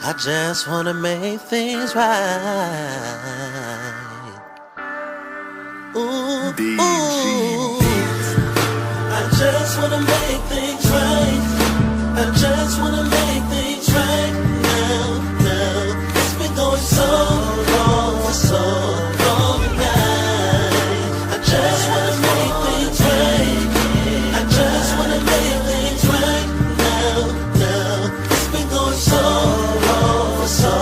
I just wanna make things right. Ooh, ooh. I just wanna make things right. I just wanna make things right now. It's been going so wrong for so long tonight. I just wanna make things right. I just wanna make things right now. It's been going so wrong for so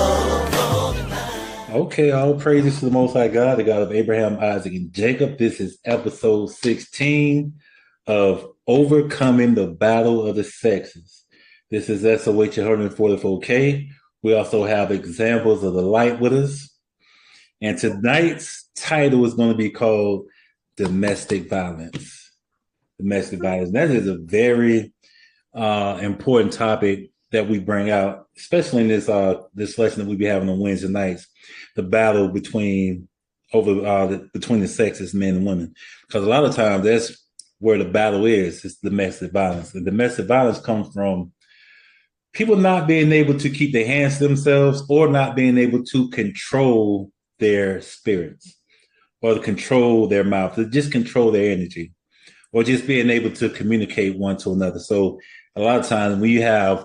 long tonight. Okay, all praises to the Most High God, the God of Abraham, Isaac, and Jacob. This is episode 16 of Overcoming the Battle of the Sexes. This is SOH 144K. We also have examples of the light with us. And tonight's title is going to be called Domestic Violence. Domestic violence. That is a very important topic that we bring out, especially in this lesson that we be having on Wednesday nights, the battle between the sexes, men and women. Because a lot of times that's where the battle is. It's domestic violence. And domestic violence comes from people not being able to keep their hands to themselves or not being able to control their spirits or to control their mouth, to just control their energy or just being able to communicate one to another. So a lot of times when you have,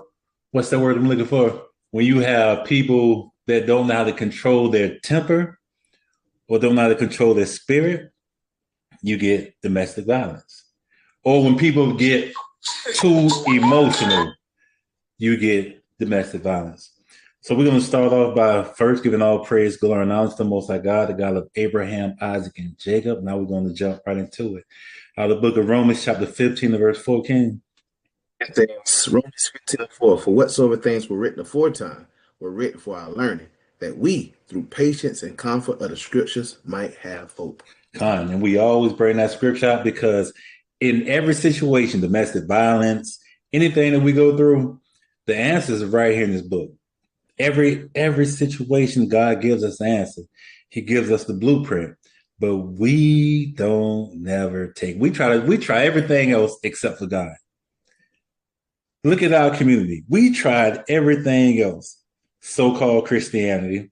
what's the word I'm looking for? When you have people that don't know how to control their temper or don't know how to control their spirit, you get domestic violence. Or when people get too emotional, you get domestic violence. So we're going to start off by first giving all praise, glory, and honor to the Most High God, the God of Abraham, Isaac, and Jacob. Now we're going to jump right into it. The book of Romans, chapter 15, verse 4, King. Things, Romans 15:4. For whatsoever things were written aforetime were written for our learning, that we, through patience and comfort of the scriptures, might have hope. And we always bring that scripture out because in every situation, domestic violence, anything that we go through, the answers are right here in this book. Every situation, God gives us the answer. He gives us the blueprint, but we don't never take. We try everything else except for God. Look at our community. We tried everything else. So-called Christianity,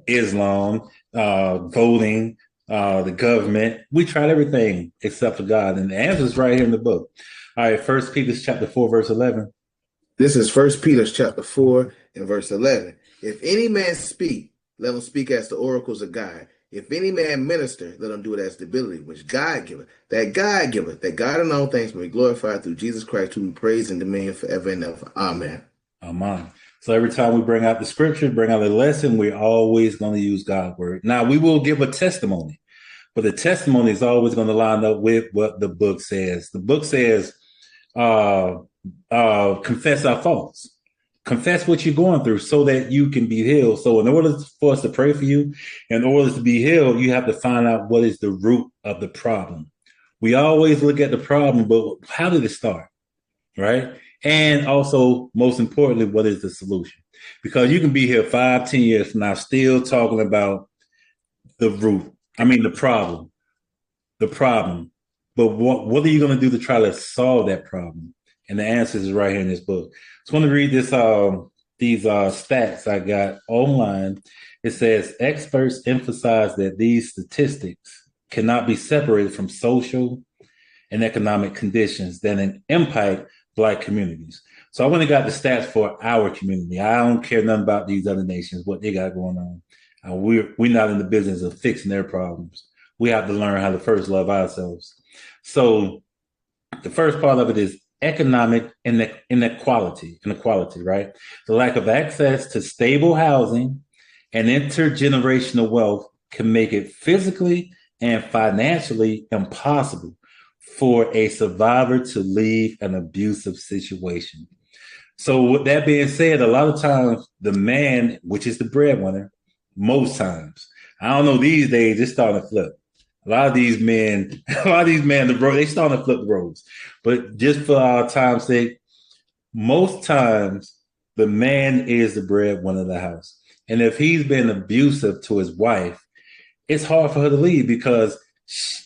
Islam, voting, the government. We tried everything except for God. And the answer is right here in the book. All right, 1 Peter chapter 4, verse 11. This is 1 Peter chapter 4 and verse 11. If any man speak, let him speak as the oracles of God. If any man minister, let him do it as the ability which God giveth. That God in all things may be glorified through Jesus Christ, who we praise and demand forever and ever. Amen. Amen. So every time we bring out the scripture, bring out a lesson, we're always going to use God's word. Now, we will give a testimony, but the testimony is always going to line up with what the book says. The book says, confess our faults. Confess what you're going through so that you can be healed. So in order for us to pray for you, in order to be healed, you have to find out what is the root of the problem. We always look at the problem, but how did it start? Right? And also, most importantly, what is the solution? Because you can be here 5-10 years from now still talking about the root. The problem. The problem. But what are you going to do to try to solve that problem? And the answer is right here in this book. So I want to read these stats I got online. It says, experts emphasize that these statistics cannot be separated from social and economic conditions that impact Black communities. So I went and got the stats for our community. I don't care nothing about these other nations, what they got going on. We're not in the business of fixing their problems. We have to learn how to first love ourselves. So the first part of it is economic inequality, right? The lack of access to stable housing and intergenerational wealth can make it physically and financially impossible for a survivor to leave an abusive situation. So with that being said, a lot of times the man, which is the breadwinner, most times, I don't know, these days it's starting to flip. A lot of these men, they starting to flip the roles. But just for our time's sake, most times the man is the breadwinner of the house. And if he's been abusive to his wife, it's hard for her to leave because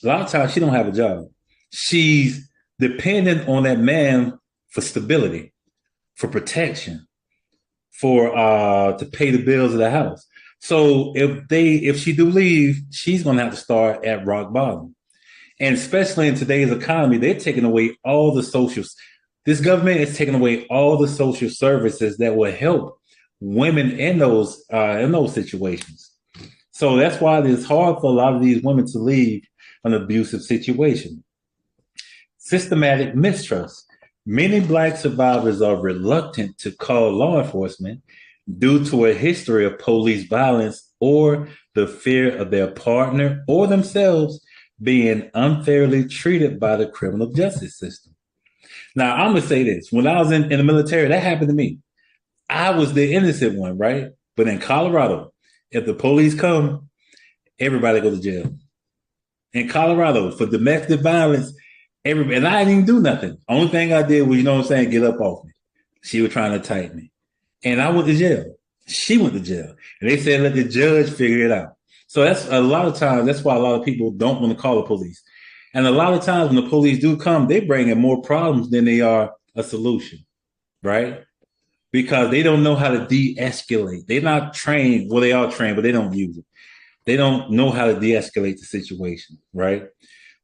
a lot of times she don't have a job. She's dependent on that man for stability, for protection, to pay the bills of the house. So if she do leave, she's gonna have to start at rock bottom. And especially in today's economy, they're taking away all the social. This government is taking away all the social services that will help women in those situations. So that's why it's hard for a lot of these women to leave an abusive situation. Systematic mistrust. Many Black survivors are reluctant to call law enforcement due to a history of police violence or the fear of their partner or themselves being unfairly treated by the criminal justice system. Now, I'm going to say this. When I was in the military, that happened to me. I was the innocent one, right? But in Colorado, if the police come, everybody go to jail. In Colorado, for domestic violence, and I didn't even do nothing. Only thing I did was, get up off me. She was trying to tighten me. And I went to jail. She went to jail. And they said, let the judge figure it out. So that's a lot of times, that's why a lot of people don't want to call the police. And a lot of times when the police do come, they bring in more problems than they are a solution, right? Because they don't know how to de-escalate. They're not trained. Well, they are trained, but they don't use it. They don't know how to de-escalate the situation, right?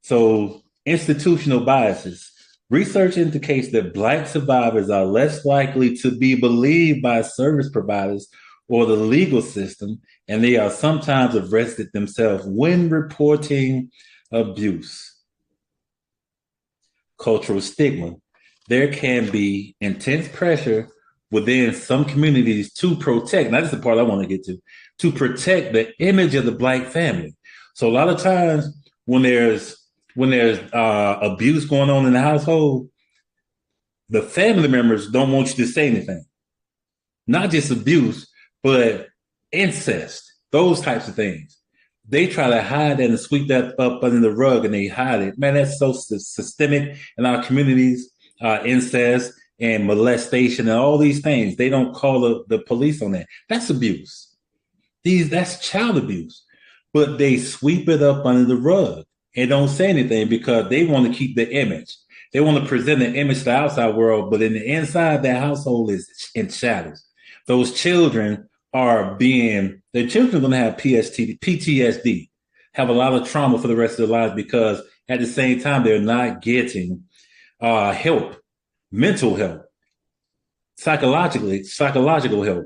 So institutional biases. Research indicates that Black survivors are less likely to be believed by service providers or the legal system, and they are sometimes arrested themselves when reporting abuse. Cultural stigma. There can be intense pressure within some communities to protect, now this is the part I want to get to protect the image of the Black family. So a lot of times when there's abuse going on in the household, the family members don't want you to say anything. Not just abuse, but incest, those types of things. They try to hide that and sweep that up under the rug, and they hide it. Man, that's so systemic in our communities, incest and molestation and all these things. They don't call the police on that. That's abuse. That's child abuse. But they sweep it up under the rug and don't say anything because they want to keep the image. They want to present an image to the outside world, but in the inside, that household is in shadows. Those children their children are going to have PTSD, have a lot of trauma for the rest of their lives because at the same time, they're not getting help, mental help, psychological help,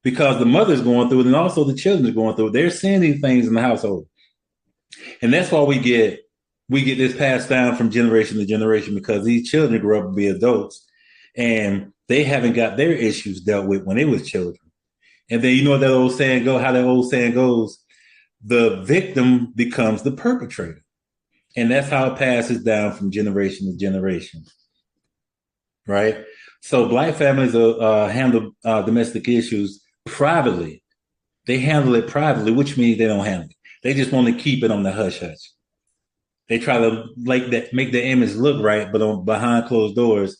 because the mother's going through it and also the children are going through it. They're seeing these things in the household. And that's why we get this passed down from generation to generation, because these children grow up to be adults and they haven't got their issues dealt with when they was children. And then you know what that old saying goes, the victim becomes the perpetrator. And that's how it passes down from generation to generation. Right? So Black families handle domestic issues privately. They handle it privately, which means they don't handle it. They just want to keep it on the hush hush. They try to make the image look right, but behind closed doors,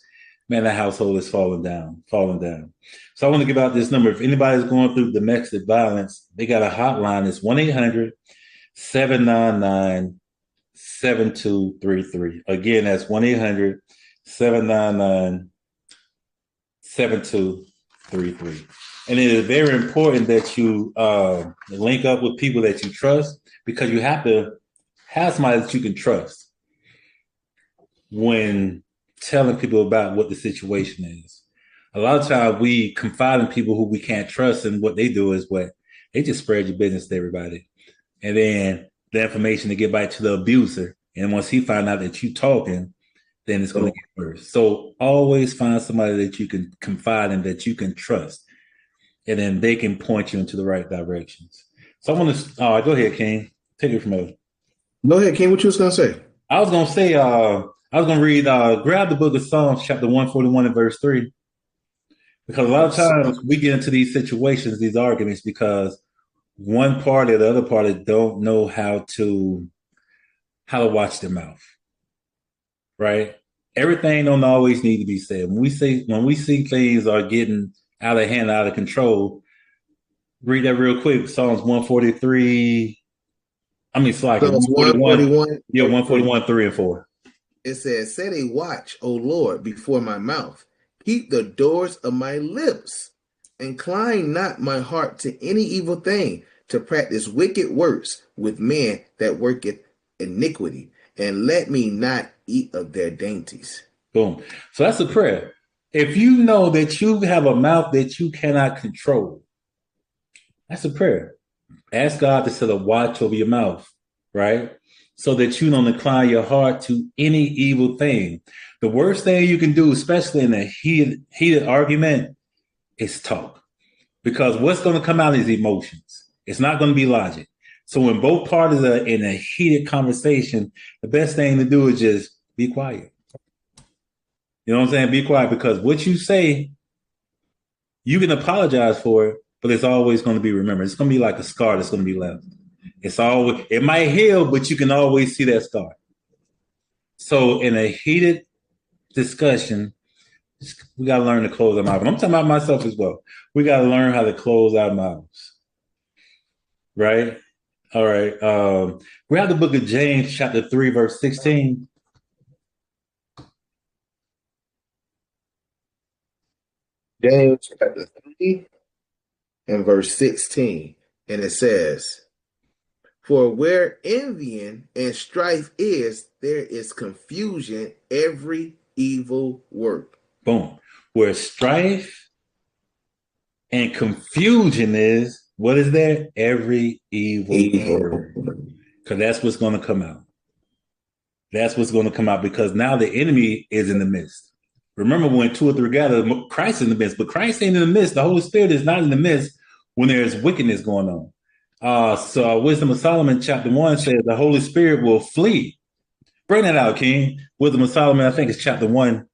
man, the household is falling down. So I want to give out this number. If anybody's going through domestic violence, they got a hotline. It's 1-800-799-7233. Again, that's 1-800-799-7233. And it is very important that you link up with people that you trust, because you have to have somebody that you can trust when telling people about what the situation is. A lot of times we confide in people who we can't trust, and what they do is they just spread your business to everybody. And then the information to get back to the abuser. And once he finds out that you're talking, then it's going to get worse. So always find somebody that you can confide in, that you can trust. And then they can point you into the right directions. So I want to, go ahead, King. Take it from over. Go ahead, King. What you was going to say? I was going to say, I was going to read, grab the book of Psalms, chapter 141 and verse 3. Because a lot of times we get into these situations, these arguments, because one party or the other party don't know how to watch their mouth. Right? Everything don't always need to be said. When we see things are getting out of hand, out of control, read that real quick. Psalms 143. It's like 141. Yeah, 141, 3 and 4. It says, set a watch, O Lord, before my mouth. Keep the doors of my lips, incline not my heart to any evil thing, to practice wicked works with men that worketh iniquity, and let me not eat of their dainties. Boom. So that's a prayer. If you know that you have a mouth that you cannot control, that's a prayer. Ask God to set a watch over your mouth, right? So that you don't incline your heart to any evil thing. The worst thing you can do, especially in a heated argument, is talk. Because what's going to come out is emotions. It's not going to be logic. So when both parties are in a heated conversation, the best thing to do is just be quiet. You know what I'm saying? Be quiet, because what you say, you can apologize for it, but it's always going to be remembered. It's going to be like a scar that's going to be left. It might heal, but you can always see that scar. So in a heated discussion, we got to learn to close our mouth. And I'm talking about myself as well. We got to learn how to close our mouths. Right? All right. Grab the book of James, chapter 3, verse 16. James chapter 3 and verse 16. And it says, for where envying and strife is, there is confusion, every evil work. Boom. Where strife and confusion is, what is there? Every evil word. Because that's what's going to come out. That's what's going to come out, because now the enemy is in the midst. Remember, when two or three gather, Christ is in the midst, but Christ ain't in the midst. The Holy Spirit is not in the midst when there's wickedness going on. So Wisdom of Solomon, chapter 1 says the Holy Spirit will flee. Bring that out, King. Wisdom of Solomon, I think it's chapter 1.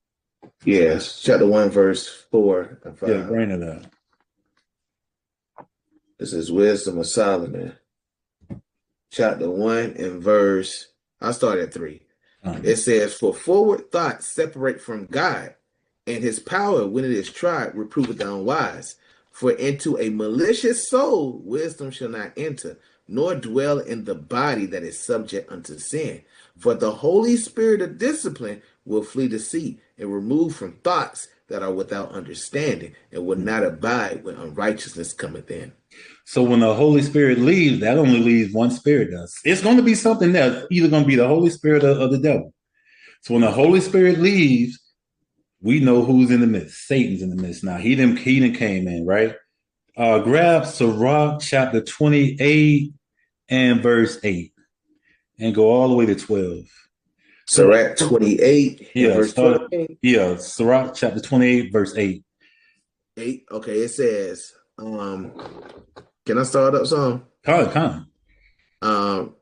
Yes, chapter 1, verse 4 and 5. Yeah, bring it out. This is Wisdom of Solomon, chapter 1 and verse, I'll start at 3. It says, for forward thoughts separate from God, and his power, when it is tried, reproveth the unwise. For into a malicious soul wisdom shall not enter, nor dwell in the body that is subject unto sin. For the Holy Spirit of discipline will flee deceit, and remove from thoughts that are without understanding, and will not abide when unrighteousness cometh in. So when the Holy Spirit leaves, that only leaves one spirit does. It's going to be something else, either going to be the Holy Spirit or the devil. So when the Holy Spirit leaves, we know who's in the midst. Satan's in the midst now. He done came in, right? Grab Sirach chapter 28 and verse 8 and go all the way to 12. Sirach 28 and verse 12. Yeah, Sirach chapter 28, verse 8. 8. Okay, it says, can I start up some? Come.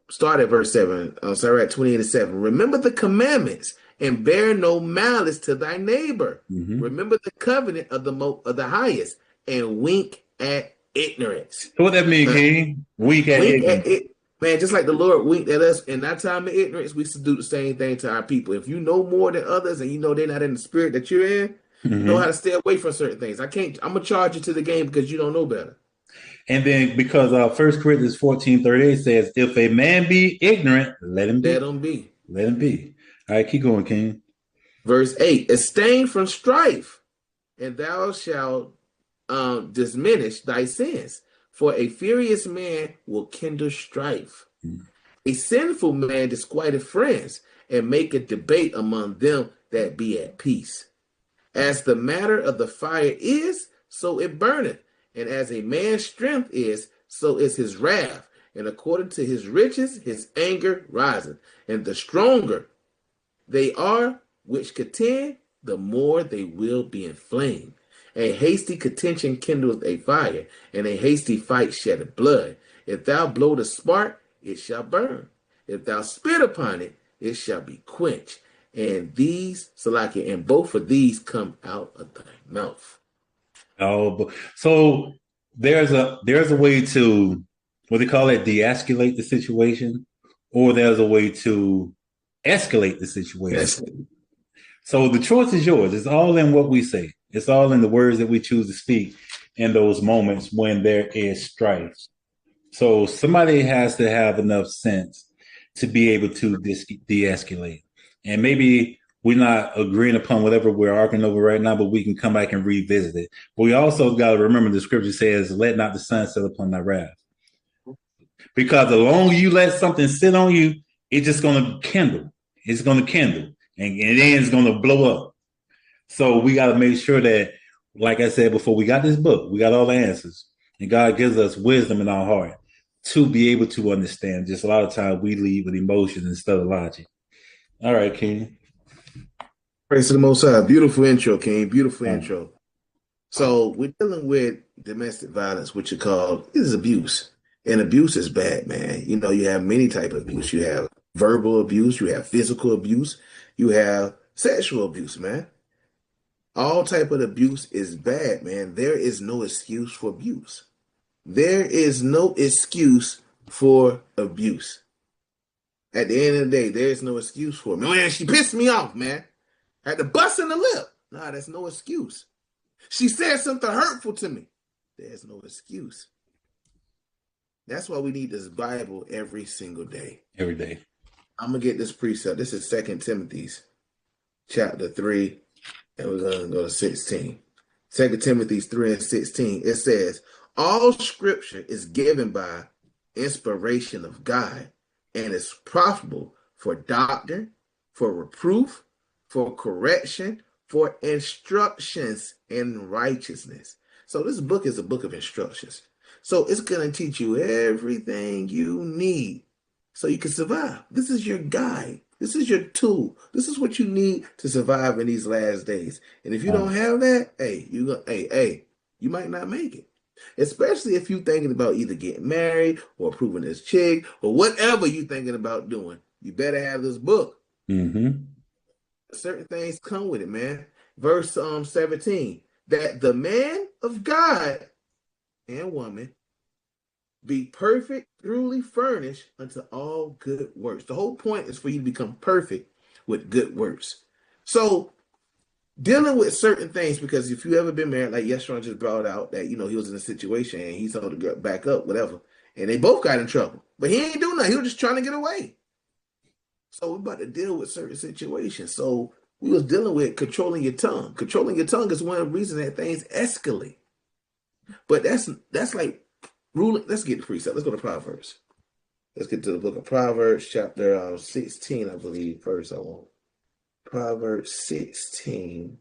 Start at verse 7. Sirach 28 and 7. Remember the commandments and bear no malice to thy neighbor. Mm-hmm. Remember the covenant of the highest, and wink at ignorance. So what that mean, King? Wink at ignorance. Man, just like the Lord winked at us in that time of ignorance, we should do the same thing to our people. If you know more than others and you know they're not in the spirit that you're in, you know how to stay away from certain things. I'm going to charge you to the game because you don't know better. And then because 1 Corinthians 14:38 says, if a man be ignorant, let him be. Let him be. Let him be. All right, keep going, King. Verse 8, abstain from strife, and thou shalt diminish thy sins. For a furious man will kindle strife. A sinful man disquieteth friends, and maketh debate among them that be at peace. As the matter of the fire is, so it burneth. And as a man's strength is, so is his wrath. And according to his riches, his anger riseth. And the stronger they are which contend, the more they will be inflamed. A hasty contention kindleth a fire, and a hasty fight sheddeth blood. If thou blow the spark, it shall burn. If thou spit upon it, it shall be quenched. And these, Salaki, and both of these come out of thy mouth. Oh, so there's a way to, what they call it, de-escalate the situation, or there's a way to escalate the situation. Yes. So the choice is yours. It's all in what we say. It's all in the words that we choose to speak in those moments when there is strife. So somebody has to have enough sense to be able to de-escalate. And maybe we're not agreeing upon whatever we're arguing over right now, but we can come back and revisit it. But we also got to remember the scripture says, let not the sun set upon thy wrath. Because the longer you let something sit on you, it's just going to kindle. It's going to kindle. And then it's going to blow up. So we got to make sure that, like I said before, we got this book. We got all the answers. And God gives us wisdom in our heart to be able to understand. Just a lot of times we lead with emotions instead of logic. All right, King. Praise to the Most High. Beautiful intro, King. Beautiful intro. So we're dealing with domestic violence, which you call is abuse. And abuse is bad, man. You know, you have many types of abuse. You have verbal abuse. You have physical abuse. You have sexual abuse, man. All type of abuse is bad, man. There is no excuse for abuse. There is no excuse for abuse. At the end of the day, there is no excuse for it. Man, she pissed me off, man. I had to bust in the lip. Nah, that's no excuse. She said something hurtful to me. There's no excuse. That's why we need this Bible every single day. Every day. I'm going to get this precept. This is 2 Timothy chapter 3, and we're going to go to 16. 2 Timothy 3 and 16. It says, all scripture is given by inspiration of God and is profitable for doctrine, for reproof, for correction, for instructions in righteousness. So this book is a book of instructions. So it's going to teach you everything you need so you can survive. This is your guide. This is your tool. This is what you need to survive in these last days. And if you don't have that, you might not make it. Especially if you're thinking about either getting married or approving this chick or whatever you're thinking about doing. You better have this book. Mm-hmm. Certain things come with it, man. Verse 17, that the man of God and woman be perfect, truly furnished unto all good works. The whole point is for you to become perfect with good works. So dealing with certain things, because if you ever been married, like Yeshua just brought out that, you know, he was in a situation and he told the girl back up, whatever, and they both got in trouble. But he ain't doing nothing. He was just trying to get away. So we're about to deal with certain situations. So we was dealing with controlling your tongue. Controlling your tongue is one of the reasons that things escalate. But that's like ruling. Let's get the precept. Let's go to Proverbs. Let's get to the book of Proverbs, chapter 16, I believe. First, I want Proverbs 16.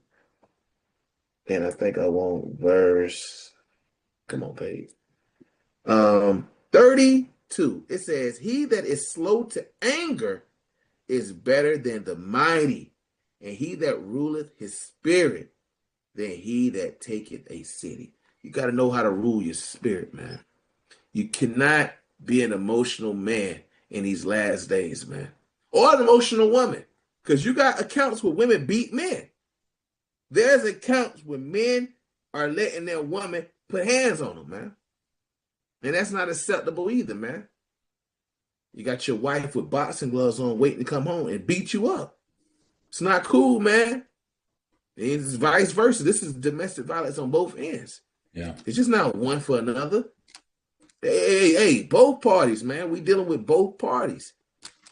And I think I want verse. Come on, page. 32. It says, he that is slow to anger is better than the mighty, and he that ruleth his spirit than he that taketh a city. You got to know how to rule your spirit, man. You cannot be an emotional man in these last days, man, or an emotional woman, because you got accounts where women beat men. There's accounts where men are letting their woman put hands on them, man, and that's not acceptable either, man. You got your wife with boxing gloves on waiting to come home and beat you up. It's not cool, man. It's vice versa. This is domestic violence on both ends. Yeah. It's just not one for another. Hey, both parties, man. We dealing with both parties.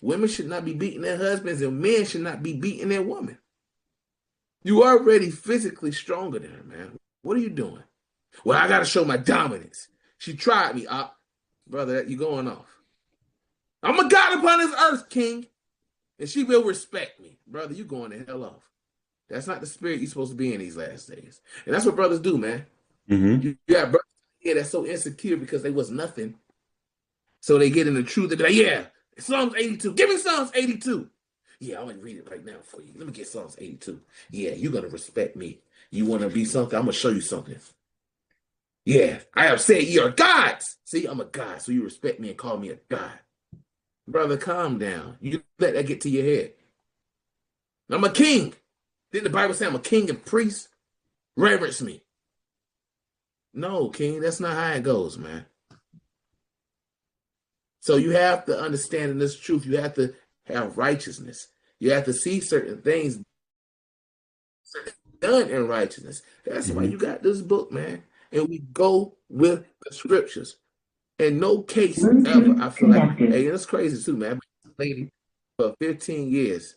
Women should not be beating their husbands and men should not be beating their women. You already physically stronger than her, man. What are you doing? Well, I got to show my dominance. She tried me. Brother, you going off. I'm a God upon this earth, king, and she will respect me. Brother, you going the hell off. That's not the spirit you're supposed to be in these last days. And that's what brothers do, man. Mm-hmm. You got brothers here that's so insecure because they was nothing. So they get in the truth. They be like, yeah, Psalms 82. Give me Psalms 82. Yeah, I'm going to read it right now for you. Let me get Psalms 82. Yeah, you're going to respect me. You want to be something? I'm going to show you something. Yeah, I have said you're gods. See, I'm a god, so you respect me and call me a god. Brother, calm down. You let that get to your head. I'm a king. Didn't the Bible say I'm a king and priest? Reverence me. No, king, that's not how it goes, man. So you have to understand in this truth. You have to have righteousness. You have to see certain things done in righteousness. That's why you got this book, man. And we go with the scriptures. In no case ever, I feel like, hey, that's crazy too, man. I've been a lady for 15 years.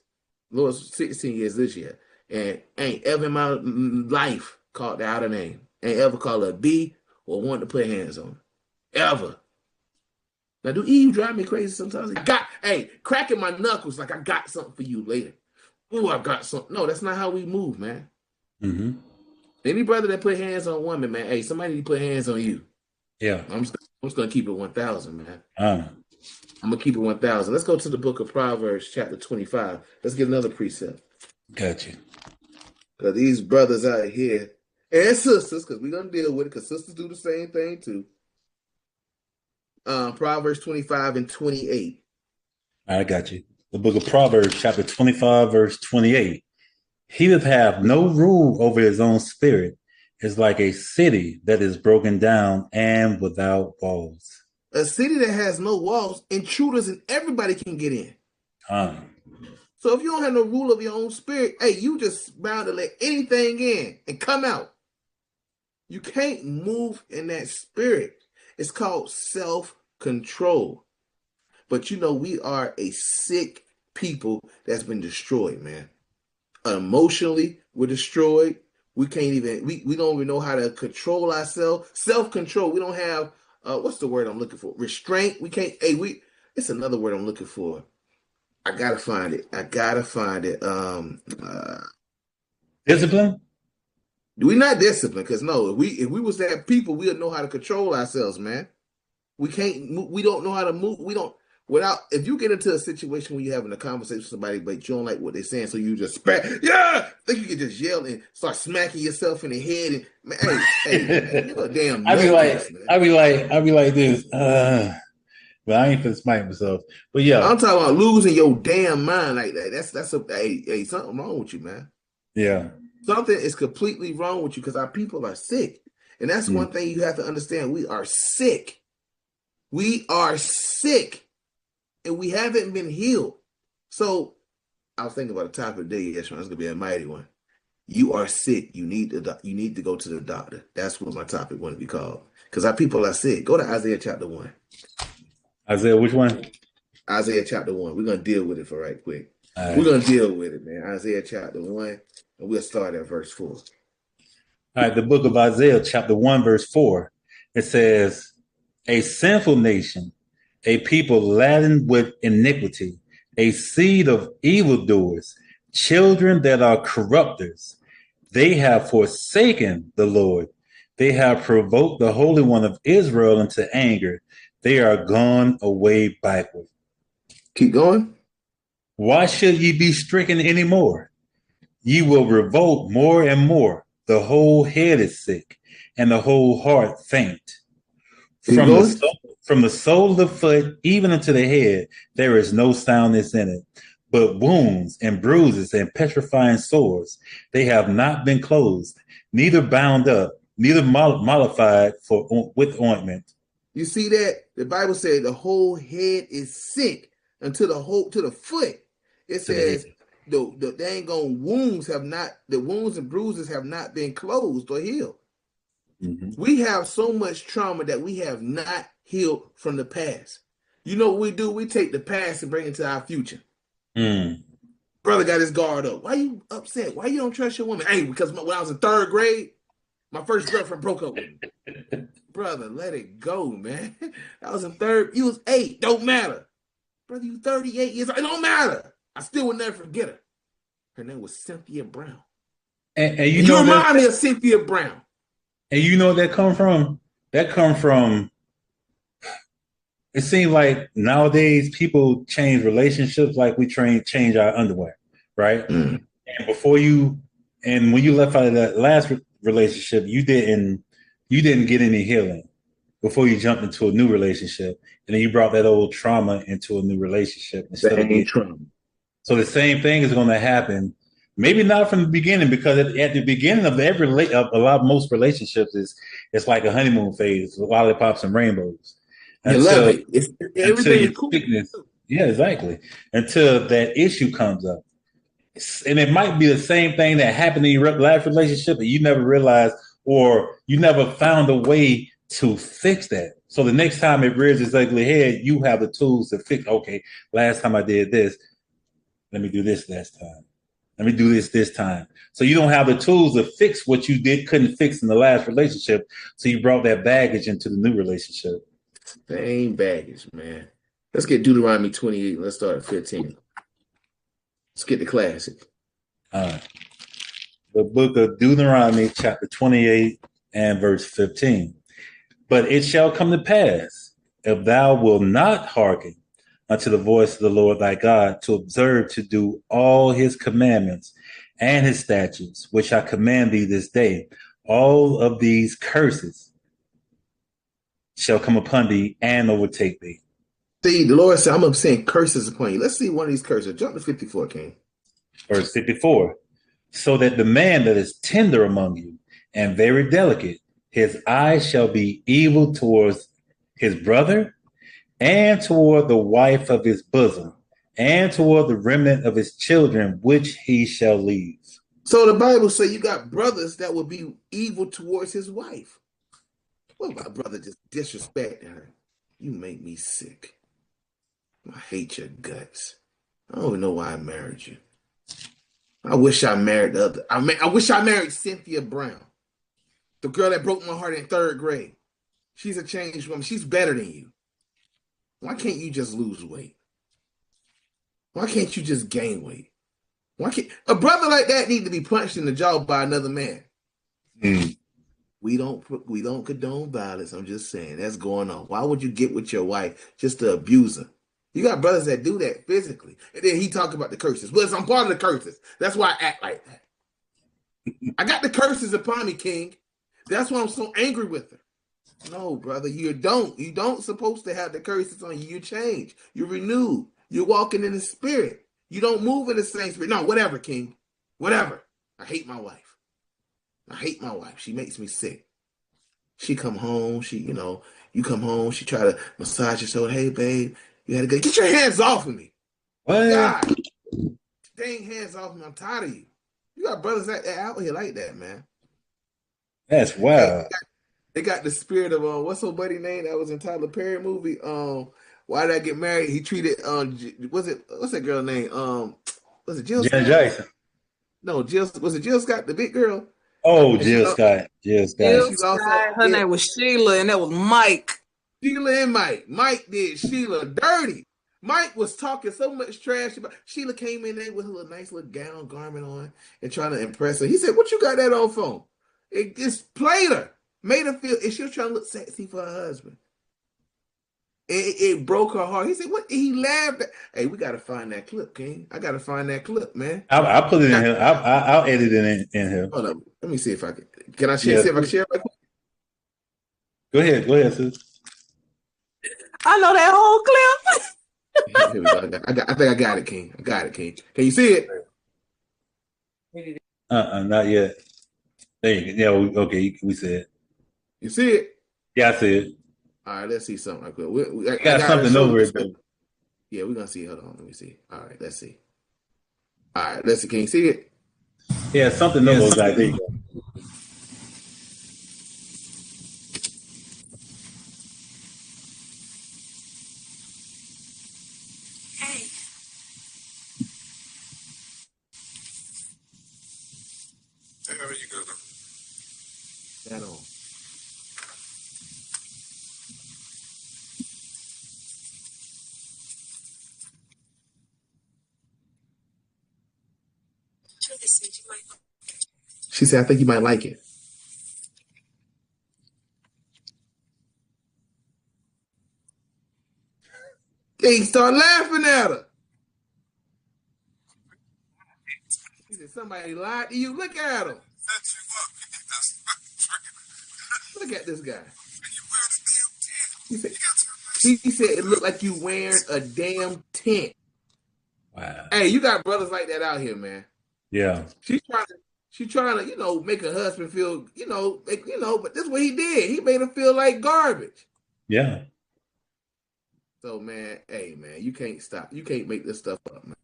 Lord, 16 years this year, and ain't ever in my life called her out a name. Ain't ever called her a B or wanted to put hands on her. Ever. Now, do Eve drive me crazy sometimes? Cracking my knuckles like I got something for you later. Ooh, I got something. No, that's not how we move, man. Mm-hmm. Any brother that put hands on a woman, man, hey, somebody need to put hands on you. Yeah. I'm just gonna keep it 1,000, man. I'm gonna keep it 1,000. Let's go to the book of Proverbs, chapter 25. Let's get another precept. Got you. Because these brothers out here and sisters, because we're gonna deal with it, because sisters do the same thing too. Proverbs 25 and 28. I got you. The book of Proverbs, chapter 25, verse 28. He that hath no rule over his own spirit is like a city that is broken down and without walls. A city that has no walls, intruders and everybody can get in. So if you don't have no rule of your own spirit, hey, you just bound to let anything in and come out. You can't move in that spirit. It's called self-control. But you know, we are a sick people that's been destroyed, man. Emotionally, we're destroyed. We can't even, we don't even know how to control ourselves. Self-control. We don't have, what's the word I'm looking for? Restraint. We can't, it's another word I'm looking for. I gotta find it. Discipline? We're not disciplined, because no, if we was that people, we would know how to control ourselves, man. We can't, we don't know how to move. If you get into a situation where you're having a conversation with somebody, but you don't like what they're saying, so you just think you can just yell and start smacking yourself in the head. And man, hey, you're a damn. I'd be like this. But I ain't finna smite myself. But yeah, I'm talking about losing your damn mind like that. That's something wrong with you, man. Yeah, something is completely wrong with you, because our people are sick, and that's one thing you have to understand. We are sick. We are sick, and we haven't been healed. So I was thinking about a topic today. Yes, it's gonna be a mighty one. You are sick. You need to go to the doctor. That's what my topic want to be called, because our people are sick. Go to Isaiah chapter 1. Isaiah, which one? Isaiah chapter 1. We're going to deal with it for right quick. Right. We're going to deal with it, man. Isaiah chapter 1, and we'll start at verse 4. All right, the book of Isaiah chapter 1, verse 4. It says, a sinful nation, a people laden with iniquity, a seed of evildoers, children that are corrupters. They have forsaken the Lord. They have provoked the Holy One of Israel into anger. They are gone away backward. Keep going. Why should ye be stricken anymore? Ye will revolt more and more. The whole head is sick, and the whole heart faint. From the sole of the foot even unto the head, there is no soundness in it, but wounds and bruises and petrifying sores. They have not been closed, neither bound up, neither mollified with ointment. You see that? The Bible said the whole head is sick until to the foot. It says the dang on wounds and bruises have not been closed or healed. Mm-hmm. We have so much trauma that we have not healed from the past. You know what we do? We take the past and bring it to our future. Brother got his guard up. Why you upset? Why you don't trust your woman? Hey, because when I was in 3rd grade, my first girlfriend broke up with me. Brother, let it go, man. I was in 3rd. You was 8. Don't matter. Brother, you 38 years old. It don't matter. I still will never forget her. Her name was Cynthia Brown. And you know remind me of Cynthia Brown. And you know what that come from? That come from, it seems like nowadays people change relationships like we change our underwear, right? And when you left out of that last relationship, you didn't get any healing before you jumped into a new relationship, and then you brought that old trauma into a new relationship instead of trauma. So the same thing is going to happen. Maybe not from the beginning, because at the beginning of most relationships it's like a honeymoon phase, lollipops and rainbows. Everything is cool. Yeah, exactly. Until that issue comes up. And it might be the same thing that happened in your last relationship, and you never realized, or you never found a way to fix that. So the next time it rears its ugly head, you have the tools to fix. Okay, last time I did this, let me do this last time. Let me do this time. So you don't have the tools to fix what you couldn't fix in the last relationship. So you brought that baggage into the new relationship. Same baggage, man. Let's get Deuteronomy 28. Let's start at 15. Let's get the classic. All right. The book of Deuteronomy, chapter 28 and verse 15. But it shall come to pass, if thou wilt not hearken unto the voice of the Lord thy God, to observe to do all his commandments and his statutes, which I command thee this day, all of these curses shall come upon thee and overtake thee. See, the Lord said, I'm going to send curses upon you. Let's see one of these curses. Jump to 54, King. Verse 54. So that the man that is tender among you and very delicate, his eyes shall be evil towards his brother and toward the wife of his bosom and toward the remnant of his children, which he shall leave. So the Bible says you got brothers that will be evil towards his wife. What if my brother just disrespected her? You make me sick. I hate your guts. I don't even know why I married you. I wish I married the other. I wish I married Cynthia Brown, the girl that broke my heart in 3rd grade. She's a changed woman. She's better than you. Why can't you just lose weight? Why can't you just gain weight? Why can't a brother like that need to be punched in the jaw by another man? We don't condone violence. I'm just saying that's going on. Why would you get with your wife just to abuse her? You got brothers that do that physically. And then he talked about the curses. Well, I'm part of the curses. That's why I act like that. I got the curses upon me, King. That's why I'm so angry with her. No, brother, you don't. You don't supposed to have the curses on you. You change. You're renewed. You're walking in the spirit. You don't move in the same spirit. No, whatever, King. Whatever. I hate my wife. I hate my wife. She makes me sick. She come home. You come home. She try to massage your shoulder. Hey, babe. You had to get your hands off of me. What? God. Dang hands off me. I'm tired of you. You got brothers out here like that, man. That's wild. They got the spirit of what's her buddy name that was in Tyler Perry movie? Why Did I Get Married? He treated what's that girl name? Was it Jill Scott? Janet Jackson. No, was it Jill Scott, the big girl? Oh, Jill Scott. Jill Scott. Her name was Sheila, and that was Mike. Sheila and Mike. Mike did Sheila dirty. Mike was talking so much trash about. Sheila came in there with her nice little gown garment on and trying to impress her. He said, "What you got that on for?" It just played her, made her feel. And she was trying to look sexy for her husband. It broke her heart. He said, "What?" He laughed. Hey, we got to find that clip, King. I got to find that clip, man. I'll put it in here. I'll edit it in here. Hold up. Let me see if I can. Can I share? See if I can share it? Go ahead, sis. I know that whole clip. Here we go. I think I got it, King. I got it, King. Can you see it? Not yet. There you go. Yeah, okay, we see it. You see it? Yeah, I see it. All right, let's see something. I got something over it. Yeah, we're gonna see. Hold on, let me see. All right, let's see. All right, let's see. Can you see it? Yeah, something over it. There you go. There you go. That on. She said, "I think you might like it." They start laughing at her. He said, "Somebody lied to you. Look at him. Look at this guy." He said it looked like you wearing a damn tent. Wow. Hey, you got brothers like that out here, man. Yeah. She's trying to, make her husband feel, but this is what he did. He made him feel like garbage. Yeah. So, man, hey, man, you can't stop. You can't make this stuff up, man.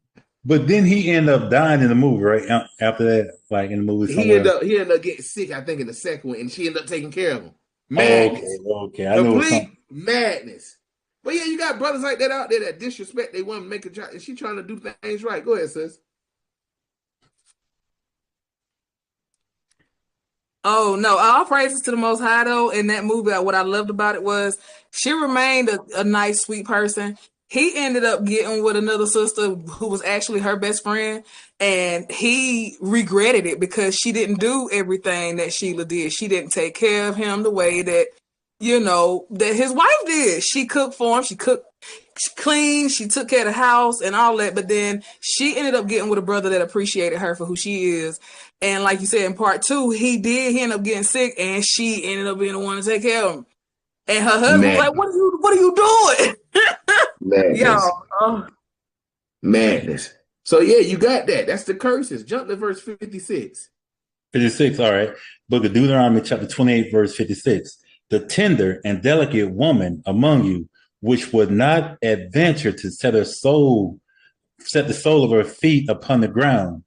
But then he ended up dying in the movie, right? After that, like in the movie somewhere. He ended up getting sick, I think, in the second one, and she ended up taking care of him. Madness. Okay. I know complete madness. But yeah, you got brothers like that out there that disrespect. They want to make a try, and she trying to do things right. Go ahead, sis. Oh no! All praises to the Most High though. In that movie, what I loved about it was she remained a nice, sweet person. He ended up getting with another sister who was actually her best friend, and he regretted it because she didn't do everything that Sheila did. She didn't take care of him the way that that his wife did. She cooked for him. She cooked clean. She took care of the house and all that. But then she ended up getting with a brother that appreciated her for who she is. And like you said, in part 2, he ended up getting sick, and she ended up being the one to take care of him. And her husband was like, "What are you doing?" Madness. Yo, Madness. So yeah, you got that. That's the curses. Jump to verse 56. 56, all right. Book of Deuteronomy, chapter 28, verse 56. The tender and delicate woman among you, which would not adventure to set the sole of her feet upon the ground,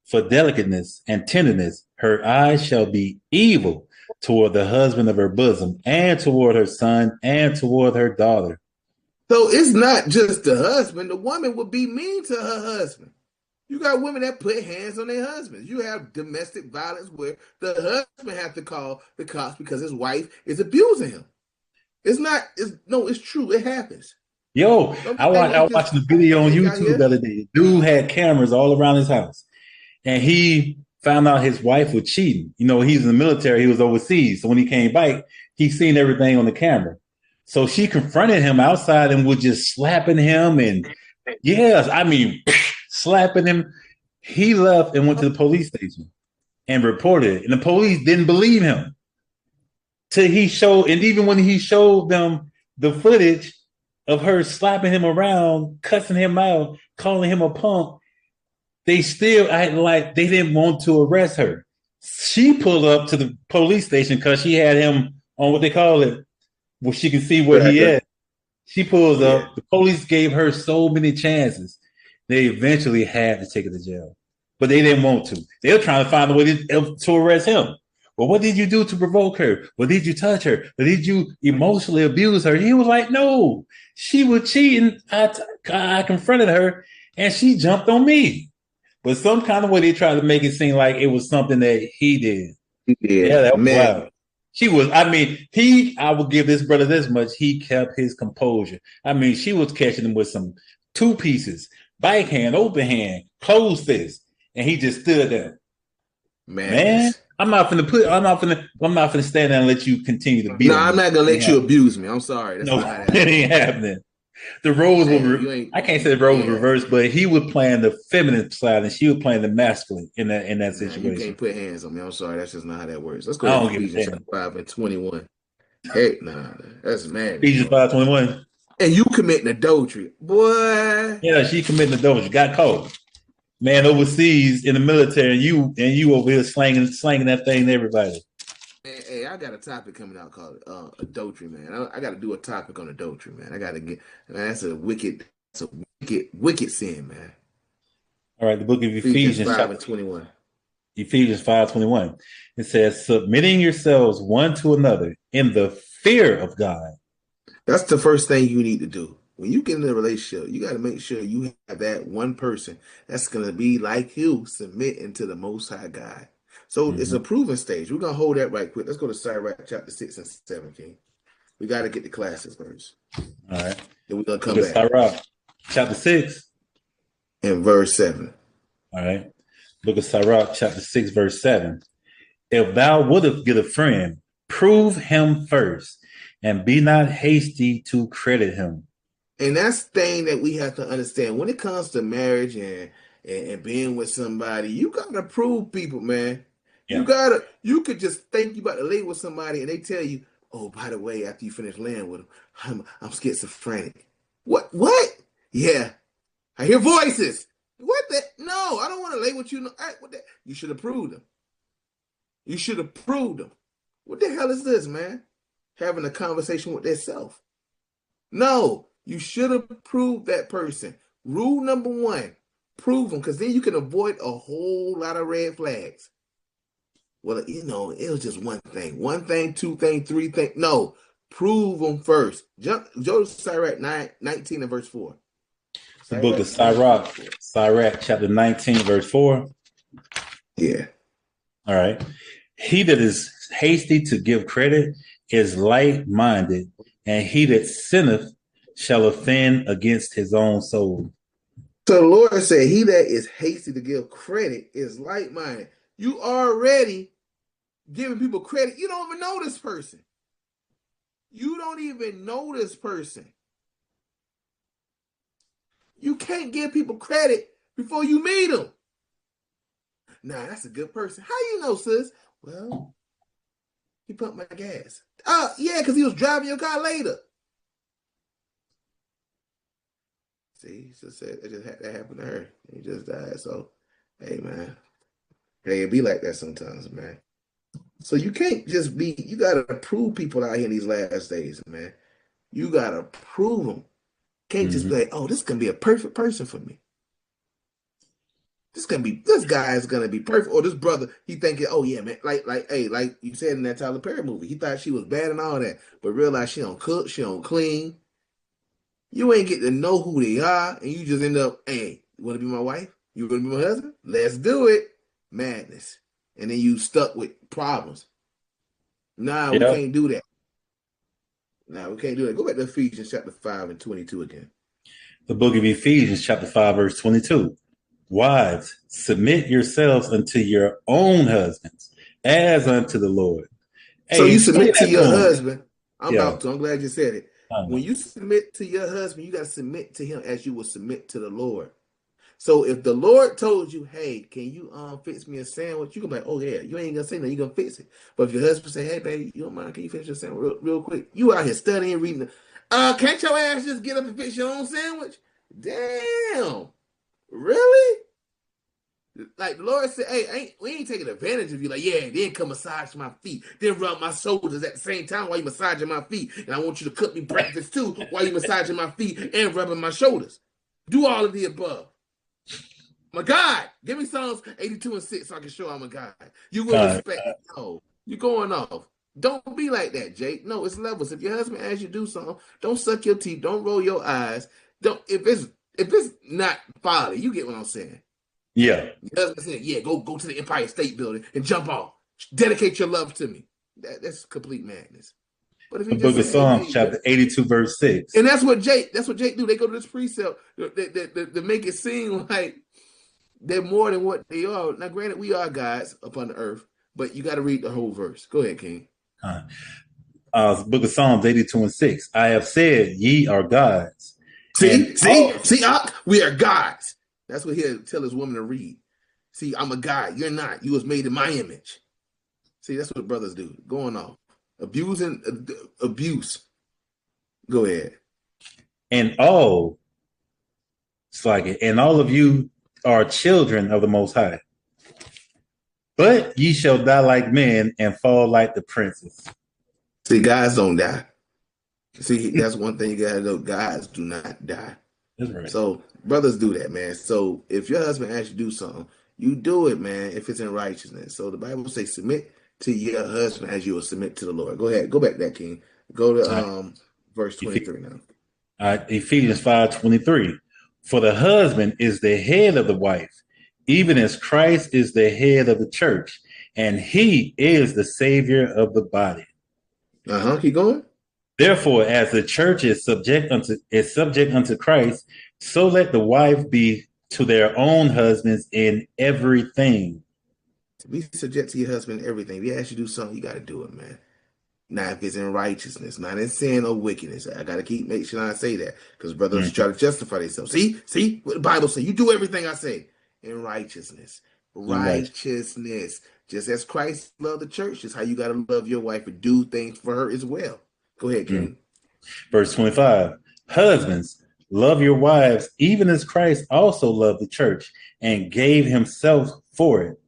for delicateness and tenderness, her eyes shall be evil toward the husband of her bosom, and toward her son, and toward her daughter. So it's not just the husband. The woman would be mean to her husband. You got women that put hands on their husbands. You have domestic violence where the husband has to call the cops because his wife is abusing him. It's true. It happens. Yo, I was watching a video on YouTube the other day. Dude had cameras all around his house, and he found out his wife was cheating. He's in the military. He was overseas. So when he came back, he seen everything on the camera. So she confronted him outside and was just slapping him. And slapping him. He left and went to the police station and reported it. And the police didn't believe him. And even when he showed them the footage of her slapping him around, cussing him out, calling him a punk, they still acted like they didn't want to arrest her. She pulled up to the police station because she had him on what they call it, where she can see where he is. She pulls up. The police gave her so many chances. They eventually had to take her to jail, but they didn't want to. They were trying to find a way to arrest him. Well, what did you do to provoke her? What did you touch her? What did you emotionally abuse her? He was like, no, she was cheating. I confronted her and she jumped on me. But some kind of way they tried to make it seem like it was something that he did. Yeah, that was wild. I will give this brother this much. He kept his composure. She was catching him with some two pieces, bike hand, open hand, closed fist, and he just stood there. Man. I'm not gonna stand there and let you continue to beat him. I'm not gonna let you abuse me. I'm sorry. That's not it ain't happening. The roles were I can't say the roles were reversed, but he was playing the feminine side and she was playing the masculine in that situation. You can't put hands on me. I'm sorry. That's just not how that works. Let's go to Ephesians 5:21. Heck nah, that's mad. Ephesians 5:21. And you committing adultery, boy. Yeah, she committing adultery. Got caught. Man, overseas in the military, and you over here slanging that thing to everybody. Hey, I got a topic coming out called adultery, man. I got to do a topic on adultery, man. I got to get, man. That's a wicked sin, man. All right, the book of Ephesians 5:21. Ephesians 5:21. It says, submitting yourselves one to another in the fear of God. That's the first thing you need to do. When you get in a relationship, you got to make sure you have that one person that's going to be like you, submitting to the Most High God. So it's a proven stage. We're going to hold that right quick. Let's go to Sirach chapter 6 and 17. We got to get the classes first. All right. Then we're going to come back. Sirach chapter 6. And verse 7. All right. Book of Sirach chapter 6, verse 7. If thou wouldst get a friend, prove him first, and be not hasty to credit him. And that's the thing that we have to understand. When it comes to marriage and being with somebody, you got to prove people, man. Yeah. You could just think you about to lay with somebody and they tell you, oh, by the way, after you finish laying with them, I'm schizophrenic. What? Yeah. I hear voices. What the? No, I don't want to lay with you. No, what the? You should have proved them. You should have proved them. What the hell is this, man? Having a conversation with themselves. No, you should have proved that person. Rule number 1, prove them, because then you can avoid a whole lot of red flags. Well, it was just one thing, 2 thing, 3 thing. No, Prove them first. Go to Sirach 19 and verse 4. The book of Sirach, chapter 19, verse 4. Yeah. All right. He that is hasty to give credit is light-minded, and he that sinneth shall offend against his own soul. So the Lord said, he that is hasty to give credit is light-minded. You already giving people credit. You don't even know this person. You don't even know this person. You can't give people credit before you meet them. Nah, that's a good person. How you know, sis? Well, he pumped my gas. Yeah, because he was driving your car later. See, she said that happened to her. He just died. So, hey, man. Hey, it be like that sometimes, man. So you can't just be, you got to prove people out here in these last days, man. You got to prove them. Can't just be like, oh, this can be a perfect person for me. This guy is gonna be perfect. Or this brother, he thinking, oh yeah, man, like you said in that Tyler Perry movie, he thought she was bad and all that, but realized she don't cook, she don't clean. You ain't get to know who they are, and you just end up, hey, you want to be my wife? You want to be my husband? Let's do it. Madness. And then you stuck with problems. Nah, we can't do that. Nah, we can't do that. Go back to Ephesians chapter 5 and 22 again. The book of Ephesians chapter 5, verse 22. Wives, submit yourselves unto your own husbands, as unto the Lord. Hey, so you submit to your husband. I'm glad you said it. When you submit to your husband, you got to submit to him as you will submit to the Lord. So if the Lord told you, hey, can you fix me a sandwich? You can be like, oh yeah, you ain't gonna say nothing, you gonna fix it. But if your husband say, hey baby, you don't mind, can you fix your sandwich real quick? You out here studying, reading. Can't your ass just get up and fix your own sandwich? Damn. Really? Like the Lord said, hey, we ain't taking advantage of you. Like, yeah, then come massage my feet, then rub my shoulders at the same time while you massaging my feet. And I want you to cook me breakfast too while you massaging my feet and rubbing my shoulders. Do all of the above. My God, give me Psalms 82 and 6 so I can show I'm a God. You will respect me. No, you're going off. Don't be like that, Jake. No, it's levels. If your husband asks you to do something, don't suck your teeth. Don't roll your eyes. Don't if it's not folly, you get what I'm saying. Yeah. Your husband said, yeah, go to the Empire State Building and jump off. Dedicate your love to me. That's complete madness. But if the book of Psalms, chapter 82, verse 6. And that's what Jake do. They go to this precept to make it seem like they're more than what they are. Now, granted, we are gods upon the earth, but you got to read the whole verse. Go ahead, King. Book of Psalms 82 and 6. I have said, ye are gods. See, we are gods. That's what he'll tell his woman to read. See, I'm a god. You're not. You was made in my image. See, that's what brothers do. Going off. Abuse. Go ahead. And all of you are children of the Most High. But ye shall die like men and fall like the princes. See, guys don't die. See, that's one thing you gotta know. Guys do not die. That's right. So brothers do that, man. So if your husband asks you to do something, you do it, man, if it's in righteousness. So the Bible says submit to your husband as you will submit to the Lord. Go ahead. Go back to that, King. Go to verse 23 now. Ephesians 5:23. For the husband is the head of the wife, even as Christ is the head of the church, and he is the Savior of the body. Keep going. Therefore, as the church is subject unto Christ, so let the wife be to their own husbands in everything. To be subject to your husband in everything. If he asks you to do something, you got to do it, man. Now, if it's in righteousness, not in sin or wickedness, I got to make sure I say that because brothers try to justify themselves. See what the Bible says. You do everything I say in righteousness. Righteousness. Just as Christ loved the church, is how you got to love your wife and do things for her as well. Go ahead, King. Verse 25. Husbands, love your wives, even as Christ also loved the church and gave himself for it.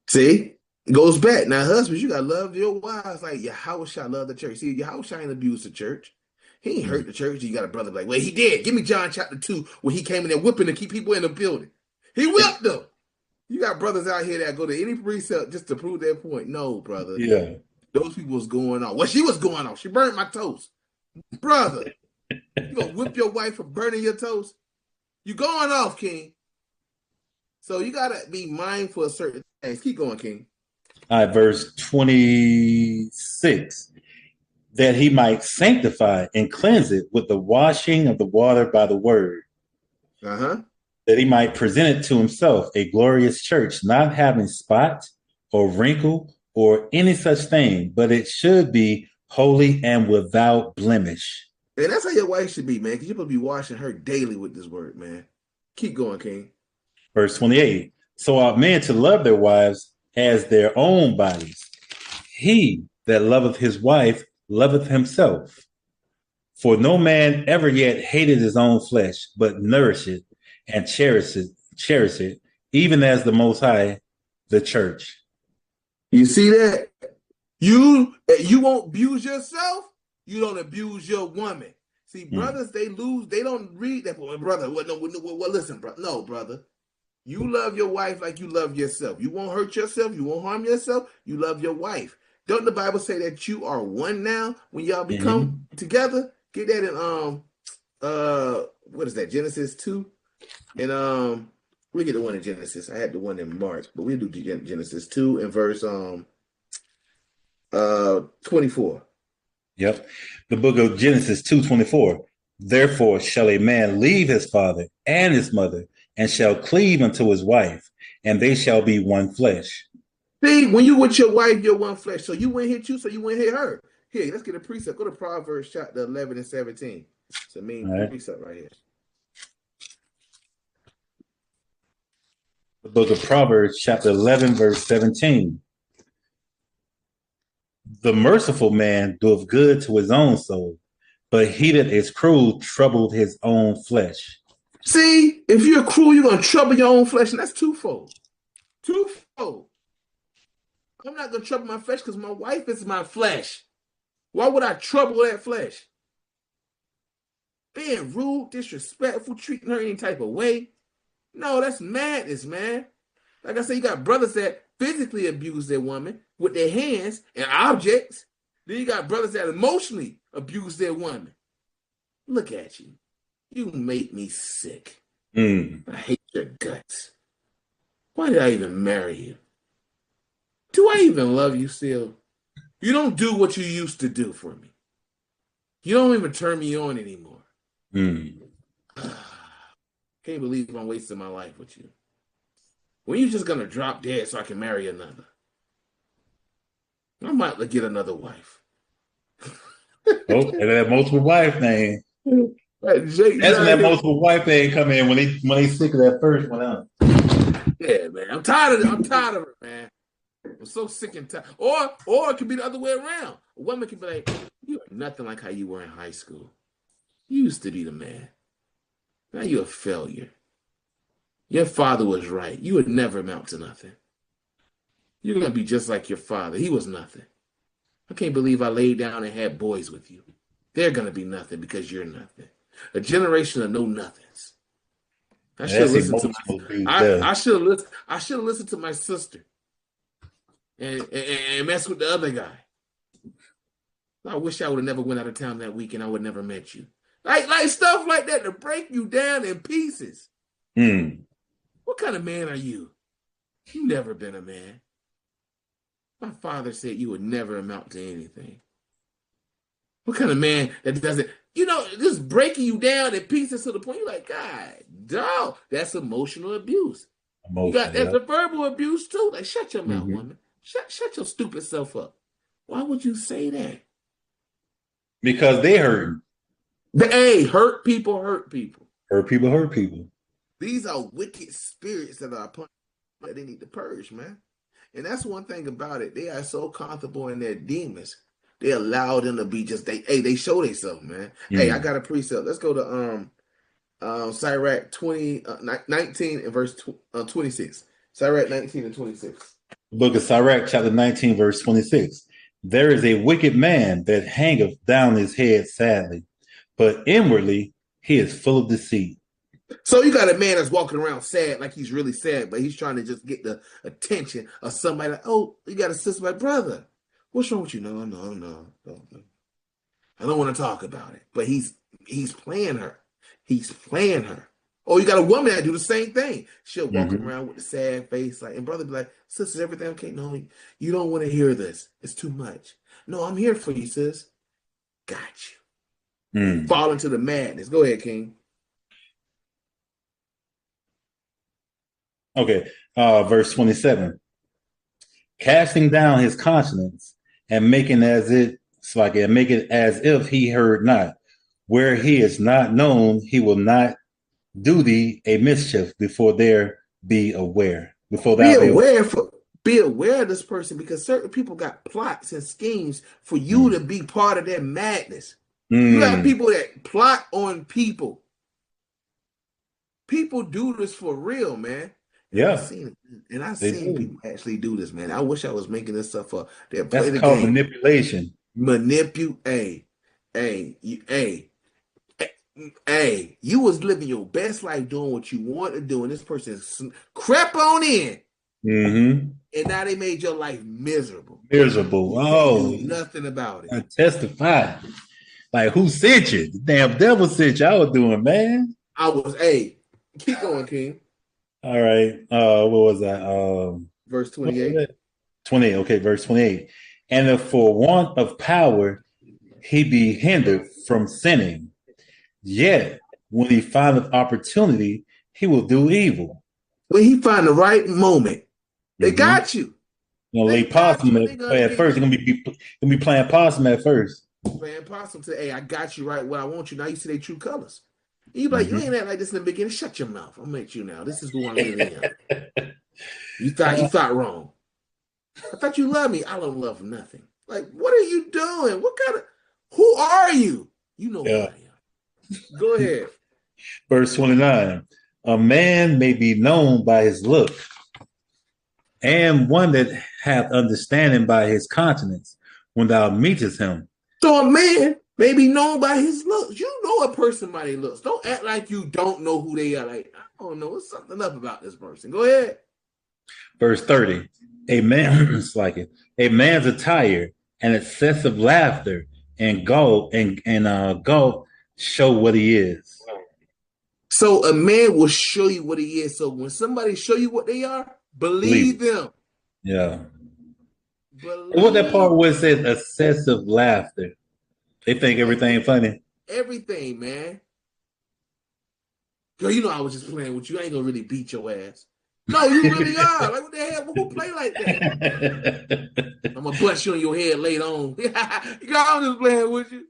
See? It goes back. Now, husbands, you got to love your wives like Yahushua love the church. See, Yahushua ain't abused the church. He ain't hurt the church. You got a brother like, well, he did. Give me John chapter 2 where he came in there whipping to keep people in the building. He whipped them. You got brothers out here that go to any precept just to prove their point. No, brother. Yeah. Those people was going on. Well, she was going on. She burned my toast. Brother, you gonna whip your wife for burning your toast? You going off, King. So you gotta be mindful of certain things. Keep going, King. All right, verse 26. That he might sanctify and cleanse it with the washing of the water by the word. Uh-huh. That he might present it to himself a glorious church, not having spot or wrinkle or any such thing, but it should be holy and without blemish. And that's how your wife should be, man, because you're supposed to be washing her daily with this word, man. Keep going, King. Verse 28. So ought men to love their wives as their own bodies. He that loveth his wife loveth himself. For no man ever yet hated his own flesh, but nourished it and cherished it, even as the Most High, the church. You see that? You won't abuse yourself, you don't abuse your woman. See, brothers, they don't read that. Well, brother, listen, bro. No, brother. You love your wife like you love yourself. You won't hurt yourself. You won't harm yourself. You love your wife. Don't the Bible say that you are one now when y'all become together? Get that in what is that? Genesis 2? And we get the one in Genesis. I had the one in March, but we'll do Genesis 2 and verse 24. Yep. The book of Genesis 2:24. Therefore shall a man leave his father and his mother, and shall cleave unto his wife, and they shall be one flesh. See, when you with your wife, you're one flesh. So you wouldn't hit you, so you wouldn't hit her. Here, let's get a precept. Go to Proverbs chapter 11 and 17. It's a main precept right here. The book of Proverbs chapter 11, verse 17. The merciful man doeth good to his own soul, but he that is cruel troubled his own flesh. See, if you're cruel, you're going to trouble your own flesh, and that's twofold. Twofold. I'm not going to trouble my flesh because my wife is my flesh. Why would I trouble that flesh? Being rude, disrespectful, treating her any type of way. No, that's madness, man. Like I said, you got brothers that physically abuse their woman with their hands and objects. Then you got brothers that emotionally abuse their woman. Look at you. You make me sick. I hate your guts. Why did I even marry you? Do I even love you still? You don't do what you used to do for me. You don't even turn me on anymore. Can't believe I'm wasting my life with you. When you just gonna drop dead so I can marry another? I might get another wife. Oh, and that multiple wife thing. That's when that multiple wife thing come in when they sick of that first one out. Yeah, man. I'm tired of her, man. I'm so sick and tired. Or it could be the other way around. A woman could be like, you are nothing like how you were in high school. You used to be the man. Now you're a failure. Your father was right. You would never amount to nothing. You're going to be just like your father. He was nothing. I can't believe I laid down and had boys with you. They're going to be nothing because you're nothing. A generation of know-nothings. I should have listened to my sister and mess with the other guy. I wish I would have never went out of town that week and I would never met you. Like stuff like that to break you down in pieces. What kind of man are you? You've never been a man. My father said you would never amount to anything. What kind of man that doesn't, just breaking you down in pieces to the point you're like, God, dog, that's emotional abuse. You got that's the verbal abuse too. Like, shut your mouth, woman. Shut your stupid self up. Why would you say that? Because they hurt. Hurt people hurt people. Hurt people hurt people. These are wicked spirits that are upon that they need to purge, man. And that's one thing about it. They are so comfortable in their demons. They allow them to be just they show themselves, man. Hey, I got a precept. Let's go to Sirach 19 and verse 26. Sirach 19 and 26. Book of Sirach, chapter 19, verse 26. There is a wicked man that hangeth down his head sadly, but inwardly he is full of deceit. So you got a man that's walking around sad, like he's really sad, but he's trying to just get the attention of somebody. Like, oh, you got a sister, my brother. What's wrong with you? No. I don't want to talk about it. But he's playing her. He's playing her. Or you got a woman that do the same thing. She'll walk around with the sad face, like, and brother be like, sis, is everything okay? No, you don't want to hear this. It's too much. No, I'm here for you, sis. Got you. Fall into the madness. Go ahead, King. Okay, verse 27. Casting down his conscience and making as if he heard not. Where he is not known, he will not do thee a mischief before there be aware. Be aware of this person, because certain people got plots and schemes for you to be part of their madness. You got people that plot on people. People do this for real, man. Yeah. I've seen people actually do this, man. I wish I was making this stuff up. That's called manipulation. Hey, you was living your best life doing what you want to do, and this person crept on in. And now they made your life miserable. Oh, nothing about it. I testify. Like, who sent you? The damn devil sent you. I was doing, man. Keep going, King. All right. What was that? Verse 28. 28. Okay, verse 28. And if for want of power he be hindered from sinning, yet when he findeth opportunity, he will do evil. When he find the right moment, they got you. Lay possum at first. They're gonna be playing possum at first. Playing possum to, hey, I got you right where I want you. Now you see their true colors. You be like, you ain't act like this in the beginning. Shut your mouth. I'll make you now. This is who I'm really am. You thought wrong. I thought you loved me. I don't love nothing. Like, what are you doing? Who are you? You know who I am. Go ahead. Verse 29. A man may be known by his look, and one that hath understanding by his countenance when thou meetest him. So a man may be known by his looks. You know a person by their looks. Don't act like you don't know who they are. Like, I don't know. There's something up about this person. Go ahead. Verse 30. A man's attire and excessive laughter and gulp show what he is. So a man will show you what he is. So when somebody show you what they are, believe them. Yeah. What that part was says excessive laughter. They think everything funny. Everything, man. Girl, you know I was just playing with you. I ain't gonna really beat your ass. No, you really are. Like, what the hell? Who play like that? I'm gonna bust you on your head later on. Girl, I'm just playing with you.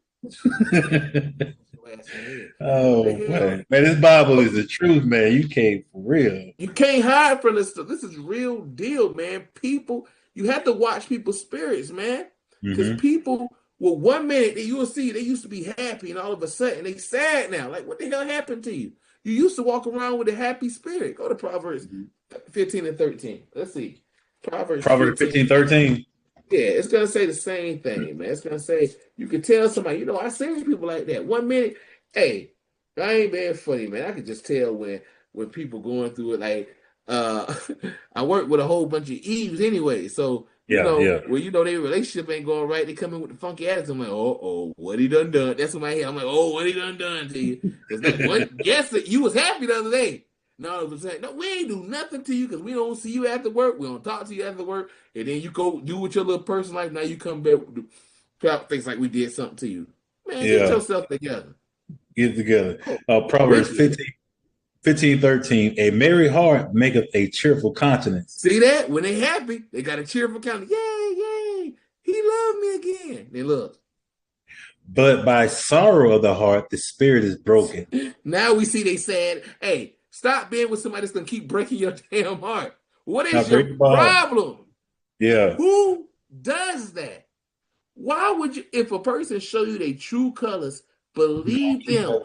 Oh man, this Bible is the truth, man. You can't for real. You can't hide from this stuff. This is real deal, man. People, you have to watch people's spirits, man. Because people, well, 1 minute you will see they used to be happy, and all of a sudden they sad now. Like, what the hell happened to you? You used to walk around with a happy spirit. Go to Proverbs 15 and 13. Let's see. Proverbs 15, 13. Yeah, it's gonna say the same thing, man. It's gonna say you can tell somebody, I seen people like that. 1 minute, hey, I ain't being funny, man. I could just tell when people going through it. Like, I work with a whole bunch of Eves anyway, so their relationship ain't going right. They come in with the funky attitude. I'm like, oh, what he done? That's what I hear. I'm like, oh, what he done to you? It's like, what? Guess that you was happy the other day. No, we ain't do nothing to you because we don't see you after work. We don't talk to you after work. And then you go do with your little person life. Now you come back with things like we did something to you. Man, get yourself together. Get together. Proverbs 15, 13. A merry heart maketh a cheerful countenance. See that? When they happy, they got a cheerful countenance. Yay. He loved me again. They look. But by sorrow of the heart, the spirit is broken. Now we see they said, hey, stop being with somebody that's going to keep breaking your damn heart. What is your problem? Yeah. Who does that? Why would you, if a person show you their true colors, believe them?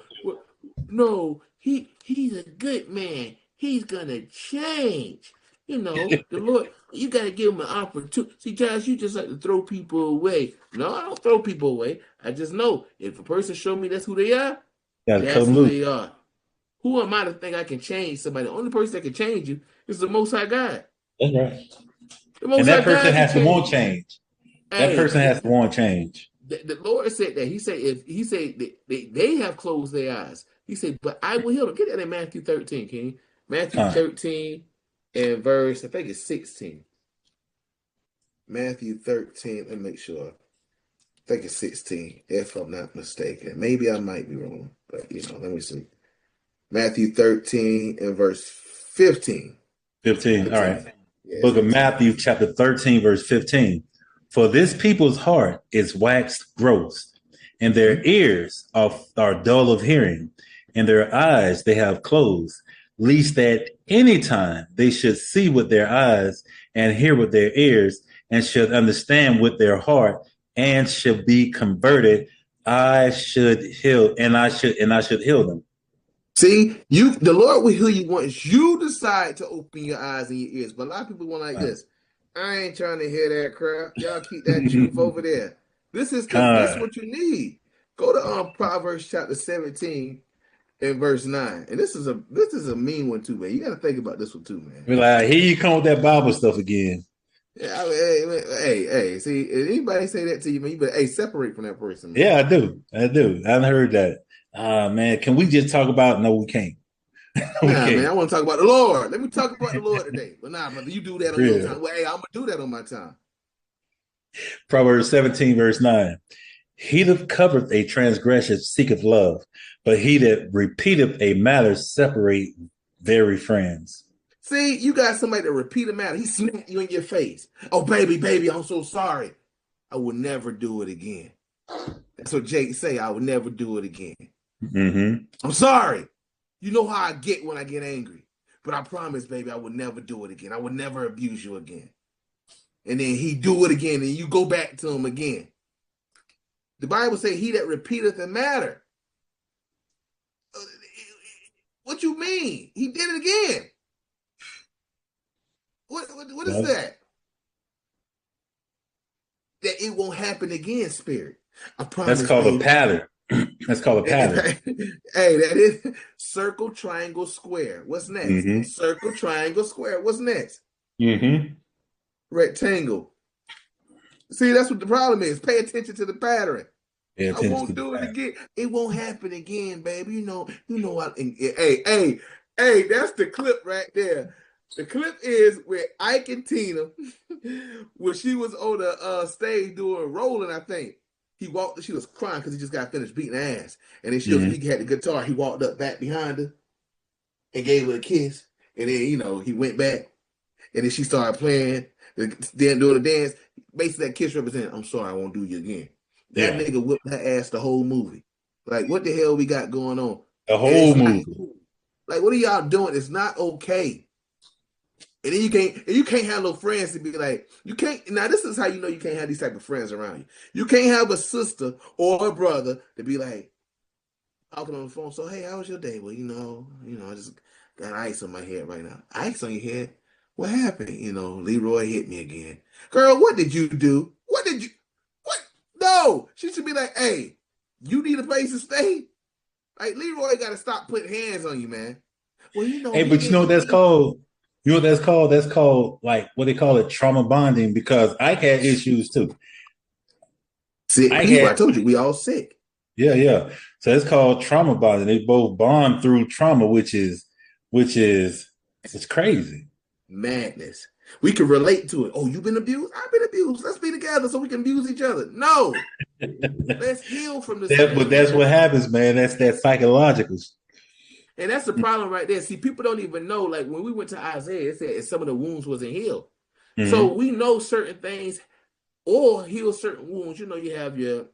No, he's a good man. He's going to change. The Lord, you got to give him an opportunity. See, Josh, you just like to throw people away. No, I don't throw people away. I just know if a person show me that's who they are, that's who they are. Who am I to think I can change somebody? The only person that can change you is the Most High God. That's right. And that person has to want change. That person has to want change. The Lord said that. He said they have closed their eyes. He said, but I will heal them. Get that in Matthew 13, King. Matthew 13 and verse, I think it's 16. Matthew 13, let me make sure. I think it's 16, if I'm not mistaken. Maybe I might be wrong, but let me see. Matthew 13 and verse 15. 15. All right. Yeah, Book of Matthew, chapter 13, verse 15. For this people's heart is waxed gross, and their ears are dull of hearing, and their eyes they have closed, lest at any time they should see with their eyes and hear with their ears, and should understand with their heart, and should be converted. I should heal them. See, the Lord will heal you once you decide to open your eyes and your ears. But a lot of people want like this. I ain't trying to hear that crap. Y'all keep that truth over there. This is what you need. Go to Proverbs chapter 17 and verse 9. And this is a mean one too, man. You got to think about this one too, man. We're like, here you come with that Bible stuff again. Yeah, I mean, hey. See, if anybody say that to you, man, you better separate from that person. Man. Yeah, I do. I've heard that. Man, can we just talk about? No, we can't. Man, I want to talk about the Lord. Let me talk about the Lord today. But brother, you do that on your time. Well, hey, I'm gonna do that on my time. Proverbs 17, verse 9. He that covereth a transgression seeketh love, but he that repeateth a matter separate very friends. See, you got somebody that repeat a matter. He smacked you in your face. Oh, baby, I'm so sorry. I will never do it again. That's what Jake say. I would never do it again. Mm-hmm. I'm sorry. You know how I get when I get angry. But I promise, baby, I would never do it again. I would never abuse you again. And then he do it again, and you go back to him again. The Bible say, he that repeateth a matter. What you mean? He did it again. What is that? That it won't happen again, spirit. I promise. That's called a pattern. That's called a pattern. Hey, that is circle, triangle, square. What's next? Mm-hmm. Circle, triangle, square. What's next? Mm-hmm. Rectangle. See, that's what the problem is. Pay attention to the pattern. I won't do it again. It won't happen again, baby. You know what? Hey, that's the clip right there. The clip is with Ike and Tina when she was on the stage doing rolling, I think. She was crying because he just got finished beating ass. And then he had the guitar. He walked up back behind her and gave her a kiss. And then, he went back. And then she started playing, then doing the dance. Basically, that kiss represented, I'm sorry, I won't do you again. That nigga whipped her ass the whole movie. Like, what the hell we got going on? The whole movie. Like, what are y'all doing? It's not okay. And then you can't have no friends to be like, you can't. Now, this is how you know you can't have these type of friends around you. You can't have a sister or a brother to be like, talking on the phone. So, hey, how was your day? Well, I just got ice on my head right now. Ice on your head? What happened? Leroy hit me again. Girl, what did you do? What? No, she should be like, hey, you need a place to stay? Like, Leroy got to stop putting hands on you, man. Well, Hey, but you know what that's called? You know what that's called? That's called, like, what they call it, trauma bonding, because I had issues too. Sick people, I told you, we all sick. Yeah. So it's called trauma bonding. They both bond through trauma, which is it's crazy. Madness. We can relate to it. Oh, you've been abused? I've been abused. Let's be together so we can abuse each other. No. Let's heal from this. But that's what happens, man. That's that psychological. And that's the problem right there. See, people don't even know. Like when we went to Isaiah, it said some of the wounds wasn't healed. Mm-hmm. So we know certain things or heal certain wounds. You have your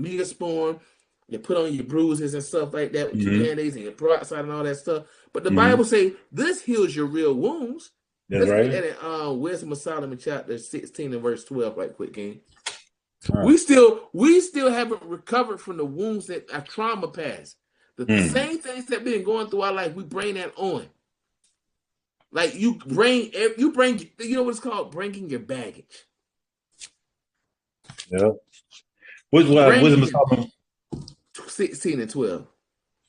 Neosporin, you put on your bruises and stuff like that with your band-aids and your peroxide and all that stuff. But the Bible say this heals your real wounds. That's right. Let's read that in Wisdom of Solomon chapter 16 and verse 12 right quick, King. Right. We still haven't recovered from the wounds that our trauma past. The same things that been going through our life, we bring that on. Like you bring, you know what it's called? Bringing your baggage. Yeah. Wisdom of Solomon 16 and 12.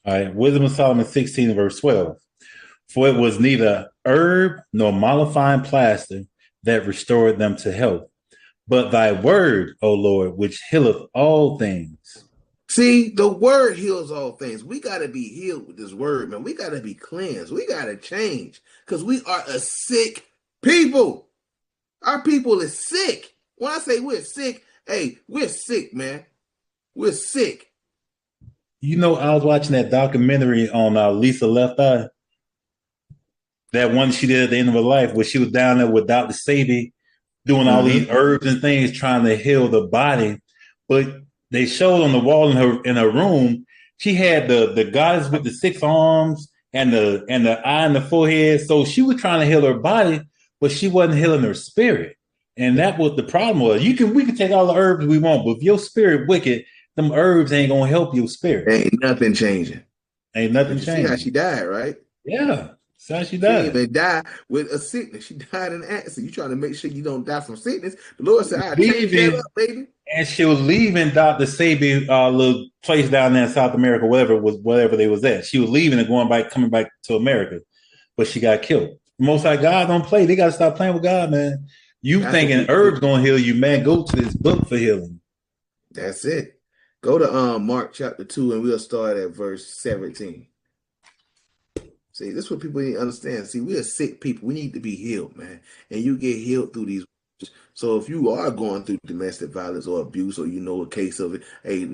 All right. Wisdom of Solomon 16 verse 12. For it was neither herb nor mollifying plaster that restored them to health, but thy word, O Lord, which healeth all things. See, the word heals all things. We got to be healed with this word, man. We got to be cleansed. We got to change because we are a sick people. Our people is sick. When I say we're sick, hey, we're sick, man. We're sick. You know, I was watching that documentary on Lisa Left Eye. That one she did at the end of her life where she was down there with Dr. Sadie doing all these herbs and things trying to heal the body. But they showed on the wall in her room, she had the goddess with the 6 arms and the eye in the forehead. So she was trying to heal her body, but she wasn't healing her spirit. And that was the problem was. We can take all the herbs we want, but if your spirit wicked, them herbs ain't gonna help your spirit. Ain't nothing changing. Ain't nothing changing. See how she died, right? Yeah. That's how she She died. didn't even die with a sickness. She died in an accident. You trying to make sure you don't die from sickness. The Lord said, I change that up, baby. And she was leaving Dr. Sabi little place down there in South America, whatever they was at. She was leaving and coming back to America, but she got killed. Most High God don't play. They got to stop playing with God, man. That's thinking herbs gonna heal you, man? Go to this book for healing. That's it. Go to Mark chapter 2, and we'll start at verse 17. See, this is what people need to understand. See, we are sick people. We need to be healed, man. And you get healed through these. So if you are going through domestic violence or abuse, or you know a case of it, hey,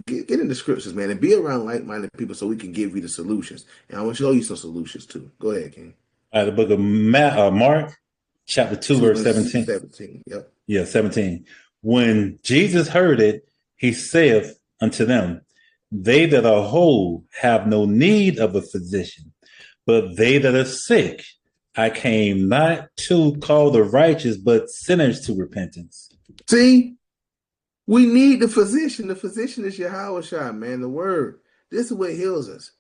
get in the scriptures, man, and be around like-minded people so we can give you the solutions. And I want to show you some solutions too. Go ahead, King. The book of Mark, chapter 2, verse 17. 17, yep. Yeah, 17. When Jesus heard it, he saith unto them, they that are whole have no need of a physician, but they that are sick. I came not to call the righteous, but sinners to repentance. See, we need the physician. The physician is Yahweh Shai, man, the word. This is what heals us.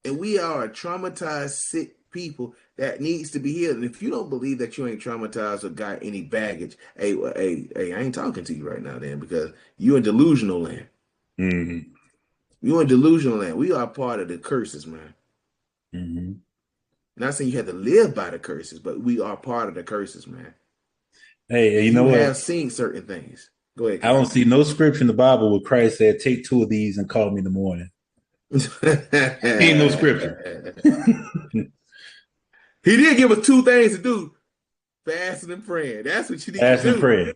And we are a traumatized, sick people that needs to be healed. And if you don't believe that you ain't traumatized or got any baggage, hey, I ain't talking to you right now, then, because you in delusional land. Mm-hmm. You in delusional land. We are part of the curses, man. Mm-hmm. Not saying you have to live by the curses, but we are part of the curses, man. Hey, you know what? You have seen certain things. Go ahead. I don't see no scripture in the Bible where Christ said, take 2 of these and call me in the morning. Ain't no scripture. He did give us 2 things to do. Fasting and praying. That's what you need to do. Fasting and praying.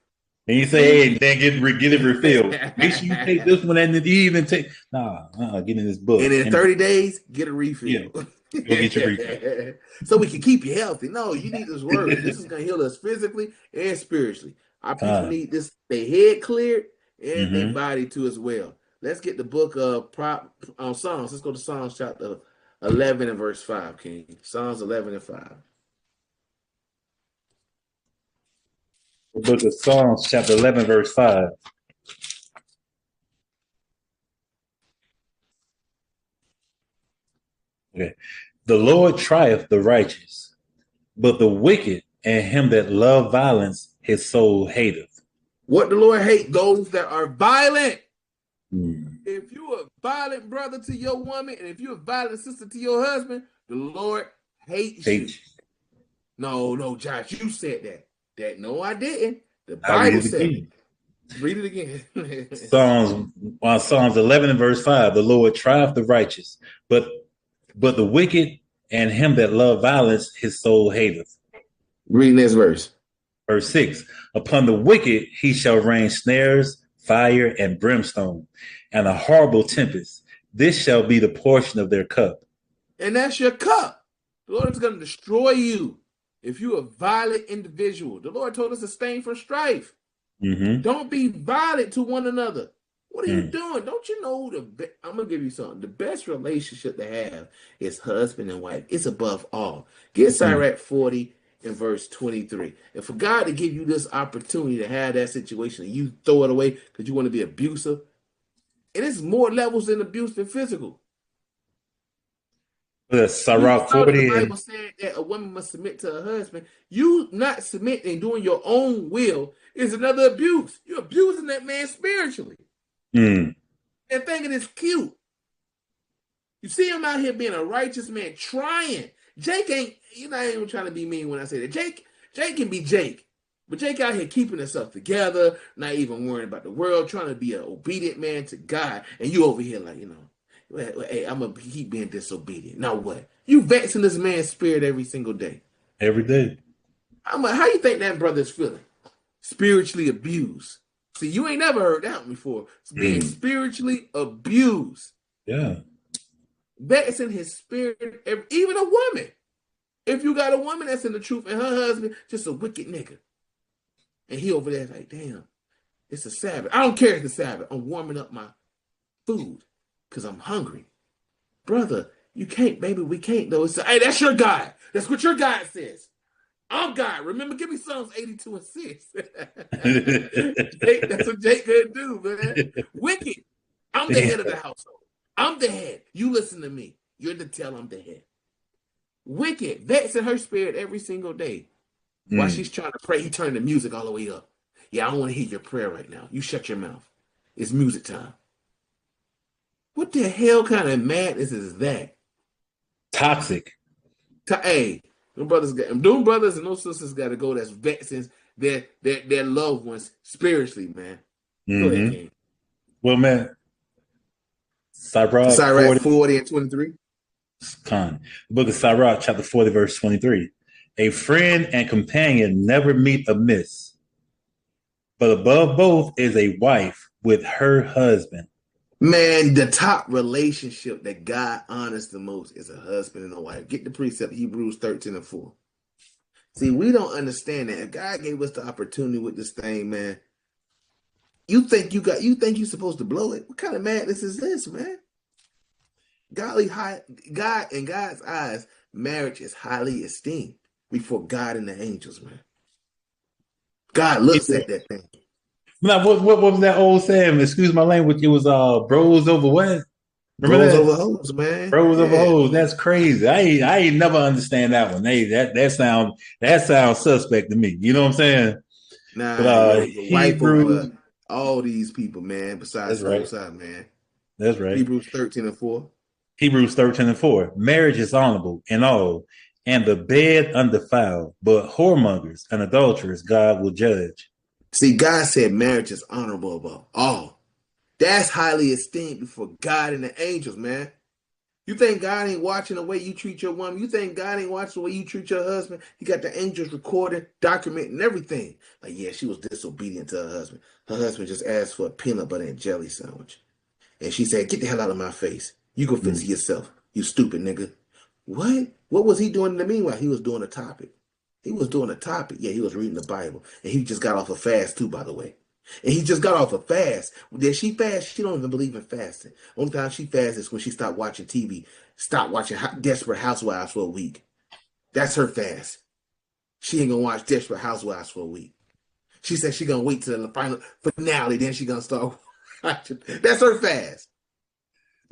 And you say, hey, then get it refilled. Make sure you take this one and you even take, get in this book. And in 30 days, get a refill. Yeah. Go get your refill. So we can keep you healthy. No, you need this word. This is going to heal us physically and spiritually. Our people need this, their head cleared and their body too as well. Let's get the book of Psalms. Let's go to Psalms chapter 11 and verse 5, King. Psalms 11 and 5. The book of Psalms, chapter 11, verse 5. Okay. The Lord trieth the righteous, but the wicked and him that love violence, his soul hateth. What the Lord hate? Those that are violent. Mm. If you a violent brother to your woman, and if you a violent sister to your husband, the Lord hates you. No, Josh, you said that. No, I didn't. The Bible said it. Read it again. Psalms 11 and verse 5. The Lord trieth the righteous, but the wicked and him that love violence, his soul hateth. Reading this verse. Verse 6. Upon the wicked he shall rain snares, fire, and brimstone, and a horrible tempest. This shall be the portion of their cup. And that's your cup. The Lord is going to destroy you if you're a violent individual. The Lord told us to abstain from strife. Mm-hmm. Don't be violent to one another. What are you doing? Don't you know I'm going to give you something. The best relationship to have is husband and wife. It's above all. Get Sirach 40 and verse 23. And for God to give you this opportunity to have that situation and you throw it away because you want to be abusive, and it's more levels than abuse than physical. Sirach 40. The Bible said that a woman must submit to her husband. You not submitting and doing your own will is another abuse. You're abusing that man spiritually. And thinking it's cute. You see him out here being a righteous man, trying. Jake ain't, you're not even trying to be mean when I say that. Jake can be Jake. But Jake out here keeping himself together, not even worrying about the world, trying to be an obedient man to God. And you over here like, hey, I'm going to keep being disobedient. Now what? You vexing this man's spirit every single day. Every day. I'm like, how you think that brother's feeling? Spiritually abused. See, you ain't never heard that before. It's being spiritually abused. Yeah. Vexing his spirit, even a woman. If you got a woman that's in the truth and her husband just a wicked nigga. And he over there like, damn, it's a Sabbath. I don't care if it's Sabbath. I'm warming up my food because I'm hungry. Brother, you can't, baby. We can't, though. Hey, that's your God. That's what your God says. I'm God. Remember, give me Psalms 82 and 6. That's what Jake could do, man. Wicked. I'm the head of the household. I'm the head. You listen to me. You're the tail. I'm the head. Wicked. Vexing her spirit every single day. While she's trying to pray, he turned the music all the way up. Yeah, I don't want to hear your prayer right now. You shut your mouth. It's music time. What the hell kind of madness is that? Toxic. Hey, them brothers and those sisters got to go. That's vexing their loved ones spiritually, man. Go ahead, King. Well, man, Sirach 40 and 23. The book of Sirach, chapter 40, verse 23. A friend and companion never meet amiss, but above both is a wife with her husband. Man, the top relationship that God honors the most is a husband and a wife. Get the precept, Hebrews 13 and 4. See, we don't understand that. If God gave us the opportunity with this thing, man, you think you're supposed to blow it? What kind of madness is this, man? God, in God's eyes, marriage is highly esteemed before God and the angels, man. God looks at that thing. Now, what was that old saying? Excuse my language. It was bros over what? Remember bros over hoes, man. Bros over hoes. That's crazy. I ain't never understand that one. Hey, that sounds suspect to me. You know what I'm saying? Nah, but, wife over all these people, man. Besides both sides, man. That's right. Hebrews 13 and 4. Hebrews 13 and 4. Marriage is honorable in all, and the bed undefiled, but whoremongers and adulterers God will judge. See, God said marriage is honorable above all. That's highly esteemed before God and the angels, man. You think God ain't watching the way you treat your woman? You think God ain't watching the way you treat your husband? He got the angels recording, documenting everything. Like, yeah, she was disobedient to her husband. Her husband just asked for a peanut butter and jelly sandwich. And she said, get the hell out of my face. You go fix it yourself, you stupid nigga. What? What was he doing in the meanwhile? He was doing a topic. He was doing a topic. Yeah, he was reading the Bible. And he just got off a fast too, by the way. And he just got off a fast. Did she fast? She don't even believe in fasting. Only time she fasts is when she stopped watching TV, stopped watching Desperate Housewives for a week. That's her fast. She ain't gonna watch Desperate Housewives for a week. She said she gonna wait till the final finale, then she gonna start watching. That's her fast.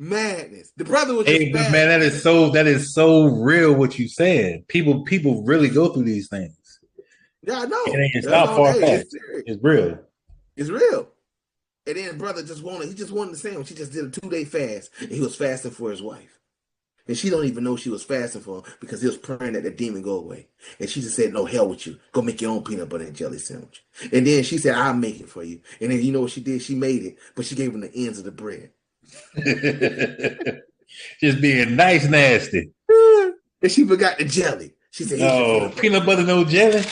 Madness. The brother was just man, that is so real what you said. People really go through these things. Yeah, I know. It's not far-fetched. It's real. It's real. And then the brother just wanted the sandwich. He just did a 2-day fast. And he was fasting for his wife. And she don't even know she was fasting for him because he was praying that the demon go away. And she just said, no, hell with you. Go make your own peanut butter and jelly sandwich. And then she said, I'll make it for you. And then you know what she did? She made it, but she gave him the ends of the bread. Just being nice, nasty. And she forgot the jelly. She said, "No peanut butter, no jelly,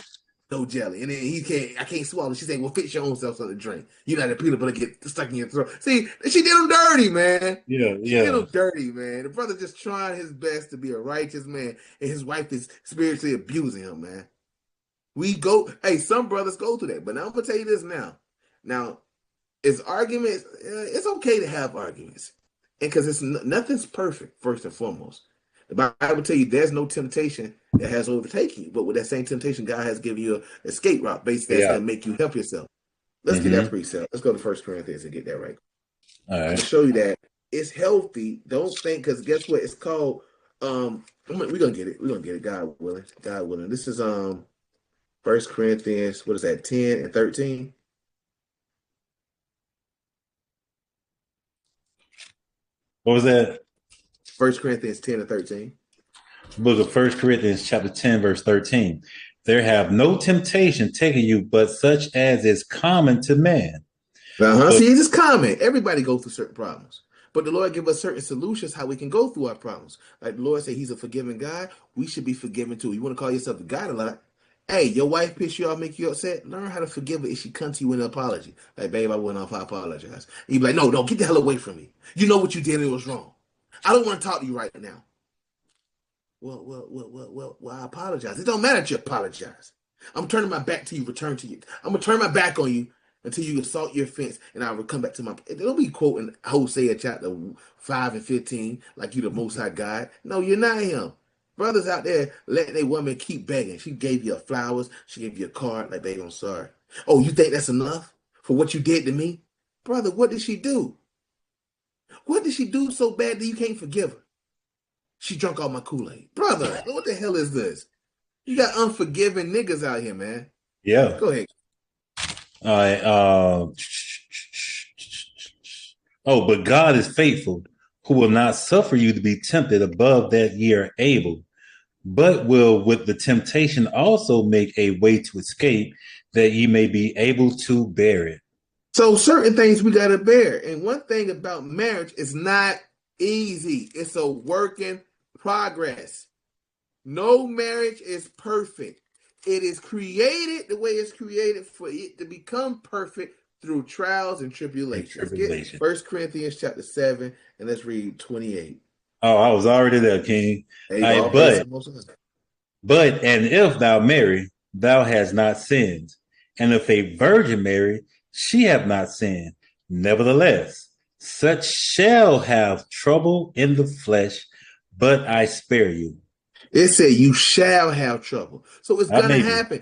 no jelly." And then I can't swallow. She said, "Well, fix your own self on the drink. You know the peanut butter get stuck in your throat." See, she did him dirty, man. Yeah. She did him dirty, man. The brother just trying his best to be a righteous man, and his wife is spiritually abusing him, man. Some brothers go through that, but now I'm gonna tell you this now. Now, it's arguments. It's okay to have arguments, and because nothing's perfect. First and foremost, the Bible tell you there's no temptation that has overtaken you, but with that same temptation, God has given you an escape route, basically that's gonna make you help yourself. Let's get that precept. Let's go to 1 Corinthians and get that right. All right. To show you that it's healthy. Don't think because guess what? It's called. We're gonna get it. We're gonna get it. God willing. God willing. This is 1 Corinthians. What is that? 10 and 13. What was that? 1 Corinthians 10 and 13. Book of 1 Corinthians chapter 10, verse 13. There have no temptation taken you but such as is common to man. See, it's common. Everybody goes through certain problems. But the Lord give us certain solutions how we can go through our problems. Like the Lord said, He's a forgiving God. We should be forgiven too. You want to call yourself the God a lot? Hey, your wife piss you off, make you upset. Learn how to forgive her if she comes to you with an apology. Like, babe, I went off. I apologize. And you be like, no, get the hell away from me. You know what you did and it was wrong. I don't want to talk to you right now. Well, I apologize. It don't matter if you apologize. I'm turning my back to you, return to you. I'm going to turn my back on you until you assault your fence, and I will come back to my... Don't be quoting Hosea chapter 5 and 15 like you the Most High God. No, you're not him. Brothers out there letting a woman keep begging. She gave you flowers. She gave you a card. Like, baby, I'm sorry. Oh, you think that's enough for what you did to me? Brother, what did she do? What did she do so bad that you can't forgive her? She drunk all my Kool-Aid. Brother, what the hell is this? You got unforgiving niggas out here, man. Yeah. Go ahead. All right. But God is faithful, who will not suffer you to be tempted above that ye are able, but will with the temptation also make a way to escape, that ye may be able to bear it. So certain things we got to bear. And one thing about marriage is not easy. It's a work in progress. No marriage is perfect. It is created the way it's created for it to become perfect through trials and tribulations. Get 1 Corinthians chapter 7, and let's read 28. Oh, I was already there, King. Right, but and if thou marry, thou hast not sinned. And if a virgin marry, she have not sinned. Nevertheless, such shall have trouble in the flesh, but I spare you. It said you shall have trouble. So it's going to happen.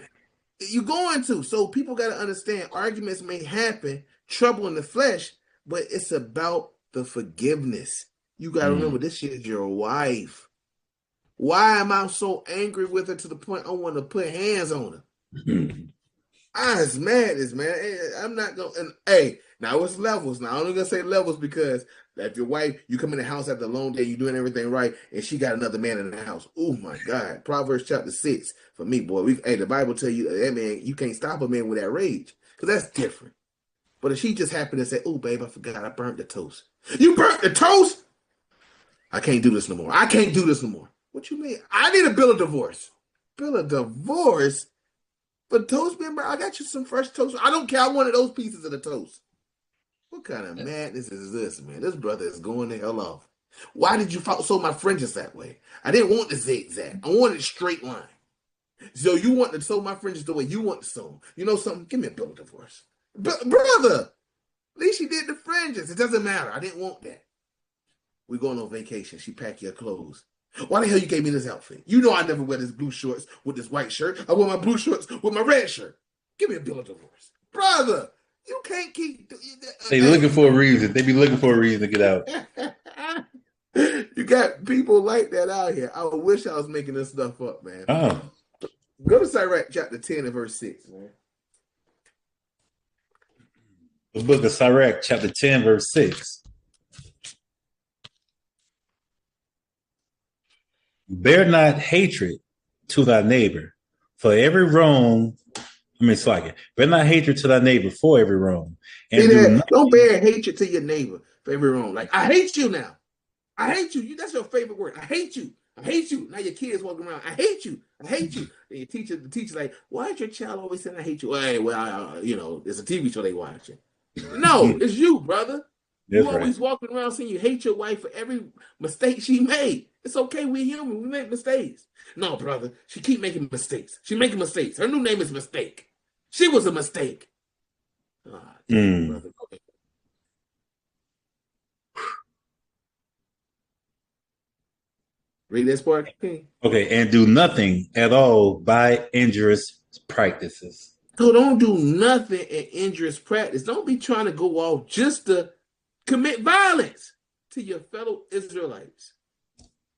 You're going to. So people got to understand arguments may happen, trouble in the flesh, but it's about the forgiveness. You got to remember, this is your wife. Why am I so angry with her to the point I want to put hands on her? I was mad, man. I'm not going to. Hey, now it's levels. Now I'm only going to say levels because if your wife, you come in the house after a long day, you're doing everything right, and she got another man in the house. Oh, my God. Proverbs chapter 6. For me, boy, the Bible tell you, that man, you can't stop a man with that rage because that's different. But if she just happened to say, oh, babe, I forgot I burnt the toast. You burnt the toast? I can't do this no more. I can't do this no more. What you mean? I need a bill of divorce. Bill of divorce? For toast, man, bro, I got you some fresh toast. I don't care. I wanted those pieces of the toast. What kind of madness is this, man? This brother is going the hell off. Why did you sew my fringes that way? I didn't want the zigzag. I wanted a straight line. So you want to sew my fringes the way you want to sew them. You know something? Give me a bill of divorce. Brother, at least she did the fringes. It doesn't matter. I didn't want that. We're going on vacation. She packed your clothes. Why the hell you gave me this outfit? You know I never wear this blue shorts with this white shirt. I wear my blue shorts with my red shirt. Give me a bill of divorce. Brother, you can't keep... They looking for a reason. They be looking for a reason to get out. You got people like that out here. I wish I was making this stuff up, man. Oh. Go to Sirach chapter 10 and verse 6, man. The book of Sirach chapter 10 verse 6. Bear not hatred to thy neighbor for every wrong. Bear not hatred to thy neighbor for every wrong. And don't bear hatred to your neighbor for every wrong. Like, I hate you now. I hate you. That's your favorite word. I hate you. I hate you. Now your kids walking around. I hate you. I hate you. And the teacher like, why is your child always saying I hate you? Well, it's a TV show they watching. No, it's you, brother. You always walking around saying you hate your wife for every mistake she made. It's okay. We're human. We make mistakes. No, brother. She keep making mistakes. She making mistakes. Her new name is Mistake. She was a mistake. Brother. Read this part. Okay, and do nothing at all by injurious practices. So don't do nothing in injurious practice. Don't be trying to go off just to commit violence to your fellow Israelites.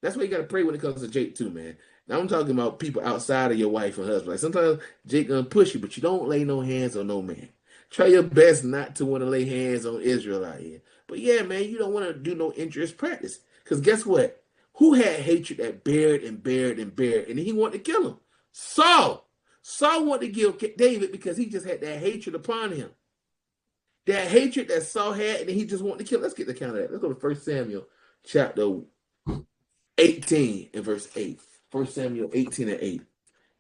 That's why you got to pray when it comes to Jake too, man. Now I'm talking about people outside of your wife and husband. Like sometimes Jake gonna push you, but you don't lay no hands on no man. Try your best not to want to lay hands on Israel out here. But yeah, man, you don't want to do no injurious practice. Because guess what? Who had hatred that bared and bared and bared, and he wanted to kill him? Saul. Saul wanted to kill David because he just had that hatred upon him. That hatred that Saul had, and then he just wanted to kill. Let's get the count of that. Let's go to 1 Samuel chapter 18 and verse 8. 1 Samuel 18 and 8.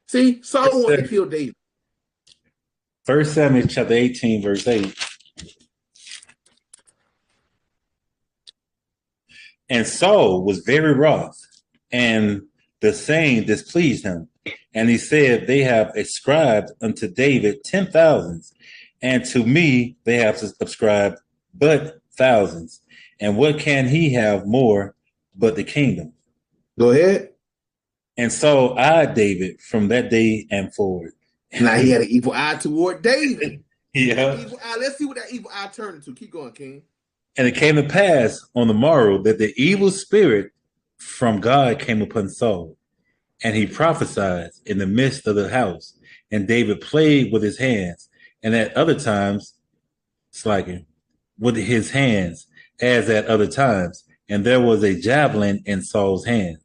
See, Saul wanted to kill David. 1 Samuel chapter 18, verse 8. And Saul was very wroth, and the saying displeased him. And he said, they have ascribed unto David 10,000s, and to me they have subscribed but thousands. And what can he have more but the kingdom? Go ahead. And Saul eyed David from that day and forward. Now he had an evil eye toward David. Yeah. Evil eye. Let's see what that evil eye turned into. Keep going, King. And it came to pass on the morrow that the evil spirit from God came upon Saul, and he prophesied in the midst of the house. And David played with his hands, and at other times, slacking with his hands, as at other times. And there was a javelin in Saul's hand.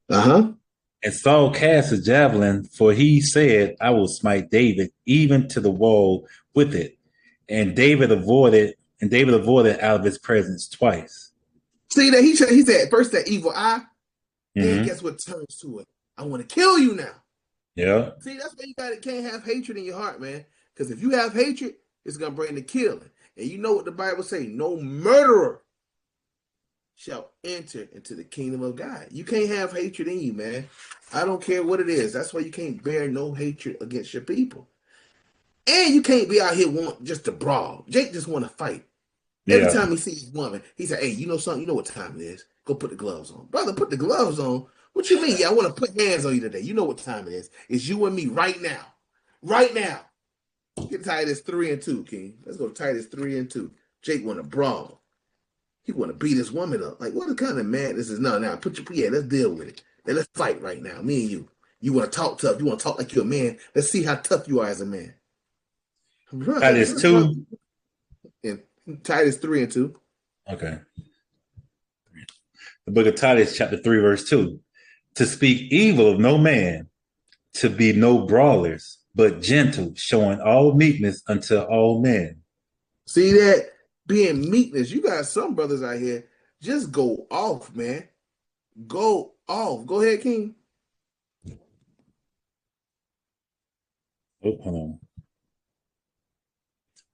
And Saul cast a javelin, for he said, I will smite David even to the wall with it. And David avoided out of his presence twice. See that he said first that evil eye, then guess what turns to it? I want to kill you now. Yeah. See, that's why can't have hatred in your heart, man. Because if you have hatred, it's gonna bring the killing. And you know what the Bible says: no murderer shall enter into the kingdom of God. You can't have hatred in you, man. I don't care what it is. That's why you can't bear no hatred against your people. And you can't be out here want just to brawl. Jake just want to fight. Every time he sees a woman, he said, hey, you know something? You know what time it is. Go put the gloves on. Brother, put the gloves on. What you mean? Yeah, I want to put hands on you today. You know what time it is. It's you and me right now. Right now. Get Titus 3 and 2, King. Let's go to Titus 3 and 2. Jake want to brawl. He want to beat this woman up. Like, what kind of madness is now? Let's deal with it. Let's fight right now. Me and you. You want to talk tough. You want to talk like you're a man. Let's see how tough you are as a man. Titus 2. And Titus 3 and 2. Okay. The book of Titus, chapter 3, verse 2. To speak evil of no man, to be no brawlers, but gentle, showing all meekness unto all men. See that? Being meekness. You got some brothers out here. Just go off, man. Go off. Go ahead, King. Oh, hold on.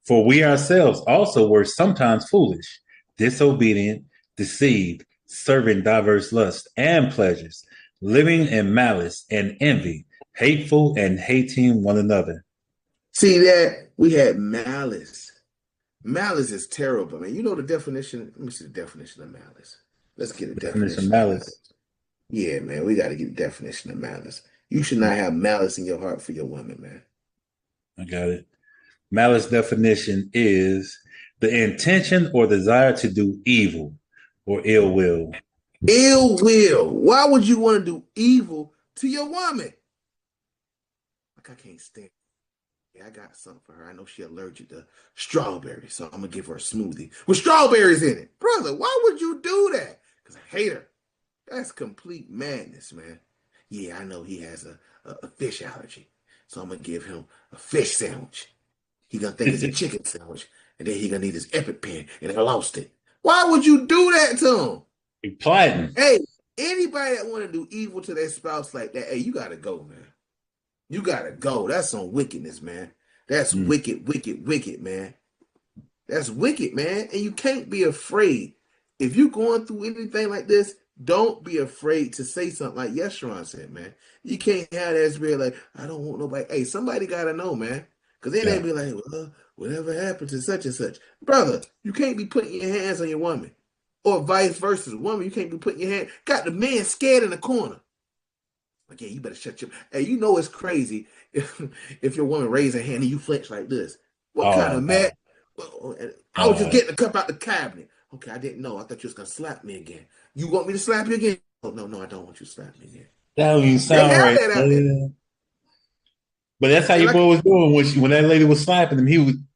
For we ourselves also were sometimes foolish, disobedient, deceived, serving diverse lusts and pleasures, living in malice and envy, hateful and hating one another. See that? We had malice. Malice is terrible, man. You know the definition? Let me see the definition of malice. Let's get a definition of malice. Yeah, man, we got to get a definition of malice. You should not have malice in your heart for your woman, man. I got it. Malice definition is the intention or desire to do evil or ill will. Ill will. Why would you want to do evil to your woman? Like, I can't stand it. Yeah, I got something for her. I know she's allergic to strawberries, so I'm going to give her a smoothie with strawberries in it. Brother, why would you do that? Because I hate her. That's complete madness, man. Yeah, I know he has a fish allergy, so I'm going to give him a fish sandwich. He going to think it's a chicken sandwich, and then he going to need his EpiPen, and I lost it. Why would you do that to him? You're plotting. Hey, anybody that want to do evil to their spouse like that, hey, you got to go, man. You got to go. That's some wickedness, man. That's wicked, man. That's wicked, man. And you can't be afraid. If you're going through anything like this, don't be afraid to say something like Yeshurun said, man. You can't have that spirit like, I don't want nobody. Hey, somebody got to know, man. Because then they be like, well, whatever happened to such and such. Brother, you can't be putting your hands on your woman. Or vice versa. Woman, you can't be putting your hand. Got the man scared in the corner. Like, yeah, you better shut your... Hey, you know it's crazy if your woman raise her hand and you flinch like this. What kind of mad... I was just getting the cup out the cabinet. Okay, I didn't know. I thought you was going to slap me again. You want me to slap you again? Oh, no, I don't want you to slap me again. That don't even sound right. But that's how your boy was doing when that lady was slapping him.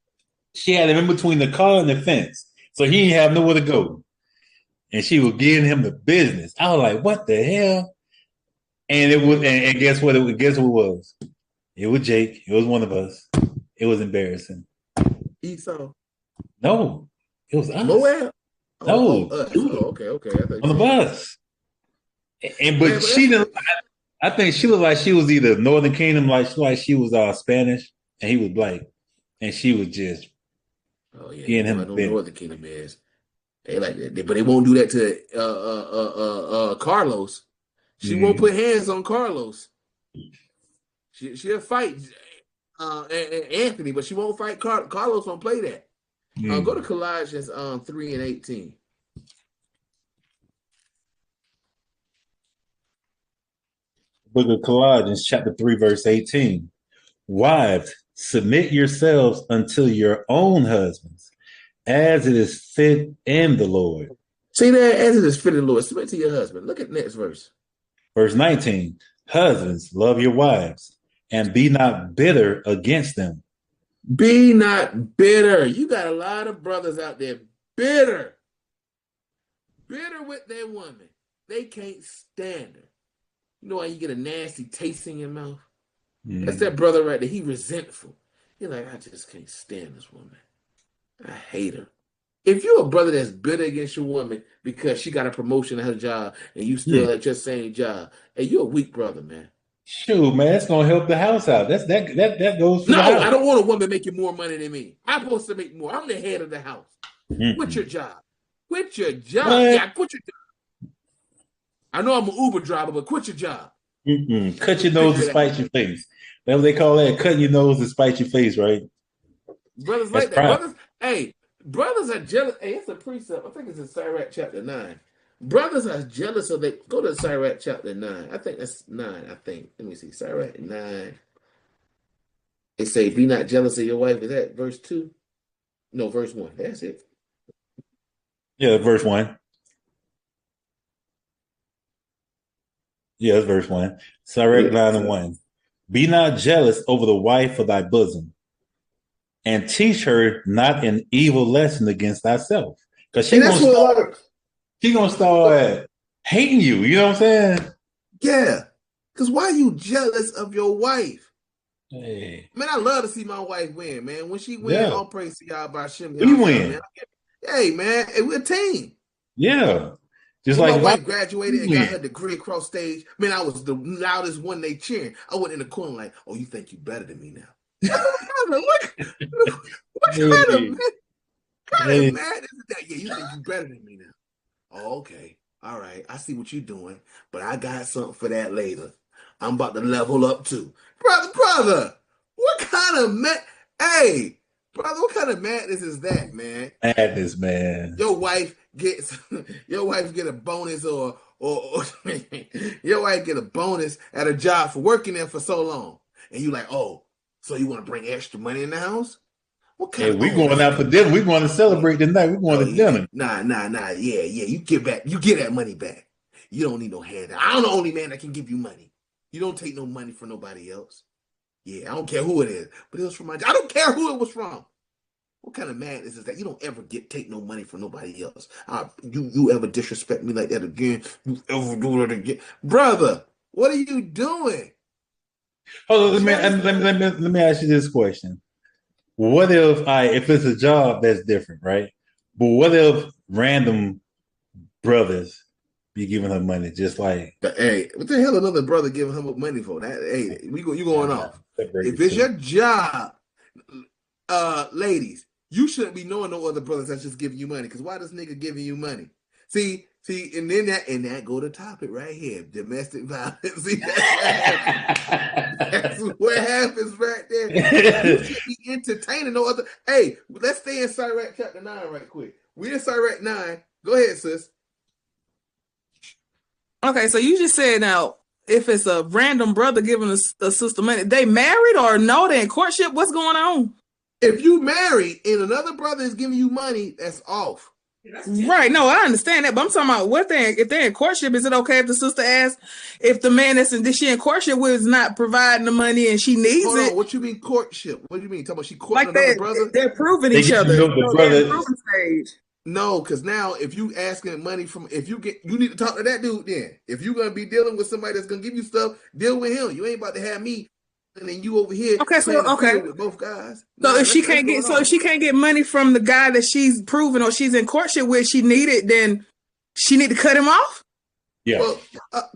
She had him in between the car and the fence, so he didn't have nowhere to go, and she was giving him the business. I was like, "What the hell?" And it was, and guess what? Guess what it was? It was Jake. It was one of us. It was embarrassing. Esau. No, it was us. Moab. No, us. Oh, okay. I thought on the bus. And but she didn't. I think she was like she was either Northern Kingdom, like she was Spanish, and he was black, and she was just getting him. Northern Kingdom is. They like that, but they won't do that to Carlos. She won't put hands on Carlos. She'll fight Anthony, but she won't fight Carlos. Won't play that. Go to Colossians 3:18. Book of Colossians, chapter 3, verse 18. Wives, submit yourselves unto your own husbands, as it is fit in the Lord. See that? As it is fit in the Lord. Submit to your husband. Look at the next verse. Verse 19. Husbands, love your wives, and be not bitter against them. Be not bitter. You got a lot of brothers out there bitter. Bitter with their woman. They can't stand her. You know why you get a nasty taste in your mouth? That's that brother right there. He resentful. You're like, I just can't stand this woman. I hate her. If you're a brother that's bitter against your woman because she got a promotion at her job and you still at your same job, hey, you're a weak brother, man. Shoot, man, that's gonna help the house out. That goes for no, the house. I don't want a woman making more money than me. I'm supposed to make more. I'm the head of the house. Quit your job. Quit your job. What? Yeah, quit your job. I know I'm an Uber driver, but quit your job. Cut your nose to spite your face. That's what they call that. Cutting your nose to spite your face, right? Brothers That's like that. Brothers are jealous. Hey, it's a precept. I think it's in Sirach chapter 9. Brothers are jealous of they go to Sirach chapter 9. I think that's 9. Let me see. Sirach 9. They say, be not jealous of your wife. Is that verse 2? No, verse 1. That's it. Yeah, verse 1. Yeah, that's verse 1. Sirach 9:1. Be not jealous over the wife of thy bosom, and teach her not an evil lesson against thyself. Because she's gonna start hating you. You know what I'm saying? Yeah. Because why are you jealous of your wife? Hey. Man, I love to see my wife win, man. When she wins, all praise to y'all by Shem. We win. Man. Hey, man, we're a team. Yeah. Just when like my wife graduated and got her degree across stage, man, I was the loudest one they cheering. I went in the corner like, oh, you think you better than me now? what kind of mad is that? Yeah, you think you better than me now? Oh, okay. All right. I see what you're doing, but I got something for that later. I'm about to level up too. Brother, what kind of hey, brother, what kind of madness is that, man? Madness, man. Your wife get a bonus or your wife get a bonus at a job for working there for so long. And you like, oh, so you want to bring extra money in the house? What kind of we going out for dinner. We're going to celebrate tonight. We're going to dinner. Nah. Yeah. You get that money back. You don't need no handout. I'm the only man that can give you money. You don't take no money from nobody else. Yeah, I don't care who it is, but it was from I don't care who it was from. What kind of madness is that? You don't ever take no money from nobody else. You ever disrespect me like that again? You ever do it again? Brother, what are you doing? Hold on, let me ask you this question. What if it's a job that's different, right? But what if random brothers be giving her money just like hey, what the hell another brother giving her money for? That hey, you going off. If it's your job, ladies, you shouldn't be knowing no other brothers that's just giving you money. Because why this nigga giving you money? See, and then that go to topic right here. Domestic violence. See, that's what happens right there. You should be entertaining no other. Hey, let's stay in Sirach chapter 9 right quick. We're in Sirach 9. Go ahead, sis. Okay, so you just said now, if it's a random brother giving a sister money, they married or no? They in courtship? What's going on? If you married and another brother is giving you money, that's off. Right. No, I understand that, but I'm talking about if they're in courtship, is it okay if the sister asks if the man that's she in courtship with is not providing the money and she needs it? What you mean courtship? What do you mean? Talking about she courting like another brother? They're proving each other. Stage. No, because now if you asking money you need to talk to that dude then. If you're gonna be dealing with somebody that's gonna give you stuff, deal with him. You ain't about to have me and then you over here Okay, playing the okay. field with both guys. So if she can't get, if she can't get money from the guy that she's proven or she's in courtship with, she need it, then she need to cut him off. Yeah. Well,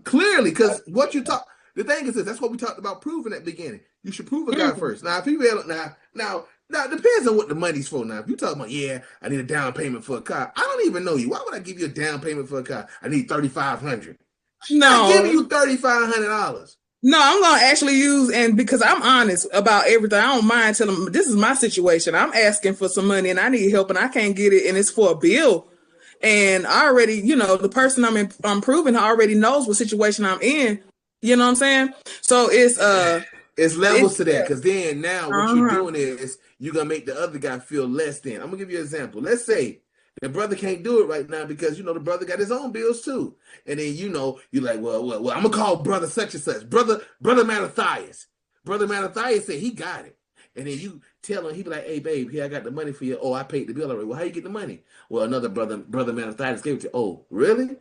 clearly, because what you talk, the thing is this, that's what we talked about proving at the beginning. You should prove a guy first. Now, if you now it depends on what the money's for. Now, if you talking about, yeah, I need a down payment for a car. I don't even know you. Why would I give you a down payment for a car? I need $3,500. No, I'm giving you $3,500. No, I'm gonna actually use, and because I'm honest about everything, I don't mind telling them this is my situation. I'm asking for some money and I need help and I can't get it, and it's for a bill. And I already, you know, the person I'm proving already knows what situation I'm in. You know what I'm saying? So it's levels to that, because then now what you're doing is you're gonna make the other guy feel less than. I'm gonna give you an example. Let's say the brother can't do it right now because, you know, the brother got his own bills too. And then, you know, you're like, well, I'm going to call brother such and such. Brother Mattathias. Brother Mattathias said he got it. And then you tell him, he be like, hey, babe, here, I got the money for you. Oh, I paid the bill already. Well, how you get the money? Well, another brother Mattathias gave it to you. Oh, really?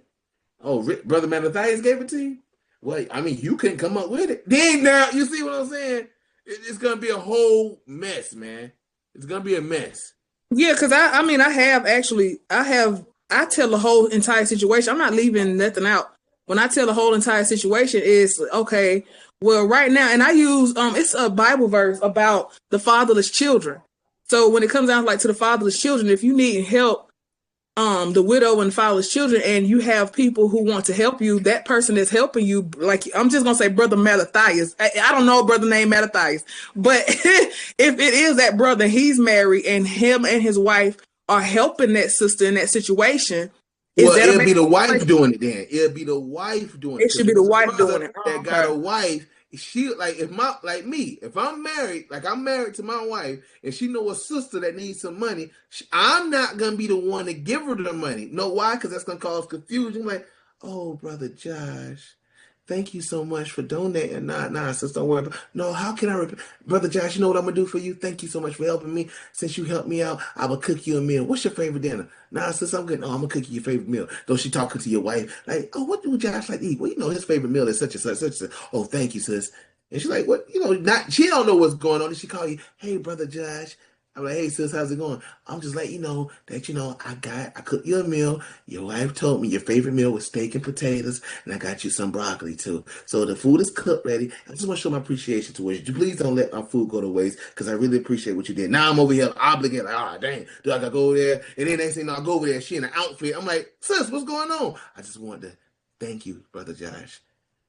Oh, brother Mattathias gave it to you? Well, I mean, you couldn't come up with it. Then now, you see what I'm saying? It's going to be a whole mess, man. It's going to be a mess. Yeah, because I tell the whole entire situation. I'm not leaving nothing out. When I tell the whole entire situation is, okay, well, right now, and I use, it's a Bible verse about the fatherless children. So when it comes down like to the fatherless children, if you need help, the widow and fatherless children, and you have people who want to help you, that person that's helping you, like, I'm just going to say brother Mattathias. I don't know a brother named Mattathias, but if it is that brother, he's married and him and his wife are helping that sister in that situation. Well, it'll be the wife doing it then. It'll be the wife doing it. It should be the wife doing it. That got a wife. She if I'm married, like I'm married to my wife, and she know a sister that needs some money, I'm not gonna be the one to give her the money. Know why? Because that's gonna cause confusion. Like, oh, brother Josh, thank you so much for donating. Nah, sister, don't worry about. No, how can I, brother Josh? You know what I'm gonna do for you? Thank you so much for helping me. Since you helped me out, I will cook you a meal. What's your favorite dinner? Nah, sis, I'm good. No, I'm gonna cook you your favorite meal. Though she talking to your wife, like, oh, what do Josh like to eat? Well, you know his favorite meal is such and such, such and such. Oh, thank you, sis. And she's like, what? You know, she don't know what's going on. And she call you, hey, brother Josh. I'm like, hey, sis, how's it going? I'm just letting you know that, you know, I cooked you a meal. Your wife told me your favorite meal was steak and potatoes, and I got you some broccoli, too. So the food is cooked ready. I just want to show my appreciation towards you. Please don't let my food go to waste, because I really appreciate what you did. Now I'm over here obligated. Like, dang, do I got to go over there? And then next thing I go over there, she in an outfit. I'm like, sis, what's going on? I just want to thank you, brother Josh.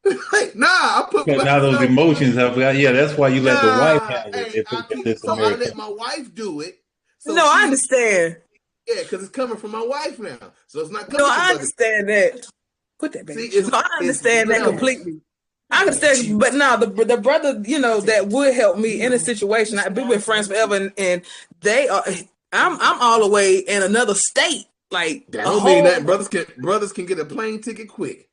Like, I put now those emotions have, yeah, that's why you let the wife have it. I let my wife do it. So no, I understand. Yeah, because it's coming from my wife now, so it's not coming. No, I understand that. Put that back. I understand that completely. I understand, but now the brother, you know, that would help me in a situation. I've been with friends forever, and they are. I'm all the way in another state. Like, that don't mean that brothers can get a plane ticket quick.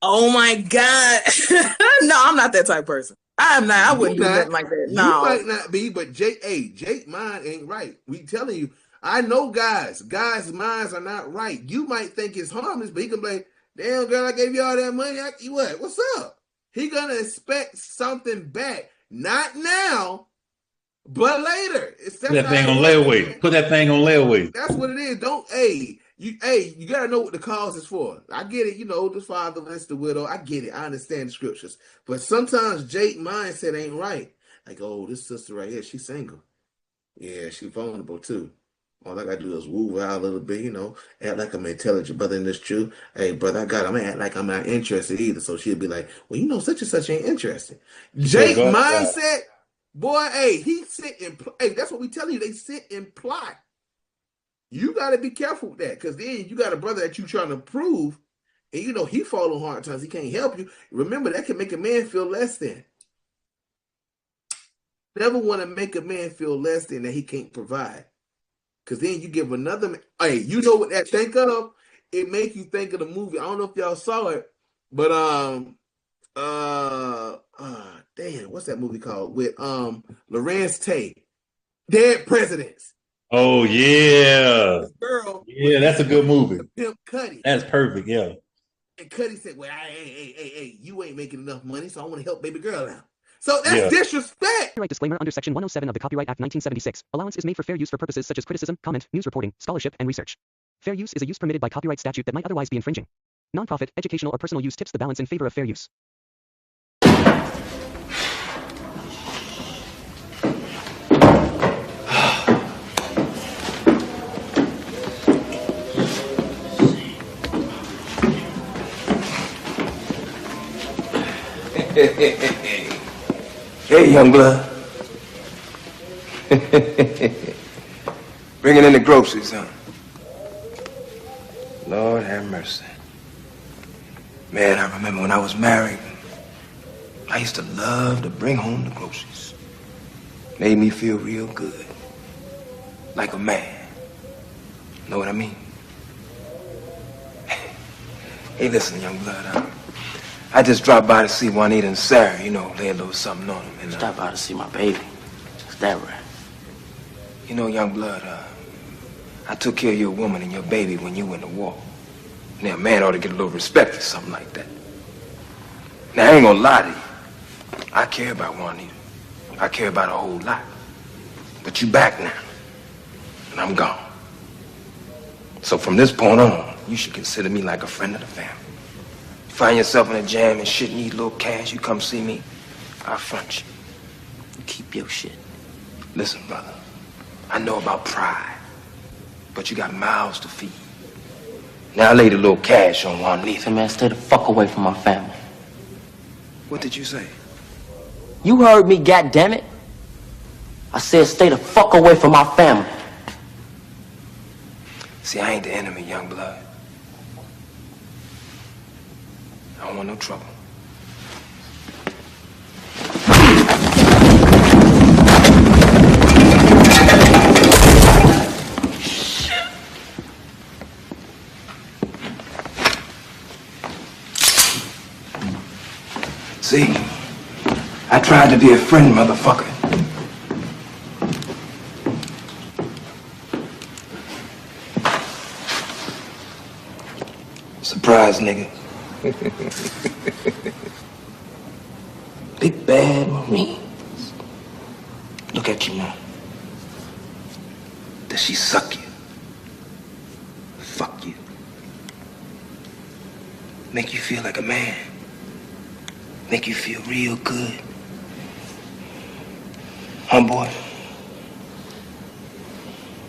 Oh my God. No, I'm not that type of person. I'm not. I wouldn't do nothing like that. No. You might not be, but Jake, mine ain't right. We telling you, I know guys' minds are not right. You might think it's harmless, but he can be like, damn, girl, I gave you all that money. What's up? He gonna expect something back. Not now, but later. Put that thing on layaway. Put that thing on layaway. That's what it is. You gotta know what the cause is for. I get it, you know, the fatherless, the widow. I get it. I understand the scriptures. But sometimes Jake's mindset ain't right. Like, oh, this sister right here, she's single. Yeah, she's vulnerable too. All I gotta do is woo her out a little bit, you know, act like I'm an intelligent brother in this truth. Hey, brother, I'm gonna act like I'm not interested either. So she'll be like, well, you know, such and such ain't interested. Jake's mindset, boy, he sit and that's what we telling you. They sit and plot. You got to be careful with that, because then you got a brother that you trying to prove, and you know he fall on hard times. He can't help you. Remember, that can make a man feel less than. Never want to make a man feel less than that he can't provide, because then you give another. Hey, you know what that think of? It make you think of the movie. I don't know if y'all saw it, but damn, what's that movie called with Lorenz Tate, Dead Presidents. Oh yeah, girl. Yeah, that's a good movie. Pimp Cuddy. That's perfect. Yeah. And Cuddy said, "Well, hey, you ain't making enough money, so I want to help baby girl out." So that's disrespect. Copyright disclaimer under Section 107 of the Copyright Act 1976. Allowance is made for fair use for purposes such as criticism, comment, news reporting, scholarship, and research. Fair use is a use permitted by copyright statute that might otherwise be infringing. Nonprofit, educational, or personal use tips the balance in favor of fair use. Hey, young blood. Bringing in the groceries, huh? Lord have mercy. Man, I remember when I was married, I used to love to bring home the groceries. Made me feel real good. Like a man. Know what I mean? Hey, listen, young blood. I just dropped by to see Juanita and Sarah, you know, lay a little something on them. And, Stop by to see my baby. Is that right? You know, young blood, I took care of your woman and your baby when you went to war. Now, a man ought to get a little respect for something like that. Now, I ain't gonna lie to you. I care about Juanita. I care about her a whole lot. But you back now. And I'm gone. So from this point on, you should consider me like a friend of the family. Find yourself in a jam and shit, need a little cash, you come see me, I'll front you. Keep your shit. Listen, brother, I know about pride, but you got mouths to feed. Now I laid a little cash on Juanita. Say, man, stay the fuck away from my family. What did you say? You heard me, goddammit. I said stay the fuck away from my family. See, I ain't the enemy, young blood. I don't want no trouble. See, I tried to be a friend, motherfucker. Surprise, nigga. Big bad Marines. Look at you now. Does she suck you? Fuck you. Make you feel like a man. Make you feel real good. Huh, boy?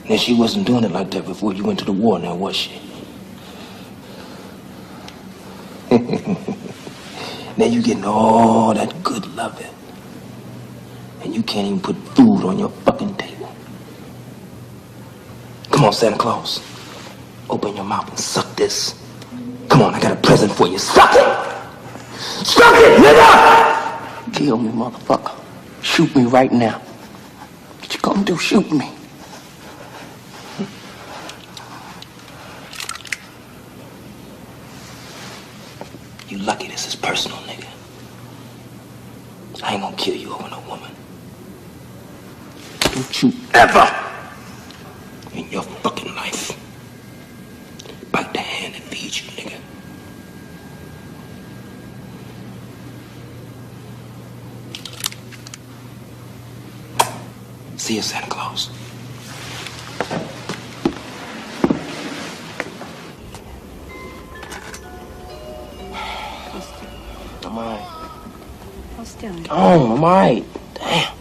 Now, she wasn't doing it like that before you went to the war now, was she? Now you getting all that good loving. And you can't even put food on your fucking table. Come on, Santa Claus. Open your mouth and suck this. Come on, I got a present for you. Suck it! Suck it, nigga! Kill me, motherfucker. Shoot me right now. What you gonna do? Shoot me. You lucky this is personal, nigga. I ain't gonna kill you over no woman. Don't you ever in your fucking life bite the hand that feeds you, nigga. See you, Santa Claus. I'm alright. What's doing? Oh, I'm alright. Damn.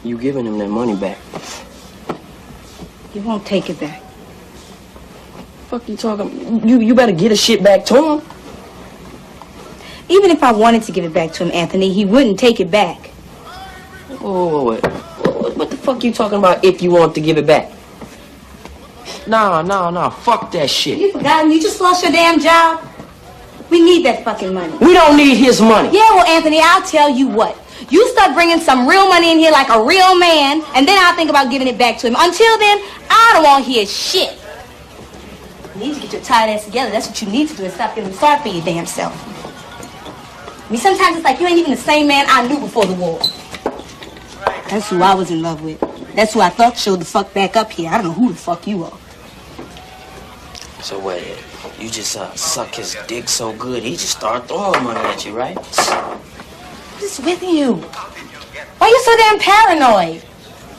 You giving him that money back? You won't take it back. Fuck you talking? You better get his shit back to him. Even if I wanted to give it back to him, Anthony, he wouldn't take it back. Wait. What the fuck you talking about if you want to give it back? Nah. Fuck that shit. You forgotten? You just lost your damn job. We need that fucking money. We don't need his money. Yeah, well, Anthony, I'll tell you what. You start bringing some real money in here like a real man, and then I'll think about giving it back to him. Until then, I don't want to hear shit. You need to get your tired ass together. That's what you need to do, and stop feeling sorry for your damn self. I mean, sometimes it's like you ain't even the same man I knew before the war. That's who I was in love with. That's who I thought showed the fuck back up here. I don't know who the fuck you are. So what? You just suck his dick so good, he just started throwing money at you, right? What's with you? Why you so damn paranoid?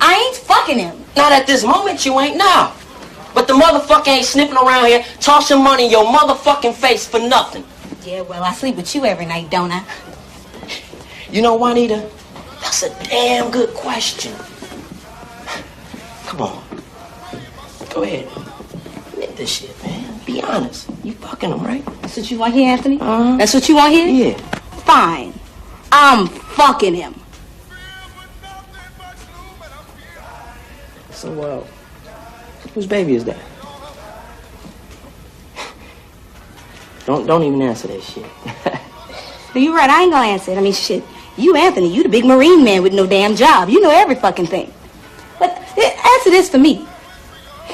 I ain't fucking him. Not at this moment, you ain't now. But the motherfucker ain't sniffing around here, tossing money in your motherfucking face for nothing. Yeah, well, I sleep with you every night, don't I? You know, Juanita, that's a damn good question. Come on. Go ahead. Admit this shit, man. Be honest. You fucking him, right? That's what you want here, Anthony? Uh-huh. That's what you want here? Yeah. Fine. I'm fucking him. So, whose baby is that? Don't even answer that shit. But you're right, I ain't gonna answer it. I mean, shit. You, Anthony, you the big Marine man with no damn job. You know every fucking thing. But answer this for me.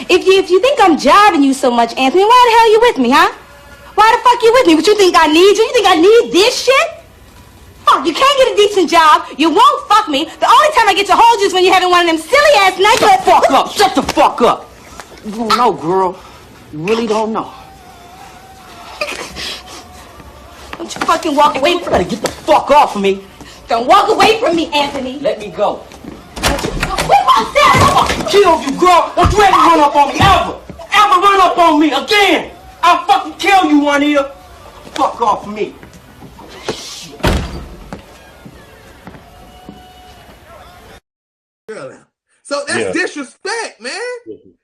If you think I'm jiving you so much, Anthony, why the hell you with me, huh? Why the fuck you with me? What, you think I need you? You think I need this shit? Fuck, you can't get a decent job. You won't fuck me. The only time I get to hold you is when you're having one of them silly ass nights. Shut the fuck up. Shut the fuck up. You don't know, girl. You really don't know. Don't you fucking walk away You from better me. get the fuck off of me. Don't walk away from me, Anthony. Let me go. Wait one second. I'll fucking kill you, girl. Don't you ever run up on me, ever. Ever run up on me again. I'll fucking kill you, Juanita. Fuck off me. So that's Yeah. disrespect, man.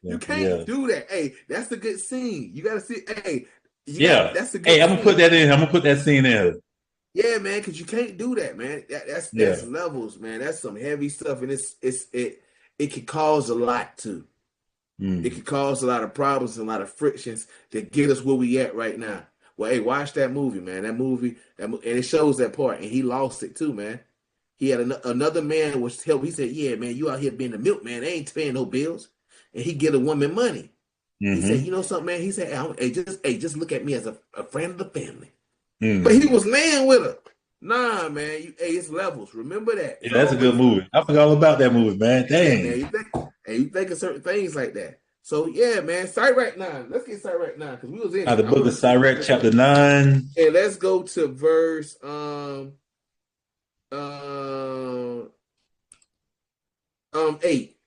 You can't do that. Hey, that's a good scene. You gotta see. Hey, that's a good. Hey, I'm gonna scene. put that in. I'm gonna put that scene in. Yeah, man, because you can't do that, man. That's levels, man. That's some heavy stuff, and it can cause a lot too. It can cause a lot of problems and a lot of frictions that get us where we at right now. Well, hey, watch that movie, man. That movie, and it shows that part, and he lost it too, man. He had another man was help. He said, "Yeah, man, you out here being the milkman. They ain't paying no bills," and he get a woman money. He said, "You know something, man?" He said, "Hey, just look at me as a friend of the family." But he was laying with her. Nah, man. It's levels. Remember that. Yeah, that's a good movie. I forgot all about that movie, man. Dang. Yeah, man, you think of certain things like that. So yeah, man. Start right now. Let's get started right now because we was in The book of Sirach, chapter 9. And let's go to verse 8.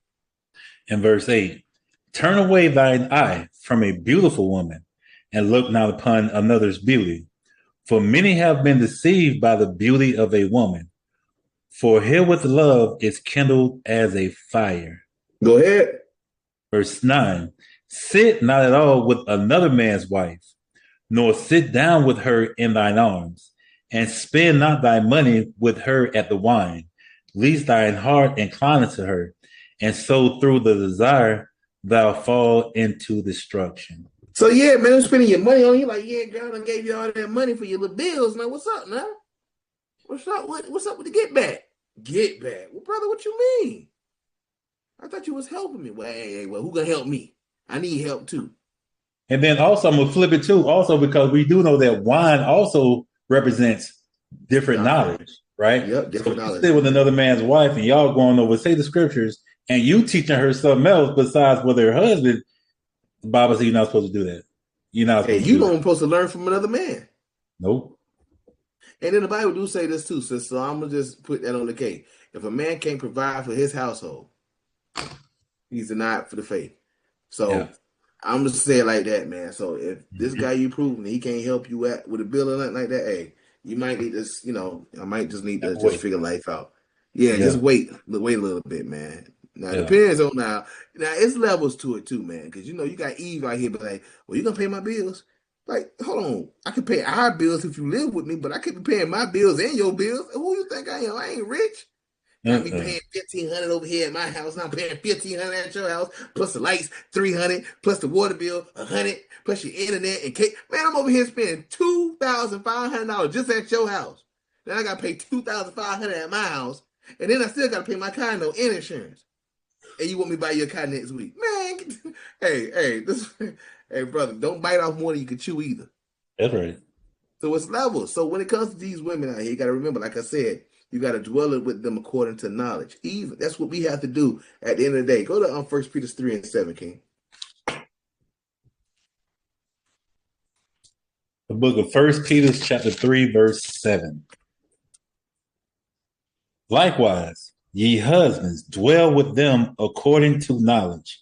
In verse 8, turn away thine eye from a beautiful woman, and look not upon another's beauty. For many have been deceived by the beauty of a woman. For herewith love is kindled as a fire. Go ahead. Verse 9, sit not at all with another man's wife, nor sit down with her in thine arms, and spend not thy money with her at the wine, lest thine heart incline unto her, and so through the desire thou fall into destruction. So yeah, man, I'm spending your money on you. Like, yeah, girl, I gave you all that money for your little bills. Now, what's up, now? What's up? What's up with the get back? Get back? Well, brother, what you mean? I thought you was helping me. Well, hey, who gonna help me? I need help too. And then also, I'm gonna flip it too. Also, because we do know that wine also represents different knowledge, right? Yep, different knowledge. You sit with another man's wife, and y'all going over, say the scriptures, and you teaching her something else besides with her husband. The Bible says you're not supposed to do that. You're not. Hey, you don't supposed to learn from another man. Nope. And then the Bible do say this too, so I'm gonna just put that on the case. If a man can't provide for his household, he's denied for the faith. So I'm just say it like that, man. So if this guy you proving he can't help you with a bill or nothing like that, hey, you might need this. I might just need to just figure life out. Yeah, just wait a little bit, man. Now it depends on now it's levels to it too, man. Because you got Eve out here, but like, well, you gonna pay my bills? Like, hold on, I can pay our bills if you live with me, but I could be paying my bills and your bills. Who you think I am? I ain't rich. I be paying $1,500 over here at my house. Now I'm paying $1,500 at your house, plus the lights $300, plus the water bill $100, plus your internet and cake. Man, I'm over here spending $2,500 just at your house. Then I gotta pay $2,500 at my house, and then I still gotta pay my condo and insurance. And you want me to buy your car next week, man? Hey, brother, don't bite off more than you can chew either. That's right. So it's levels. So when it comes to these women out here, you got to remember, like I said, you got to dwell it with them according to knowledge. Even that's what we have to do at the end of the day. Go to 1 Peter 3:7, King. The book of 1 Peter chapter 3, verse 7. Likewise, ye husbands, dwell with them according to knowledge,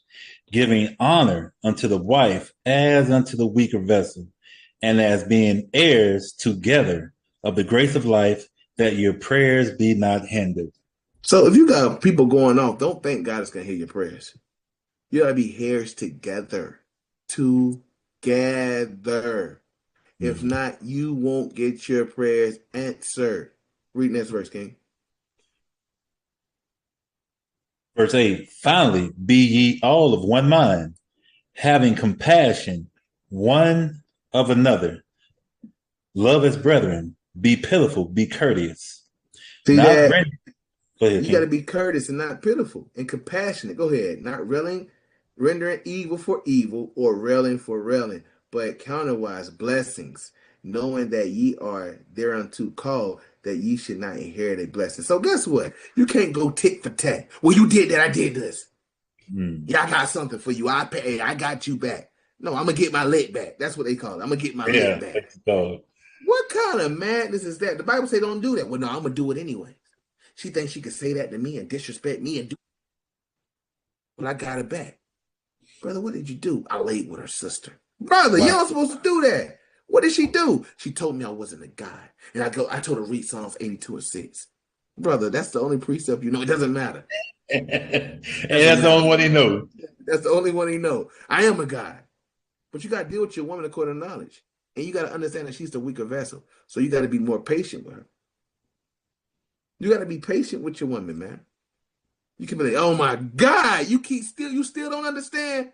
giving honor unto the wife as unto the weaker vessel, and as being heirs together of the grace of life, that your prayers be not hindered. So if you got people going off, don't think God is going to hear your prayers. You got to be heirs together. Together. If not, you won't get your prayers answered. Read next verse, King. Verse 8, finally, be ye all of one mind, having compassion one of another. Love as brethren, be pitiful, be courteous. See Not that? ready. Go ahead, You got to be courteous and not pitiful and compassionate. Go ahead. Not rendering evil for evil or railing for railing, but counterwise blessings, knowing that ye are thereunto called, that ye should not inherit a blessing. So guess what? You can't go tit for tat. Well, you did that, I did this. Yeah, I got something for you. I got you back. No, I'm gonna get my lick back. That's what they call it. I'm gonna get my lick back. What kind of madness is that? The Bible say don't do that. Well, no, I'm gonna do it anyway. She thinks she could say that to me and disrespect me and do. Well, I got it back. Brother, what did you do? I laid with her sister. Brother, you don't supposed to do that. What did she do? She told me I wasn't a guy. And I told her to read Psalms 82:6. Brother, that's the only precept you know. It doesn't matter. And that's the only one he knows. That's the only one he knows. I am a guy. But you got to deal with your woman according to knowledge. And you got to understand that she's the weaker vessel. So you got to be more patient with her. You got to be patient with your woman, man. You can be like, oh my God, you still don't understand.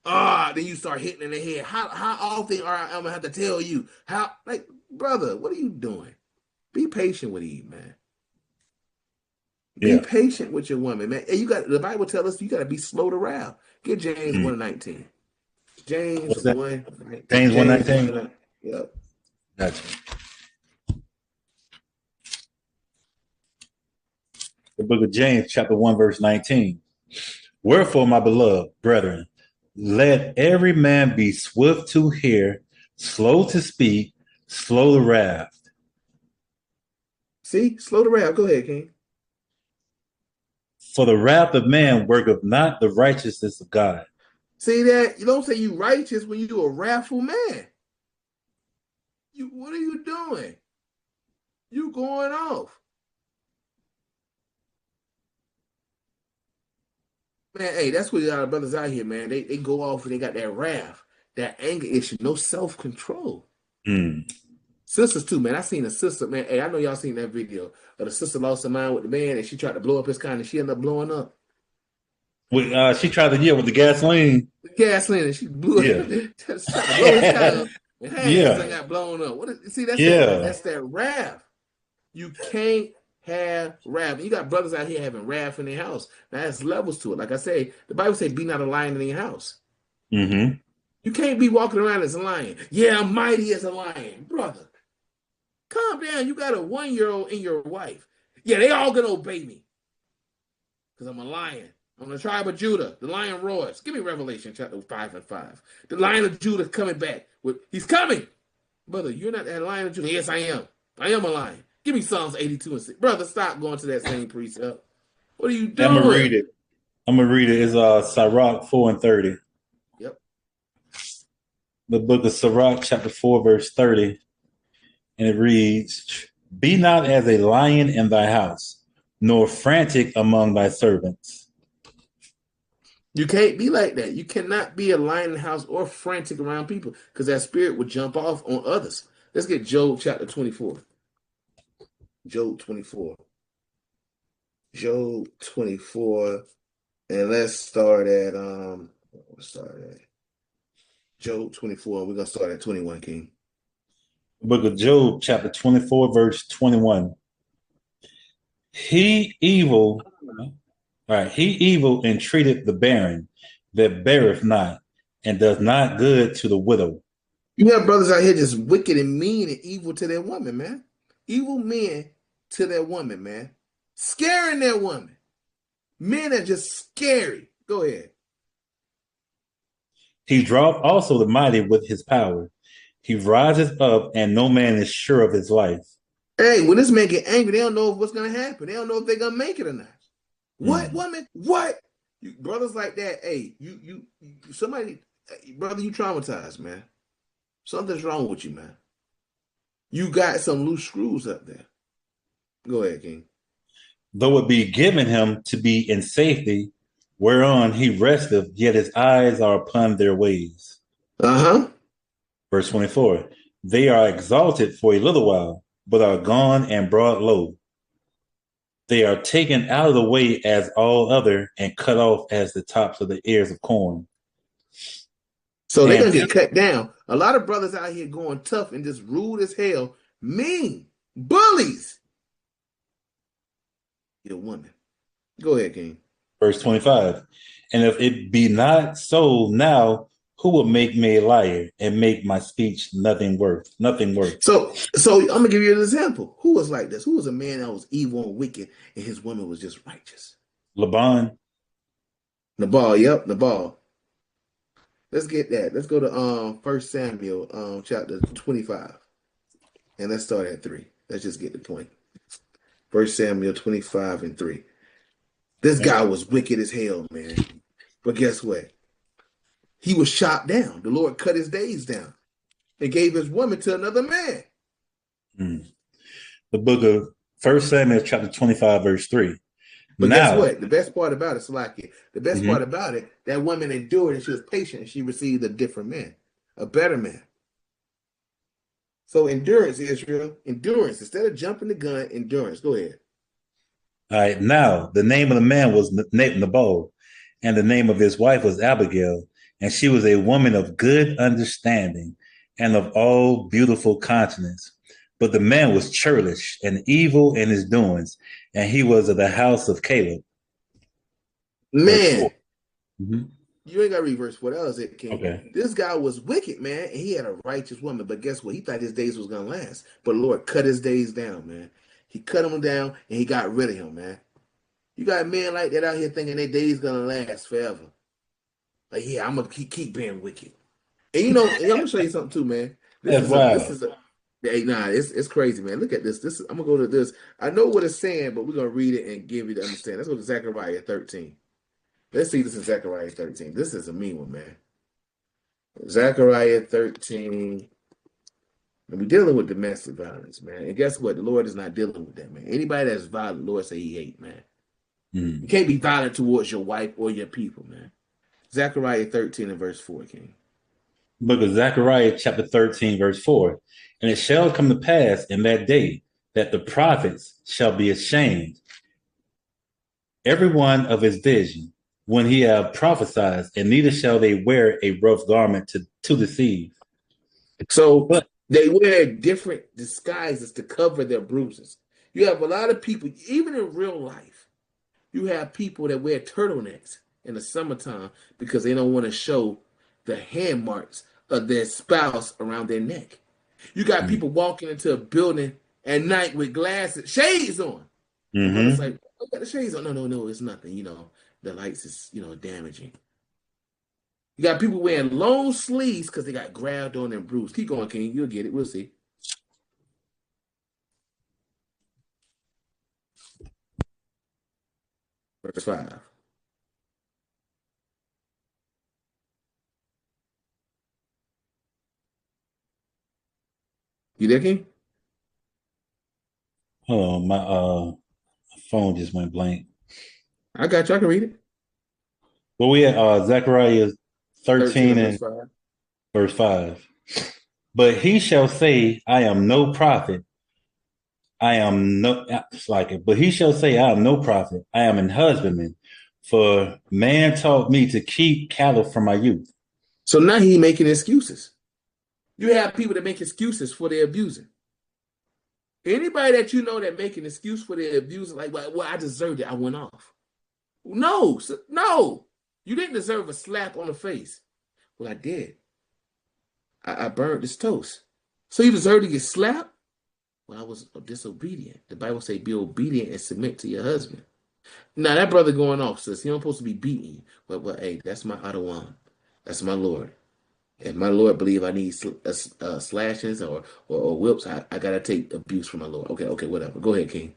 Then you start hitting in the head. How often am I gonna have to tell you? Brother, what are you doing? Be patient with Eve, man. Be patient with your woman, man. And the Bible tells us you got to be slow to wrath. Get James 1:19. James 1. James 1:19. Yep. Gotcha. The book of James, chapter 1, verse 19. Wherefore, my beloved brethren, let every man be swift to hear, slow to speak, slow to wrath. See, slow to wrath. Go ahead, King. For the wrath of man worketh not the righteousness of God. See that? You don't say you righteous when you a wrathful man. What are you doing? You going off. Man, hey, that's what a lot of brothers out here, man. They go off and they got that wrath, that anger issue, no self-control. Sisters too, man. I seen a sister, man. Hey, I know y'all seen that video of the sister lost her mind with the man and she tried to blow up his car and she ended up blowing up. She tried to with the gasoline. And she blew it. Tried to blow his car up. And hey, got blown up. That's that wrath. You can't have wrath. You got brothers out here having wrath in their house. Now, there's levels to it. Like I say, the Bible says, be not a lion in your house. Mm-hmm. You can't be walking around as a lion. Yeah, I'm mighty as a lion. Brother, calm down. You got a 1-year-old and your wife. Yeah, they all going to obey me because I'm a lion. I'm the tribe of Judah. The lion roars. Give me Revelation chapter 5:5. The lion of Judah coming back. He's coming. Brother, you're not that lion of Judah. Yes, I am. I am a lion. Give me Psalms 82:6. Brother, stop going to that same precept. What are you doing? I'm going to read it. It's Sirach 4:30. Yep. The book of Sirach, chapter 4, verse 30. And it reads, be not as a lion in thy house, nor frantic among thy servants. You can't be like that. You cannot be a lion in the house or frantic around people because that spirit would jump off on others. Let's get Job chapter 24. Job 24. Job 24. And let's start at Job 24. We're gonna start at 21, King. Book of Job, chapter 24, verse 21. He evil entreateth the barren that beareth not, and does not good to the widow. You have brothers out here just wicked and mean and evil to their woman, man. Evil men to their woman, man. Scaring their woman. Men are just scary. Go ahead. He draweth also the mighty with his power. He rises up, and no man is sure of his life. Hey, when this man get angry, they don't know what's going to happen. They don't know if they're going to make it or not. What, woman? What? Brothers like that, hey, somebody, brother, you traumatized, man. Something's wrong with you, man. You got some loose screws up there. Go ahead, King. Though it be given him to be in safety, whereon he resteth, yet his eyes are upon their ways. Verse 24. They are exalted for a little while, but are gone and brought low. They are taken out of the way as all other, and cut off as the tops of the ears of corn. So they're going to get cut down. A lot of brothers out here going tough and just rude as hell, mean, bullies. Your woman. Go ahead, King. Verse 25. And if it be not so now, who will make me a liar and make my speech nothing worth? So I'm going to give you an example. Who was like this? Who was a man that was evil and wicked and his woman was just righteous? Laban. Nabal, yep, Nabal. Let's get that. Let's go to 1 Samuel chapter 25. And let's start at 3. Let's just get the point. 1 Samuel 25 and 3. This guy was wicked as hell, man. But guess what? He was shot down. The Lord cut his days down and gave his woman to another man. The book of 1 Samuel chapter 25, verse 3. But guess what? The best part about it, Salaki, the best part about it, that woman endured and she was patient and she received a different man, a better man. So endurance, Israel, endurance. Instead of jumping the gun, endurance. Go ahead. All right. Now, the name of the man was Nabal, and the name of his wife was Abigail, and she was a woman of good understanding and of all beautiful countenance. But the man was churlish and evil in his doings, and he was of the house of Caleb. Man, you ain't got to read verse 4. That was it, King. Okay. This guy was wicked, man, and he had a righteous woman. But guess what? He thought his days was going to last. But the Lord cut his days down, man. He cut him down, and he got rid of him, man. You got men like that out here thinking their days going to last forever. Like, yeah, I'm going to keep being wicked. And, you know, and I'm going to show you something, too, man. It's crazy, man. Look at this. I'm going to go to this. I know what it's saying, but we're going to read it and give you the understanding. Let's go to Zechariah 13. Let's see this in Zechariah 13. This is a mean one, man. Zechariah 13. And we're dealing with domestic violence, man. And guess what? The Lord is not dealing with that, man. Anybody that's violent, the Lord say he hate, man. You can't be violent towards your wife or your people, man. Zechariah 13 and verse 4, King. Book of Zechariah chapter 13, verse 4. And it shall come to pass in that day that the prophets shall be ashamed, every one of his vision, when he have prophesied, and neither shall they wear a rough garment to deceive. So they wear different disguises to cover their bruises. You have a lot of people, even in real life, you have people that wear turtlenecks in the summertime because they don't want to show the hand marks of their spouse around their neck. You got people walking into a building at night with glasses, shades on. It's like, I got the shades on. No, it's nothing. You know, the lights is, damaging. You got people wearing long sleeves because they got grabbed on and bruised. Keep going, King. You'll get it. We'll see. Verse 5. You there, King? Oh, my phone just went blank. I got you. I can read it. Well, we had Zechariah 13 and verse 5. But he shall say, I am no prophet. But he shall say, I am no prophet. I am an husbandman. For man taught me to keep cattle from my youth. So now he making excuses. You have people that make excuses for their abusing. Anybody that you know that make an excuse for their abusing, like, well, I deserved it. I went off. No. You didn't deserve a slap on the face. Well, I did. I burned this toast. So you deserve to get slapped? Well, I was disobedient. The Bible say be obedient and submit to your husband. Now that brother going off, sis. He don't supposed to be beating you. But hey, that's my Adawan. That's my Lord. If my Lord believe I need slashes or whips, I gotta take abuse from my Lord. Okay, whatever. Go ahead, King.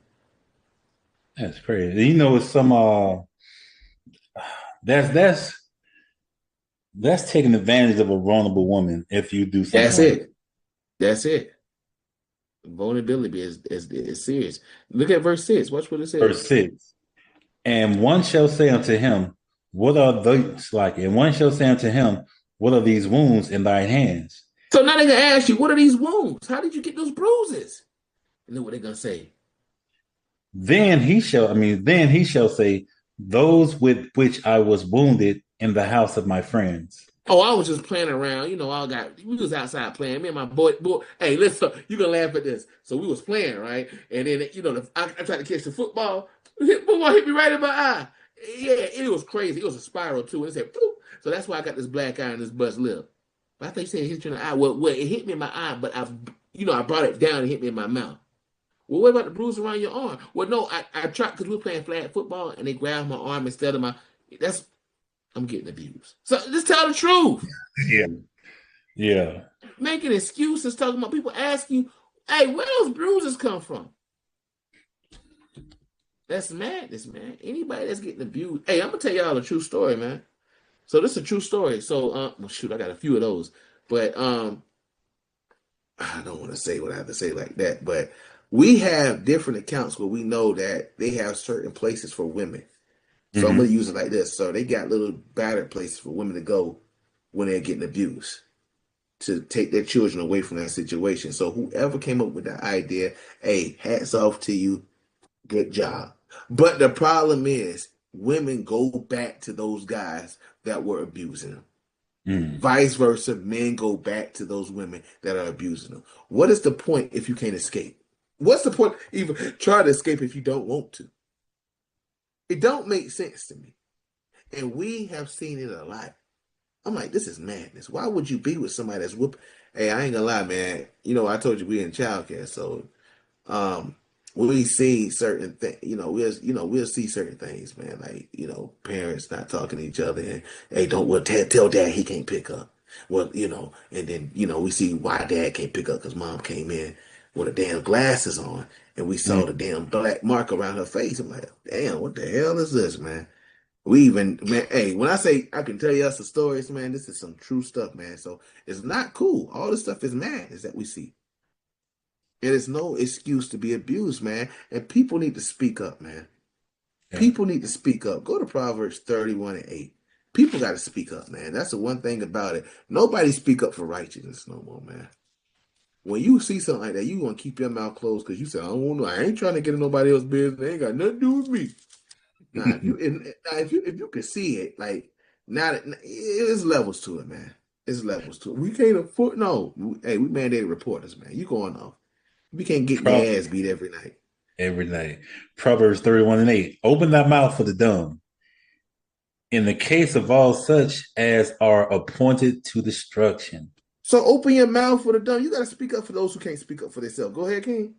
That's crazy. You know, it's some that's taking advantage of a vulnerable woman if you do something. That's it. That's it. Vulnerability is serious. Look at verse 6. Watch what it says. Verse 6. And one shall say unto him, what are those like? And one shall say unto him, what are these wounds in thy hands? So now they're gonna ask you, what are these wounds? How did you get those bruises? And then what they're gonna say? Then he shall say, those with which I was wounded in the house of my friends. Oh, I was just playing around. We was outside playing. Me and my boy. Hey, listen, you gonna laugh at this. So we was playing, right? And then, I tried to catch the football. Football hit me right in my eye. Yeah, it was crazy. It was a spiral, too. And it said, poof. So that's why I got this black eye and this bust lip. But I think you said it hit you in the eye. Well, it hit me in my eye, but I brought it down and hit me in my mouth. Well, what about the bruise around your arm? Well, no, I tried because we were playing flag football and they grabbed my arm instead of I'm getting abused. So just tell the truth. Yeah. Making excuses, talking about people asking you, hey, where those bruises come from? That's madness, man. Anybody that's getting abused. Hey, I'm gonna tell y'all a true story, man. So this is a true story. So I got a few of those, but I don't want to say what I have to say like that. But we have different accounts where we know that they have certain places for women. So I'm going to use it like this. So they got little battered places for women to go when they're getting abused to take their children away from that situation. So whoever came up with that idea, hey, hats off to you. Good job. But the problem is women go back to those guys that were abusing them. Vice versa, men go back to those women that are abusing them. What is the point if you can't escape? What's the point even try to escape if you don't want to? It don't make sense to me. And we have seen it a lot. I'm like, this is madness. Why would you be with somebody that's whooping? Hey, I ain't gonna lie, man. I told you we in childcare, so we see certain things. We'll see certain things, man. Like parents not talking to each other, and hey, tell dad he can't pick up. Well, and then we see why dad can't pick up because mom came in with a damn glasses on. And we saw the damn black mark around her face. I'm like, damn, what the hell is this, man? Hey, when I say I can tell you some stories, man, this is some true stuff, man. So it's not cool. All this stuff is madness that we see. And it's no excuse to be abused, man. And people need to speak up, man. Yeah. People need to speak up. Go to Proverbs 31:8. People got to speak up, man. That's the one thing about it. Nobody speak up for righteousness no more, man. When you see something like that, you gonna keep your mouth closed because you say, I don't want to. I ain't trying to get in nobody else's business. They ain't got nothing to do with me. Now, if you can see it, like there's levels to it, man. There's levels to it. We can't afford. No, hey, we mandated reporters, man. You going off? We can't get your ass beat every night. Every night. Proverbs 31:8. Open thy mouth for the dumb. In the case of all such as are appointed to destruction. So open your mouth for the dumb. You got to speak up for those who can't speak up for themselves. Go ahead, King.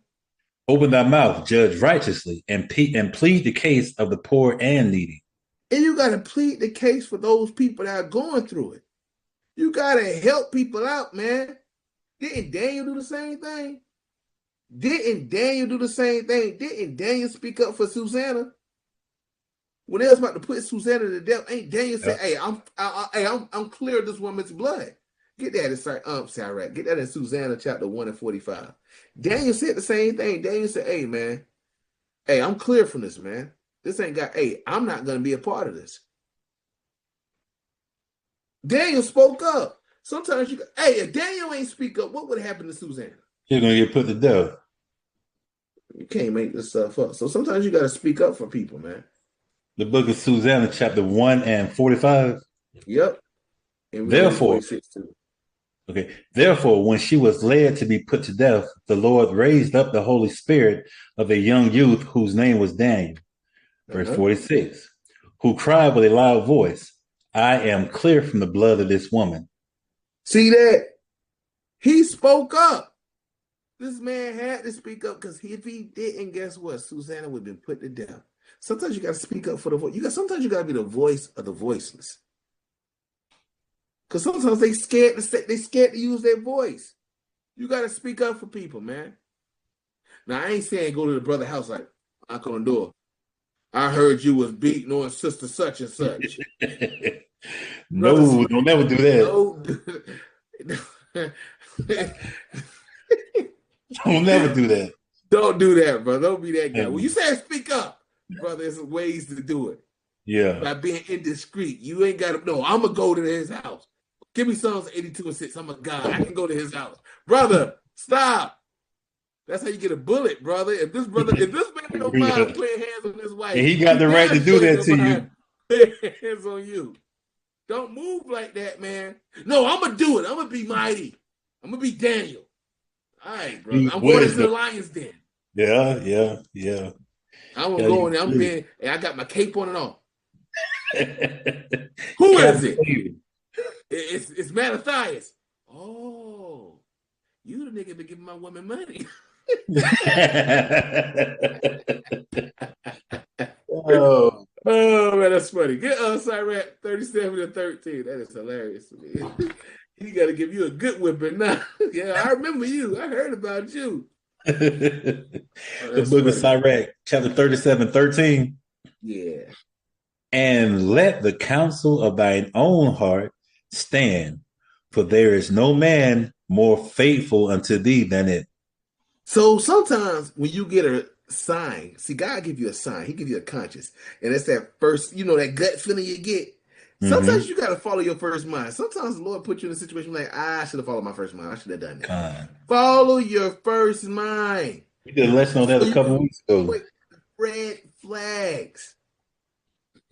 Open thy mouth, judge righteously, and plead the case of the poor and needy. And you got to plead the case for those people that are going through it. You got to help people out, man. Didn't Daniel do the same thing? Didn't Daniel speak up for Susanna? When they was about to put Susanna to death, ain't Daniel said, "Hey, I'm clear of this woman's blood." Get that in Sirach. Get that in Susanna chapter 1:45. Daniel said the same thing. Daniel said, hey, man, hey, I'm clear from this, man. This ain't got, hey, I'm not going to be a part of this. Daniel spoke up. Sometimes if Daniel ain't speak up, what would happen to Susanna? She's going to get put to death. You can't make this stuff up. So sometimes you got to speak up for people, man. The book of Susanna, chapter 1:45. Yep. And therefore, when she was led to be put to death, the Lord raised up the Holy Spirit of a young youth whose name was Daniel. Verse 46, who cried with a loud voice, I am clear from the blood of this woman. See that? He spoke up. This man had to speak up because if he didn't, guess what? Susanna would have been put to death. Sometimes you got to speak up for the voice. Sometimes you got to be the voice of the voiceless. Because sometimes they scared to use their voice. You got to speak up for people, man. Now, I ain't saying go to the brother's house like, knock on the door. I heard you was beating on sister such and such. No, don't never do that. No. Don't never do that. Don't do that, bro. Don't be that guy. When you say speak up, brother, there's ways to do it. Yeah. By being indiscreet. You ain't got to, no, I'm going to go to his house. Give me Psalms 82:6. I'm a guy. I can go to his house. Brother, stop. That's how you get a bullet, brother. If this man don't mind putting hands on his wife, and he got the right to do that to you. Put hands on you. Don't move like that, man. No, I'm going to do it. I'm going to be mighty. I'm going to be Daniel. All right, bro. I'm going into the lion's den. Yeah. I'm going to go in there. I'm being, and I got my cape on and all. Who is it? It's Mattathias. Oh, you the nigga been giving my woman money. Oh man, that's funny. Get Sirach 37-13. That is hilarious to me. He got to give you a good whipping now. Yeah, I remember you. I heard about you. The book of Sirach, chapter 37-13. Yeah. And let the counsel of thine own heart stand, for there is no man more faithful unto thee than it. So sometimes when you get a sign, see, God give you a sign. He give you a conscience. And it's that first, that gut feeling you get. Sometimes you got to follow your first mind. Sometimes the Lord put you in a situation like, I should have followed my first mind. I should have done that. Follow your first mind. We did a lesson on that a couple weeks ago. Red flags.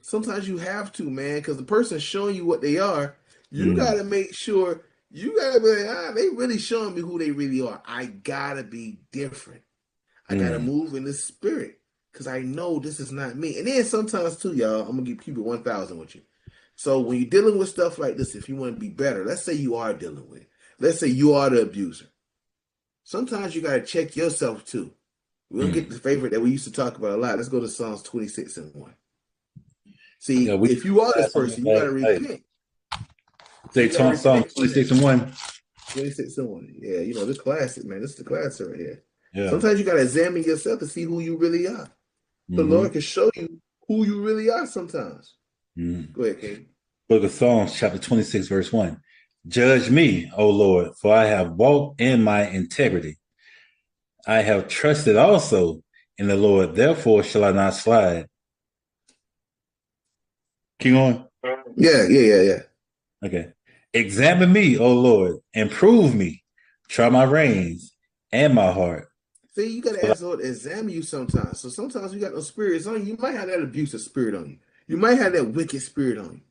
Sometimes you have to, man, because the person showing you what they are, you got to make sure, you got to be like, they really showing me who they really are. I got to be different. I got to move in the spirit because I know this is not me. And then sometimes too, y'all, I'm going to keep it 1,000 with you. So when you're dealing with stuff like this, if you want to be better, let's say you are dealing with it. Let's say you are the abuser. Sometimes you got to check yourself too. We'll get the favorite that we used to talk about a lot. Let's go to Psalms 26:1. See, if you are this person, you got to repent. Say Psalms 26:1. 26:1. Yeah, this classic, man. This is the classic right here. Yeah. Sometimes you got to examine yourself to see who you really are. The Lord can show you who you really are sometimes. Go ahead, King. Book of Psalms, chapter 26, verse 1. Judge me, O Lord, for I have walked in my integrity. I have trusted also in the Lord, therefore shall I not slide. Keep going. Yeah. Okay. Examine me, O Lord, and prove me. Try my reins and my heart. See, you got to ask the Lord to examine you sometimes. So sometimes you got no spirits on you. You might have that abusive spirit on you. You might have that wicked spirit on you.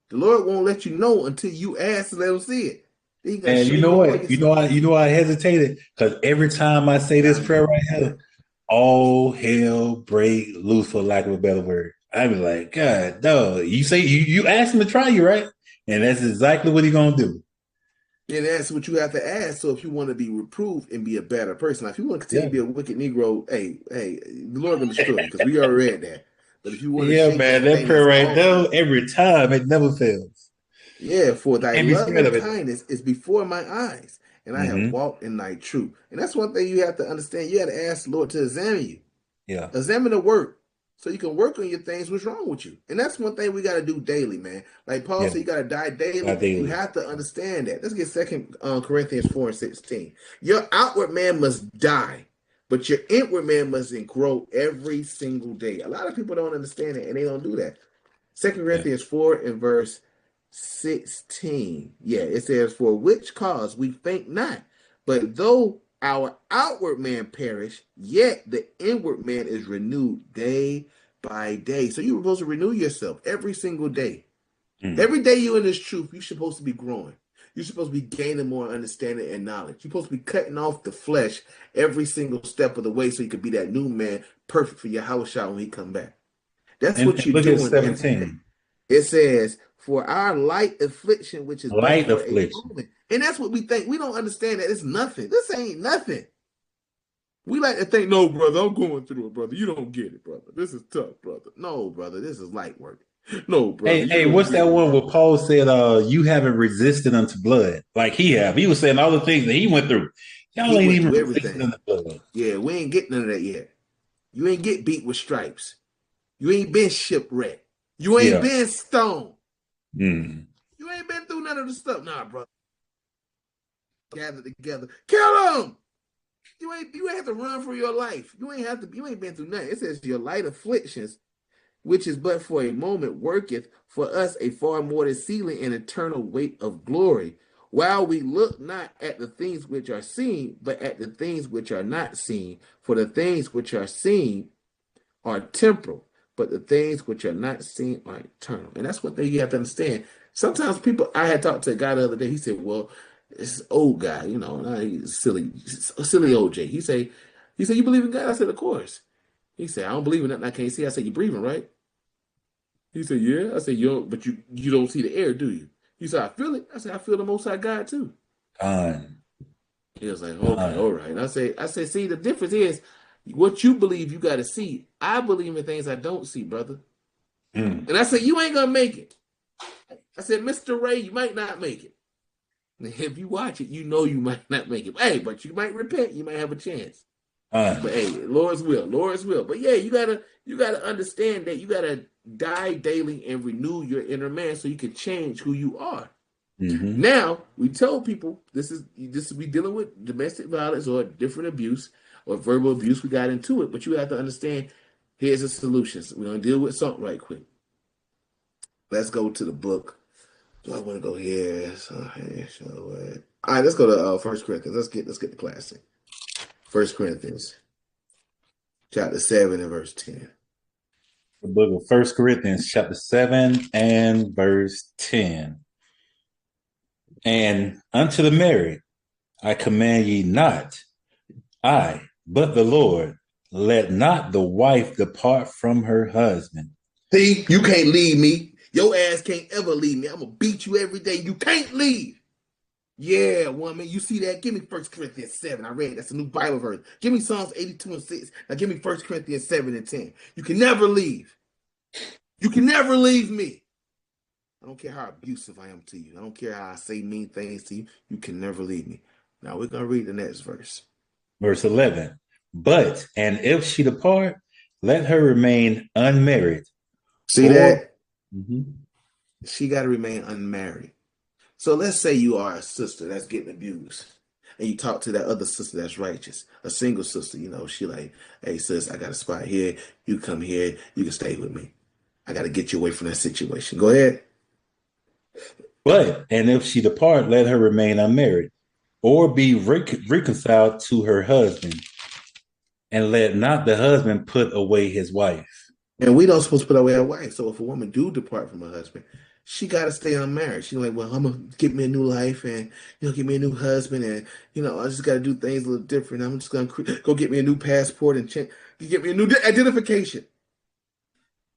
The Lord won't let you know until you ask to let him see it. And you know what? You know I hesitated because every time I say this prayer right here, all hell break loose, for lack of a better word. I be like, God, dog. You say you ask him to try you, right? And that's exactly what he's gonna do. And that's what you have to ask. So if you want to be reproved and be a better person, now, if you want to continue to be a wicked Negro, hey, the Lord gonna destroy you because we already read that. But if you want to, man, that prayer right there, every time it never fails. Yeah, for thy love and kindness is before my eyes, and I have walked in thy truth. And that's one thing you have to understand. You have to ask the Lord to examine you. Yeah, examine the work. So you can work on your things, what's wrong with you. And that's one thing we got to do daily, man. Like Paul said, you got to die daily. You have to understand that. Let's get 2 Corinthians 4:16. Your outward man must die, but your inward man must grow every single day. A lot of people don't understand it, and they don't do that. 2 Corinthians 4 and verse 16. Yeah, it says, for which cause we faint not, but though our outward man perish, yet the inward man is renewed day by day. So you're supposed to renew yourself every single day. Every day you're in this truth, you're supposed to be growing. You're supposed to be gaining more understanding and knowledge. You're supposed to be cutting off the flesh every single step of the way so you could be that new man, perfect for your house shot when he come back. That's what you're doing. 17. It says, for our light affliction, which is but Light for a affliction. moment. And that's what we think. We don't understand that it's nothing. This ain't nothing. We like to think, no, brother, I'm going through it, brother. You don't get it, brother. This is tough, brother. No, brother, this is light work. No, brother. Hey, what's that one where Paul said, you haven't resisted unto blood like he have? He was saying all the things that he went through. Y'all ain't even resisting unto blood. Yeah, we ain't getting none of that yet. You ain't get beat with stripes. You ain't been shipwrecked. You ain't been stoned. Mm. You ain't been through none of the stuff. Nah, brother. Gather together. Kill them. You ain't have to run for your life. You ain't been through nothing. It says your light afflictions, which is but for a moment, worketh for us a far more exceeding and eternal weight of glory, while we look not at the things which are seen, but at the things which are not seen. For the things which are seen are temporal, but the things which are not seen are eternal. And that's what you have to understand. Sometimes people, I had talked to a guy the other day, he said, well, this old guy, he's silly OJ. He said, you believe in God? I said, of course. He said, I don't believe in nothing I can't see. I said, you breathing, right? He said, yeah. I said, but you don't see the air, do you? He said, I feel it. I said, I feel the Most High God too. He was like, okay, all right. And I said, see, the difference is what you believe you got to see. I believe in things I don't see, brother. And I said, you ain't going to make it. I said, Mr. Ray, you might not make it. If you watch it, you know you might not make it. Hey, but you might repent. You might have a chance. But hey, Lord's will. But yeah, you gotta understand that you gotta die daily and renew your inner man so you can change who you are. Mm-hmm. Now we told people this is we dealing with domestic violence or different abuse or verbal abuse. We got into it, but you have to understand. Here's the solutions. We're gonna deal with something right quick. Let's go to the book. Do I want to go here? All right, let's go to 1 Corinthians. Let's get the classic. 1 Corinthians, chapter 7 and verse 10. The book of 1 Corinthians, chapter 7 and verse 10. And unto the married, I command ye not, but the Lord, let not the wife depart from her husband. See, you can't leave me. Your ass can't ever leave me. I'm going to beat you every day. You can't leave. Yeah, woman. You see that? Give me 1 Corinthians 7. I read it. That's a new Bible verse. Give me Psalms 82 and 6. Now give me 1 Corinthians 7 and 10. You can never leave. You can never leave me. I don't care how abusive I am to you. I don't care how I say mean things to you. You can never leave me. Now we're going to read the next verse. Verse 11. But, and if she depart, let her remain unmarried. See that? Mm-hmm. She got to remain unmarried. So let's say you are a sister that's getting abused and you talk to that other sister that's righteous, a single sister, she like, hey, sis, I got a spot here. You come here. You can stay with me. I got to get you away from that situation. Go ahead. But, and if she depart, let her remain unmarried or be reconciled to her husband, and let not the husband put away his wife. And we don't supposed to put away our wife. So if a woman do depart from her husband, she got to stay unmarried. She's like, well, I'm going to get me a new life and, get me a new husband. And, I just got to do things a little different. I'm just going to go get me a new passport and get me a new identification.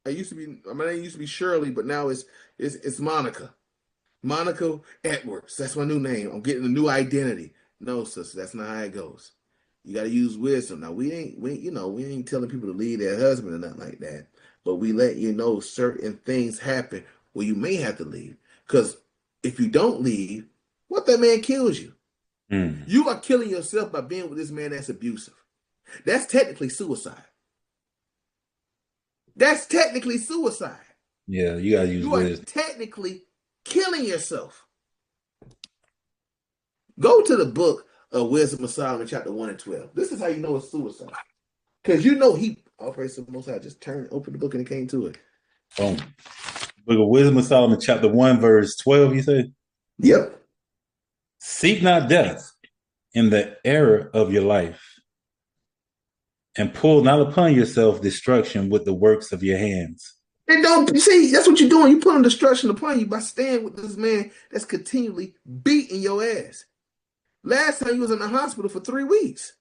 My name used to be Shirley, but now it's Monica. Monica Edwards. That's my new name. I'm getting a new identity. No, sister, that's not how it goes. You got to use wisdom. Now, we ain't telling people to leave their husband or nothing like that. But we let you know certain things happen where you may have to leave. Because if you don't leave, what that man kills you. Mm. You are killing yourself by being with this man that's abusive. That's technically suicide. That's technically suicide. Yeah, you got to use wisdom. You are technically killing yourself. Go to the book of Wisdom of Solomon, chapter 1 and 12. This is how you know it's suicide. Because all praise to the Most High, just open the book and it came to it. Boom. Book of Wisdom of Solomon, chapter 1, verse 12, you say? Yep. Seek not death in the era of your life, and pull not upon yourself destruction with the works of your hands. And don't see, that's what you're doing. You're putting destruction upon you by staying with this man that's continually beating your ass. Last time you was in the hospital for 3 weeks.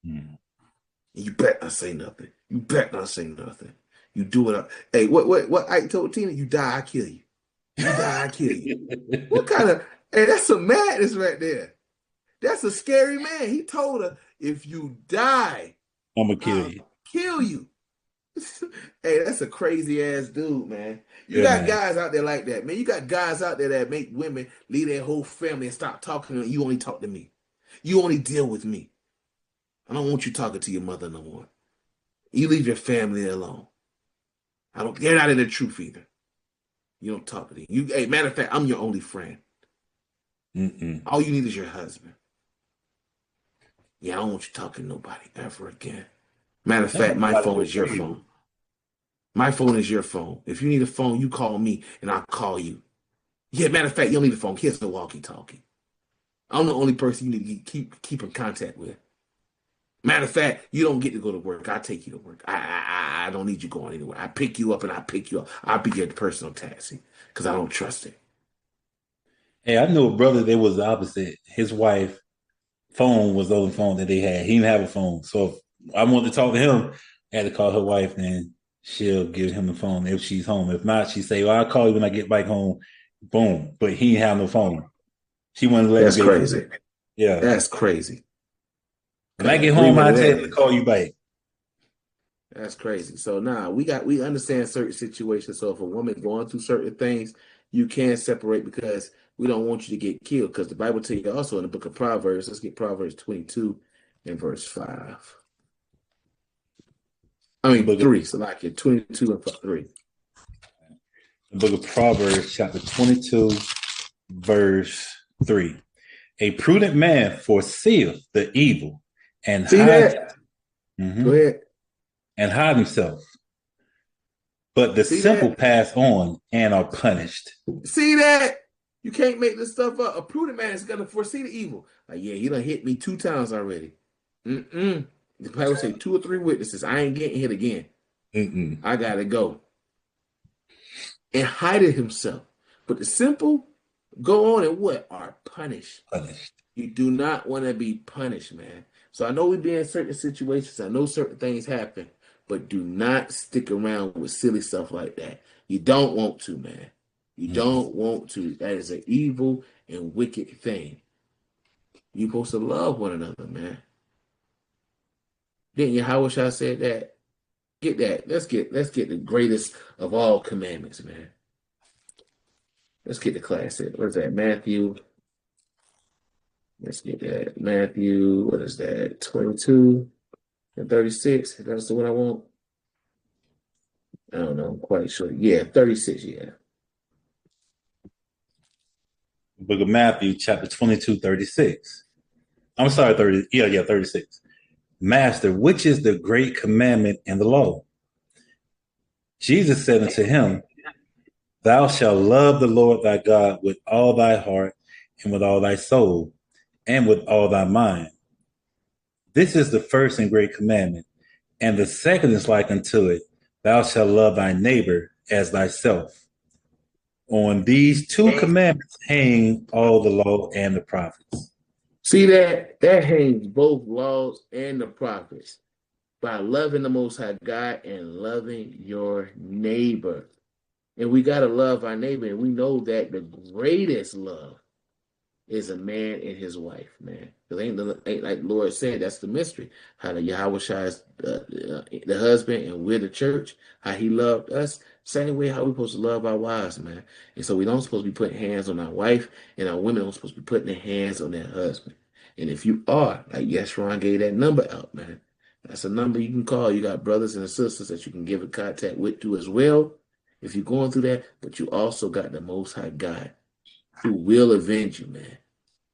And you bet not say nothing. You bet not say nothing. You do it. Hey, what Ike told Tina? You die, I kill you. You die, I kill you. What kind of, hey, that's some madness right there. That's a scary man. He told her, if you die, I'm gonna kill I'll you. kill you. Hey, that's a crazy ass dude, man. You Yeah, got man. guys out there like that, man. You got guys out there that make women leave their whole family and stop talking to them. You only talk to me. You only deal with me. I don't want you talking to your mother no more. You leave your family alone. I don't get out of the truth either. You don't talk to them. You, hey, matter of fact, I'm your only friend. All you need is your husband. Yeah, I don't want you talking to nobody ever again. Matter of fact, my phone is your phone. My phone is your phone. If you need a phone, you call me and I'll call you. Yeah, matter of fact, you don't need a phone. Here's the walkie-talkie. I'm the only person you need to keep in contact with. Matter of fact, you don't get to go to work. I take you to work. I don't need you going anywhere. I pick you up and I pick you up. I'll be your personal taxi because I don't trust it. Hey, I knew a brother that was the opposite. His wife phone was the only phone that they had. He didn't have a phone. So if I wanted to talk to him, I had to call her wife and she'll give him the phone if she's home. If not, she say, well, I'll call you when I get back home. Boom. But he didn't have no phone. She wouldn't let That's him get crazy. it. Yeah. That's crazy. When I get home, I'll tell you to call you back. That's crazy. So now we understand certain situations. So if a woman going through certain things, you can separate because we don't want you to get killed. Because the Bible tells you also in the book of Proverbs, let's get Proverbs 22 and verse 5. I mean 3, so like it 22 and 3. The book of Proverbs, chapter 22, verse 3. A prudent man foreseeth the evil and See that? Go ahead. And hide himself. But the simple pass on and are punished. See that? You can't make this stuff up. A prudent man is going to foresee the evil. Like, yeah, he done hit me 2 times already. The Bible say 2 or 3 witnesses. I ain't getting hit again. I got to go. And hided himself. But the simple go on and what? Are punished. You do not want to be punished, man. So I know we be in certain situations. I know certain things happen. But do not stick around with silly stuff like that. You don't want to, man. You don't want to. That is an evil and wicked thing. You're supposed to love one another, man. Didn't Yahweh said that? Get that. Let's get the greatest of all commandments, man. Let's get the classic. What is that? Matthew. Let's get that. Matthew, what is that? 22 and 36. That's the one I want. I don't know. I'm quite sure. Yeah, 36, yeah. Book of Matthew, chapter 22, 36. I'm sorry, 30. Yeah, 36. Master, which is the great commandment in the law? Jesus said unto him, Thou shalt love the Lord thy God with all thy heart and with all thy soul and with all thy mind. This is the first and great commandment. And the second is like unto it, Thou shalt love thy neighbor as thyself. On these 2 commandments hang all the law and the prophets. See that? That hangs both laws and the prophets by loving the Most High God and loving your neighbor. And we got to love our neighbor. And we know that the greatest love is a man and his wife, man. Because ain't like the Lord said, that's the mystery. How the Yahweh is the husband and we're the church. How he loved us. Same way how we're supposed to love our wives, man. And so we don't supposed to be putting hands on our wife, and our women don't supposed to be putting their hands on their husband. And if you are, like Yeshua gave that number out, man. That's a number you can call. You got brothers and sisters that you can give a contact with too as well if you're going through that. But you also got the Most High God who will avenge you, man.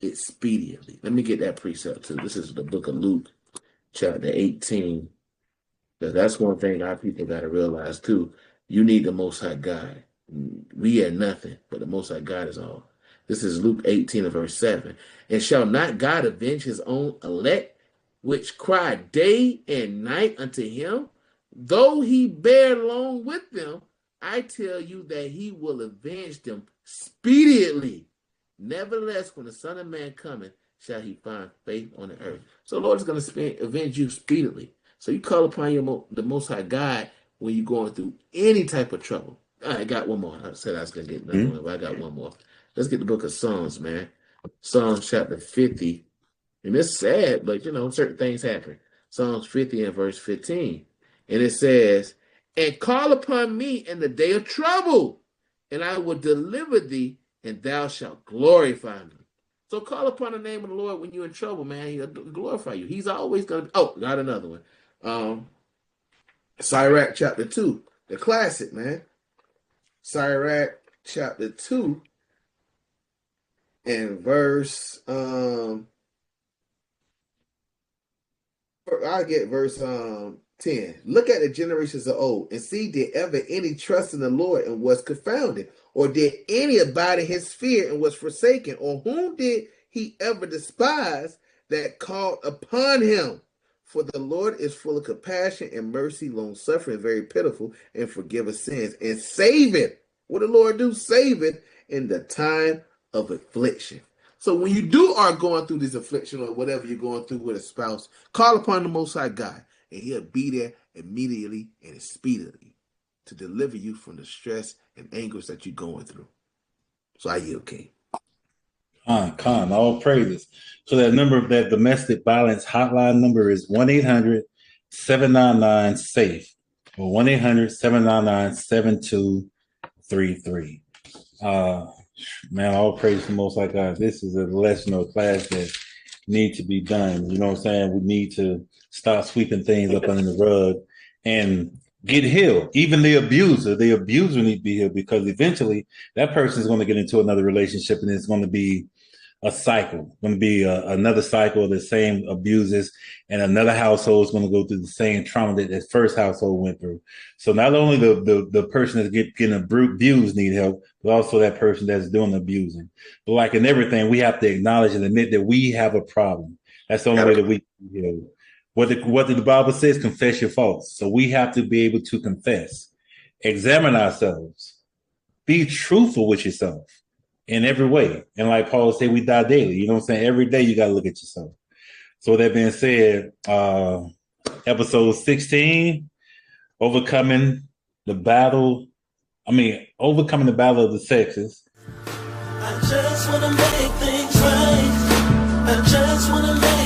Expediently. Let me get that precept too. This is the book of Luke, chapter 18. Because that's one thing our people got to realize too. You need the Most High God. We are nothing, but the Most High God is all. This is Luke 18 and verse 7. And shall not God avenge his own elect, which cry day and night unto him? Though he bear long with them, I tell you that he will avenge them speedily. Nevertheless, when the Son of Man cometh, shall he find faith on the earth. So the Lord is going to avenge you speedily. So you call upon the Most High God when you're going through any type of trouble. I got one more. I said I was gonna get another one, but I got one more. Let's get the book of Psalms, man. Psalms chapter 50. And it's sad, but certain things happen. Psalms 50 and verse 15. And it says, and call upon me in the day of trouble, and I will deliver thee, and thou shalt glorify me. So call upon the name of the Lord when you're in trouble, man. He'll glorify you. He's always going to. Oh, got another one. Sirach chapter 2, the classic, man. Sirach chapter 2 and verse I get verse 10. Look at the generations of old and see, did ever any trust in the Lord and was confounded? Or did any abide in his fear and was forsaken? Or whom did he ever despise that called upon him? For the Lord is full of compassion and mercy, long suffering, very pitiful, and forgiveth sins, and saveth. What the Lord do? Saveth in the time of affliction. So when you are going through this affliction or whatever you're going through with a spouse, call upon the Most High God, and he'll be there immediately and speedily to deliver you from the stress and anguish that you're going through. So I yield, King. Con, all praises. So that number, that domestic violence hotline number is 1-800-799-SAFE or 1-800-799-7233. Man, all praise to the Most High God. This is a lesson or class that need to be done. You know what I'm saying? We need to stop sweeping things up under the rug and get healed. Even the abuser needs to be healed, because eventually that person is going to get into another relationship, and it's going to be a cycle, going to be another cycle of the same abuses, and another household is going to go through the same trauma that that first household went through. So not only the person that's getting abused need help, but also that person that's doing abusing. But like in everything, we have to acknowledge and admit that we have a problem. That's the only way that we can be healed. What the Bible says, confess your faults. So we have to be able to confess, examine ourselves, be truthful with yourself in every way. And like Paul said, we die daily. You know what I'm saying? Every day you got to look at yourself. So with that being said, episode 16, overcoming the battle of the sexes. I just want to make things right. I just want to make